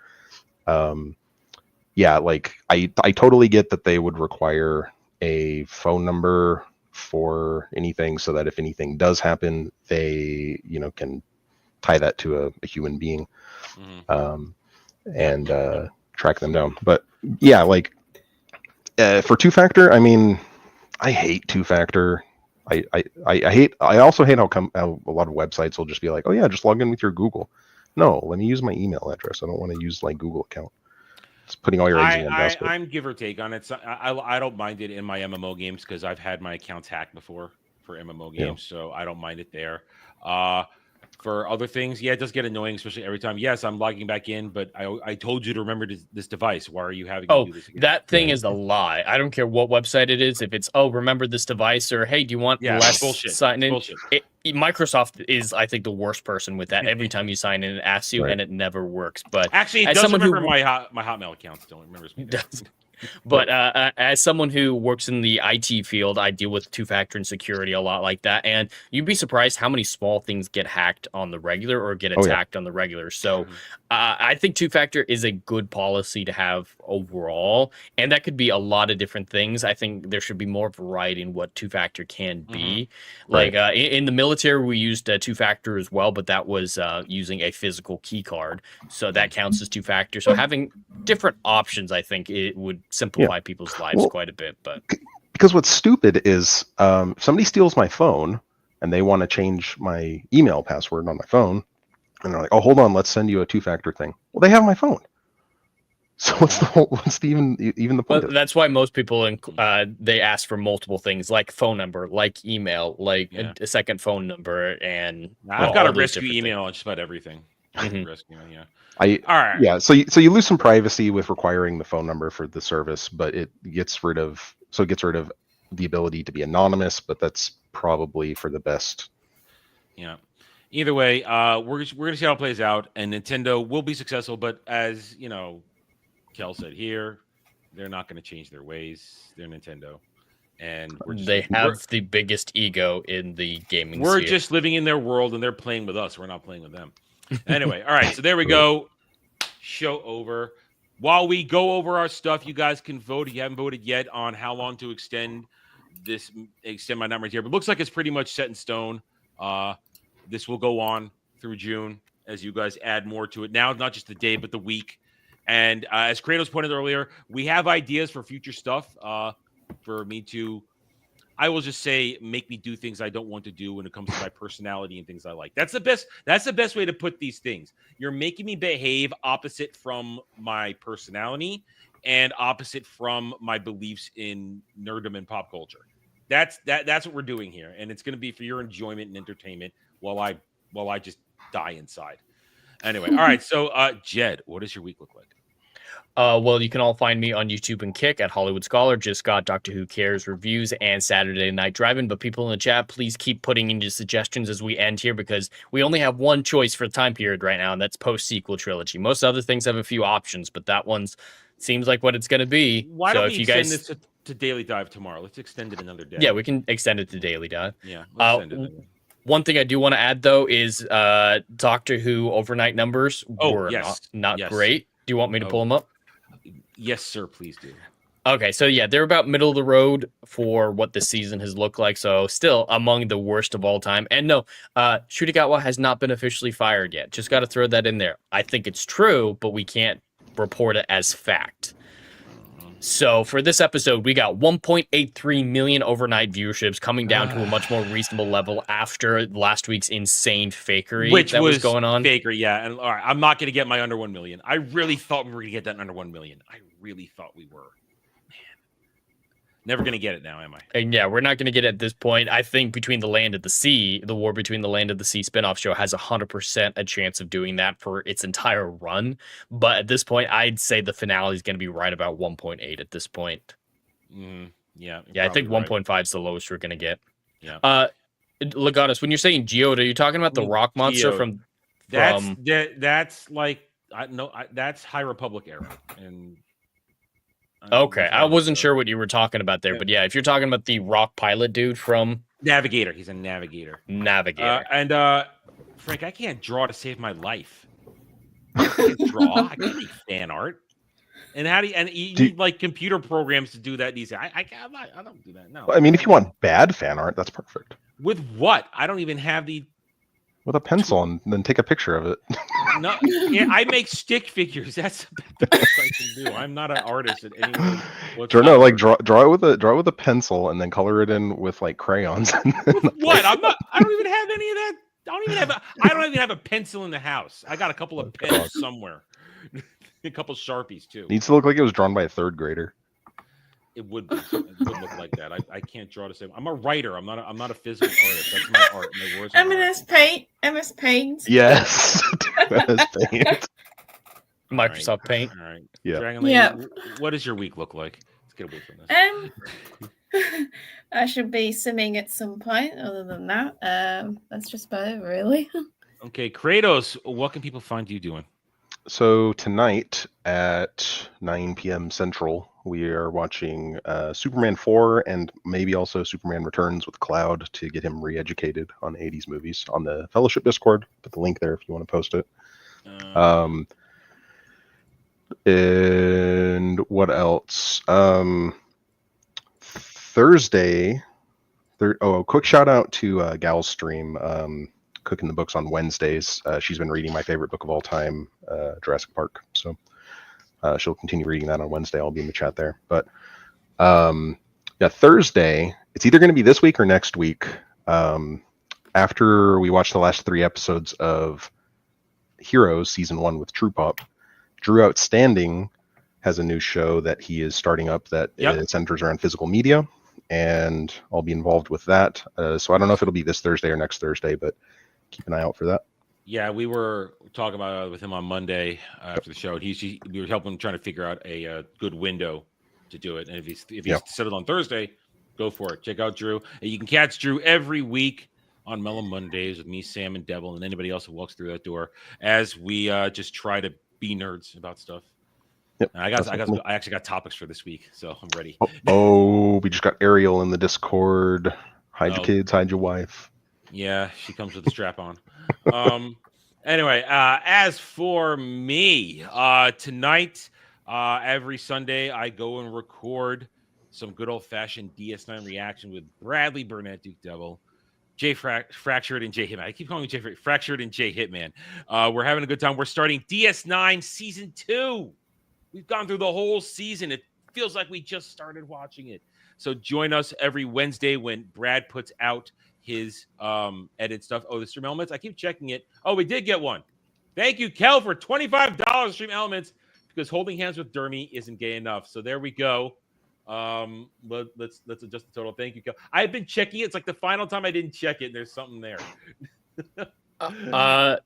like I totally get that they would require a phone number for anything, so that if anything does happen, they can tie that to a human being, and track them down. But for two-factor, I mean, I hate two-factor. I also hate how a lot of websites will just be like, oh yeah, just log in with your Google. No, let me use my email address. I don't want to use like Google account. It's putting all your eggs in one basket. I'm give or take on it. So I don't mind it in my MMO games because I've had my accounts hacked before for MMO games, so I don't mind it there. For other things, it does get annoying, especially every time. Yes, I'm logging back in, but I told you to remember this device. Why are you having to do this again? That thing is a lie. I don't care what website it is. If it's, remember this device, or hey, do you want less sign in? Bullshit. Microsoft is, I think, the worst person with that. Every time you sign in, it asks you, and it never works. But actually, it does remember my Hotmail account still remembers me. But as someone who works in the IT field, I deal with two-factor and security a lot like that. And you'd be surprised how many small things get hacked on the regular or get attacked on the regular. So I think two-factor is a good policy to have overall. And that could be a lot of different things. I think there should be more variety in what two-factor can be. Like in the military, we used two-factor as well, but that was using a physical key card. So that counts as two-factor. So having different options, I think it would simplify people's lives quite a bit. But because what's stupid is if somebody steals my phone and they want to change my email password on my phone, and they're like, oh, hold on, let's send you a two-factor thing. Well, they have my phone. So what's even the point? But that's why most people they ask for multiple things, like phone number, like email, like a second phone number, and I've got a rescue email on just about everything. Rescue, So you lose some privacy with requiring the phone number for the service, but it gets rid of the ability to be anonymous. But that's probably for the best. Yeah. Either way, we're gonna see how it plays out, and Nintendo will be successful. But as you know, Kel said here, they're not going to change their ways. They're Nintendo, and they have the biggest ego in the gaming. We're sphere. just living in their world, and they're playing with us. We're not playing with them. Anyway, all right. So there we go. Show over. While we go over our stuff, you guys can vote. If you haven't voted yet on how long to extend my numbers here, but looks like it's pretty much set in stone. This will go on through June as you guys add more to it. Now, not just the day, but the week. And as Kratos pointed earlier, we have ideas for future stuff for me to, I will just say, make me do things I don't want to do when it comes to my personality and things I like. That's the best way to put these things. You're making me behave opposite from my personality and opposite from my beliefs in nerddom and pop culture. That's what we're doing here. And it's going to be for your enjoyment and entertainment while I just die inside. Anyway, all right. So, Jed, what does your week look like? Well, you can all find me on YouTube and Kick at Hollywood Scholar. Just got Doctor Who Cares reviews and Saturday Night Drive-In. But people in the chat, please keep putting in your suggestions as we end here, because we only have one choice for the time period right now, and that's post-sequel trilogy. Most other things have a few options, but that one seems like what it's going to be. Why don't we extend this to Daily Dive tomorrow? Let's extend it another day. Yeah, we can extend it to Daily Dive. Yeah, let's extend it. One thing I do want to add, though, is Doctor Who overnight numbers were not great. Do you want me to pull them up? Yes, sir. Please do. Okay, so yeah, they're about middle of the road for what the season has looked like. So still among the worst of all time. And no, Shutagawa has not been officially fired yet. Just got to throw that in there. I think it's true, but we can't report it as fact. So for this episode, we got 1.83 million overnight viewerships, coming down to a much more reasonable level after last week's insane fakery Which that was going on. Fakery, yeah. And all right, I'm not going to get my under 1 million. I really thought we were going to get that under 1 million. I really thought we were. Never going to get it now, am I? And yeah, we're not going to get it at this point. I think Between the Land and the Sea, the War Between the Land and the Sea spinoff show has 100% a chance of doing that for its entire run. But at this point, I'd say the finale is going to be right about 1.8 at this point. Yeah. Yeah, I think right. 1.5 is the lowest we're going to get. Yeah. Legatus, when you're saying Geode, are you talking about the rock monster Geode. That's like that's High Republic era, and okay, I wasn't sure what you were talking about there, but yeah, if you're talking about the rock pilot dude from Navigator, he's a Navigator. Navigator. Frank, I can't draw to save my life. I can't draw. I can't make fan art. And how do you? And you need like computer programs to do that. These I don't do that. No. I mean, if you want bad fan art, that's perfect. With what? I don't even have the. With a pencil and then take a picture of it. No, yeah, I make stick figures. That's the best I can do. I'm not an artist at any way. Draw it with a pencil and then color it in with like crayons. What? I don't even have any of that. I don't even have a pencil in the house. I got a couple of pens somewhere. A couple Sharpies too. Needs to look like it was drawn by a third grader. It would look like that. I can't draw to save. I'm a writer. I'm not a physical artist. That's my art. My words. MS Paint. Yes. MS Paint. Microsoft Paint. All right. Yeah. Dragon Lady, what does your week look like? Let's get away from this. I should be simming at some point. Other than that, that's just about it, really. Okay, Kratos, what can people find you doing? So tonight at 9 p.m. Central, we are watching Superman 4 and maybe also Superman Returns with Cloud to get him re-educated on 80s movies on the Fellowship Discord. Put the link there if you want to post it. And what else? Thursday. A quick shout out to Gal's stream. Cooking the books on Wednesdays. She's been reading my favorite book of all time, Jurassic Park. So she'll continue reading that on Wednesday. I'll be in the chat there. But Thursday, it's either going to be this week or next week. After we watch the last 3 episodes of Heroes Season 1 with True Pop, Drew Outstanding has a new show that he is starting up that centers around physical media. And I'll be involved with that. So I don't know if it'll be this Thursday or next Thursday, but keep an eye out for that. Yeah, we were talking about it with him on Monday after the show. We were helping him trying to figure out a good window to do it. And if he's settled on Thursday, go for it. Check out Drew. And you can catch Drew every week on Mellow Mondays with me, Sam, and Devil, and anybody else who walks through that door as we just try to be nerds about stuff. Yep, I actually got topics for this week, so I'm ready. We just got Ariel in the Discord. Hide your kids, hide your wife. Yeah, she comes with a strap on. Anyway, as for me, tonight, every Sunday, I go and record some good old-fashioned DS9 reaction with Bradley Burnett, Duke Devil, Jay Fractured, and Jay Hitman. I keep calling him Jay Fractured and Jay Hitman. We're having a good time. We're starting DS9 Season 2. We've gone through the whole season. It feels like we just started watching it. So join us every Wednesday when Brad puts out his edit stuff. Oh, the Stream Elements. I keep checking it. Oh, we did get one. Thank you, Kel, for $25 Stream Elements because holding hands with Dermy isn't gay enough. So there we go. Let's adjust the total. Thank you, Kel. I've been checking it. It's like the final time I didn't check it. There's something there.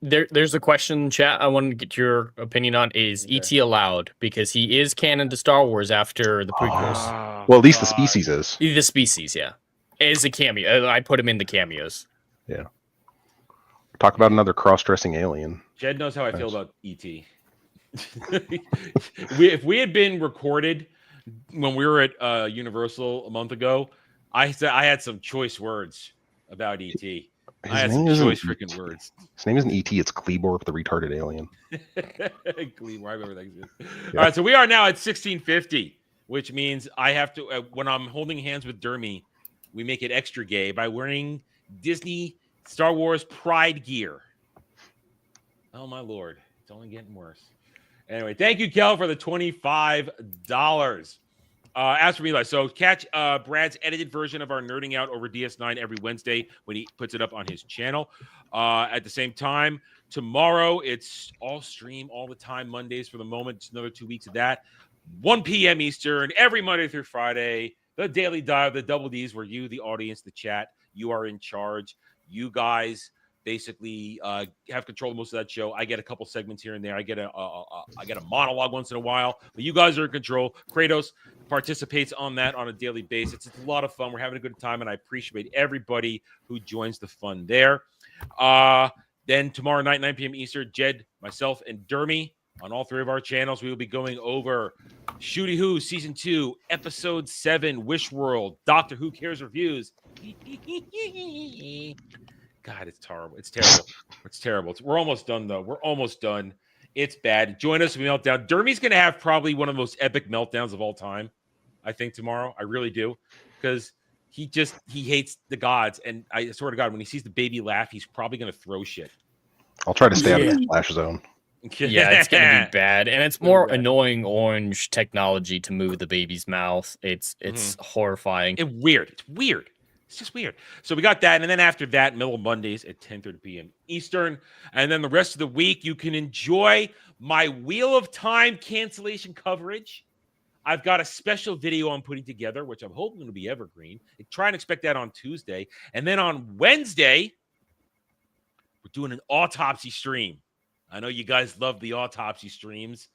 There's a question in the chat I wanted to get your opinion on. Is E.T. allowed? Because he is canon to Star Wars after the prequels. Well, at least the species is. The species, yeah. Is a cameo. I put him in the cameos. Yeah. Talk about another cross-dressing alien. Jed knows how I feel about E.T. If we had been recorded when we were at Universal a month ago, I had some choice words about E.T. I had some choice freaking words. His name isn't E.T., it's Kleborg, the retarded alien. Kleborg, I remember that exists. Yeah. All right, so we are now at 1650, which means I have to, when I'm holding hands with Dermy, we make it extra gay by wearing Disney Star Wars Pride gear. Oh, my Lord. It's only getting worse. Anyway, thank you, Kel, for the $25. As for me, so catch Brad's edited version of our Nerding Out over DS9 every Wednesday when he puts it up on his channel. At the same time, tomorrow it's all stream all the time, Mondays for the moment. It's another 2 weeks of that. 1 p.m. Eastern, every Monday through Friday. The Daily Dive, the Double Ds, where you, the audience, the chat, you are in charge. You guys basically have control of most of that show. I get a couple segments here and there. I get a monologue once in a while, but you guys are in control. Kratos participates on that on a daily basis. It's a lot of fun. We're having a good time, and I appreciate everybody who joins the fun there. Then tomorrow night, 9 p.m. Eastern, Jed, myself, and Dermy on all three of our channels, we will be going over Shooty Who Season 2, Episode 7, Wish World, Doctor Who Cares Reviews. God, it's terrible. It's terrible. It's terrible. We're almost done, though. We're almost done. It's bad. Join us for Meltdown. Dermy's going to have probably one of the most epic meltdowns of all time, I think, tomorrow. I really do. Because he hates the gods. And I swear to God, when he sees the baby laugh, he's probably going to throw shit. I'll try to stay out of the splash zone. Yeah, it's gonna be bad, and it's more annoying orange technology to move the baby's mouth. It's horrifying. It's weird. It's just weird. So we got that, and then after that, middle of Mondays at 10:30 p.m. Eastern, and then the rest of the week you can enjoy my Wheel of Time cancellation coverage. I've got a special video I'm putting together, which I'm hoping to be evergreen. Try and expect that on Tuesday, and then on Wednesday we're doing an autopsy stream. I know you guys love the autopsy streams.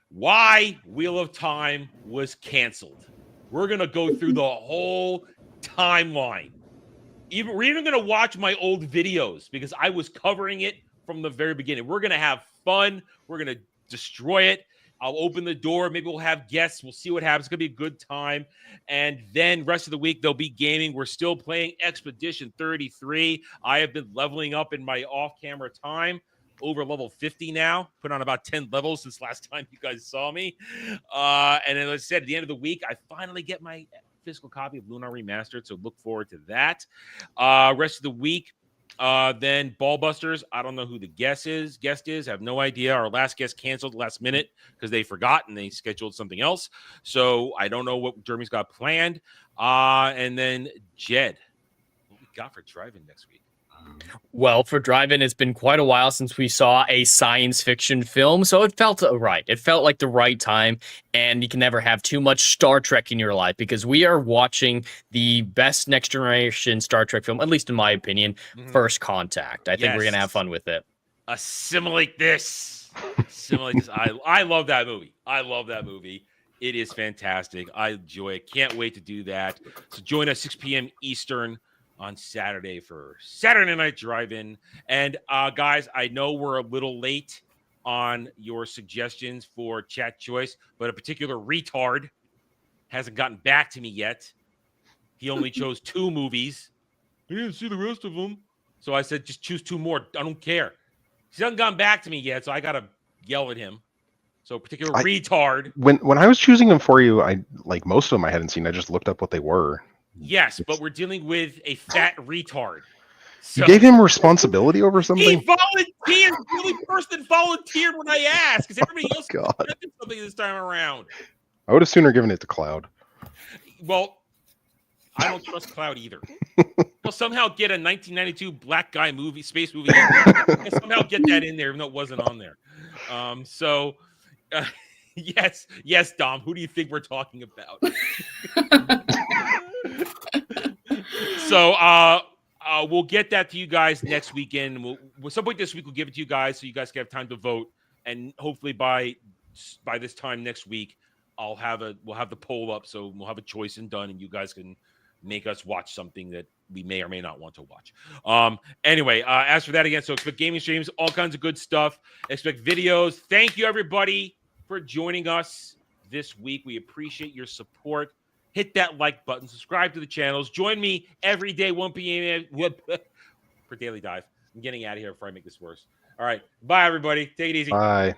Why Wheel of Time was canceled. We're going to go through the whole timeline. We're even going to watch my old videos because I was covering it from the very beginning. We're going to have fun. We're going to destroy it. I'll open the door. Maybe we'll have guests. We'll see what happens. It's going to be a good time. And then rest of the week, there'll be gaming. We're still playing Expedition 33. I have been leveling up in my off-camera time. Over level 50 now, put on about 10 levels since last time you guys saw me. And as I said, at the end of the week, I finally get my physical copy of Lunar Remastered, so look forward to that. Rest of the week, then Ballbusters. I don't know who the guest is. I have no idea. Our last guest canceled last minute because they forgot and they scheduled something else. So I don't know what Jeremy's got planned. And then Jed, what we got for driving next week? Well, for Drive-In, it's been quite a while since we saw a science fiction film, so it felt right. It felt like the right time, and you can never have too much Star Trek in your life because we are watching the best Next Generation Star Trek film, at least in my opinion, First Contact. I think we're going to have fun with it. Assimilate this. I love that movie. It is fantastic. I enjoy it. Can't wait to do that. So join us 6 p.m. Eastern on Saturday for Saturday Night Drive-In. And guys, I know we're a little late on your suggestions for chat choice, but a particular retard hasn't gotten back to me yet. He only chose 2 movies. He didn't see the rest of them. So I said, just choose 2 more. I don't care. He hasn't gotten back to me yet, so I got to yell at him. So particular retard. When I was choosing them for you, I like most of them I hadn't seen. I just looked up what they were. Yes, but we're dealing with a fat retard. So, you gave him responsibility over something? He volunteered. The only person that volunteered when I asked, because everybody else did something this time around. I would have sooner given it to Cloud. Well, I don't trust Cloud either. We'll somehow get a 1992 black guy movie, space movie. And somehow get that in there, even though it wasn't on there. Yes, Dom. Who do you think we're talking about? So we'll get that to you guys next weekend. We'll some point this week we'll give it to you guys so you guys can have time to vote. And hopefully by this time next week, we'll have the poll up, so we'll have a choice and done, and you guys can make us watch something that we may or may not want to watch. Anyway, as for that again, so expect gaming streams, all kinds of good stuff. Expect videos. Thank you everybody for joining us this week. We appreciate your support. Hit that like button, subscribe to the channels. Join me every day, 1 p.m. for Daily Dive. I'm getting out of here before I make this worse. All right. Bye, everybody. Take it easy. Bye.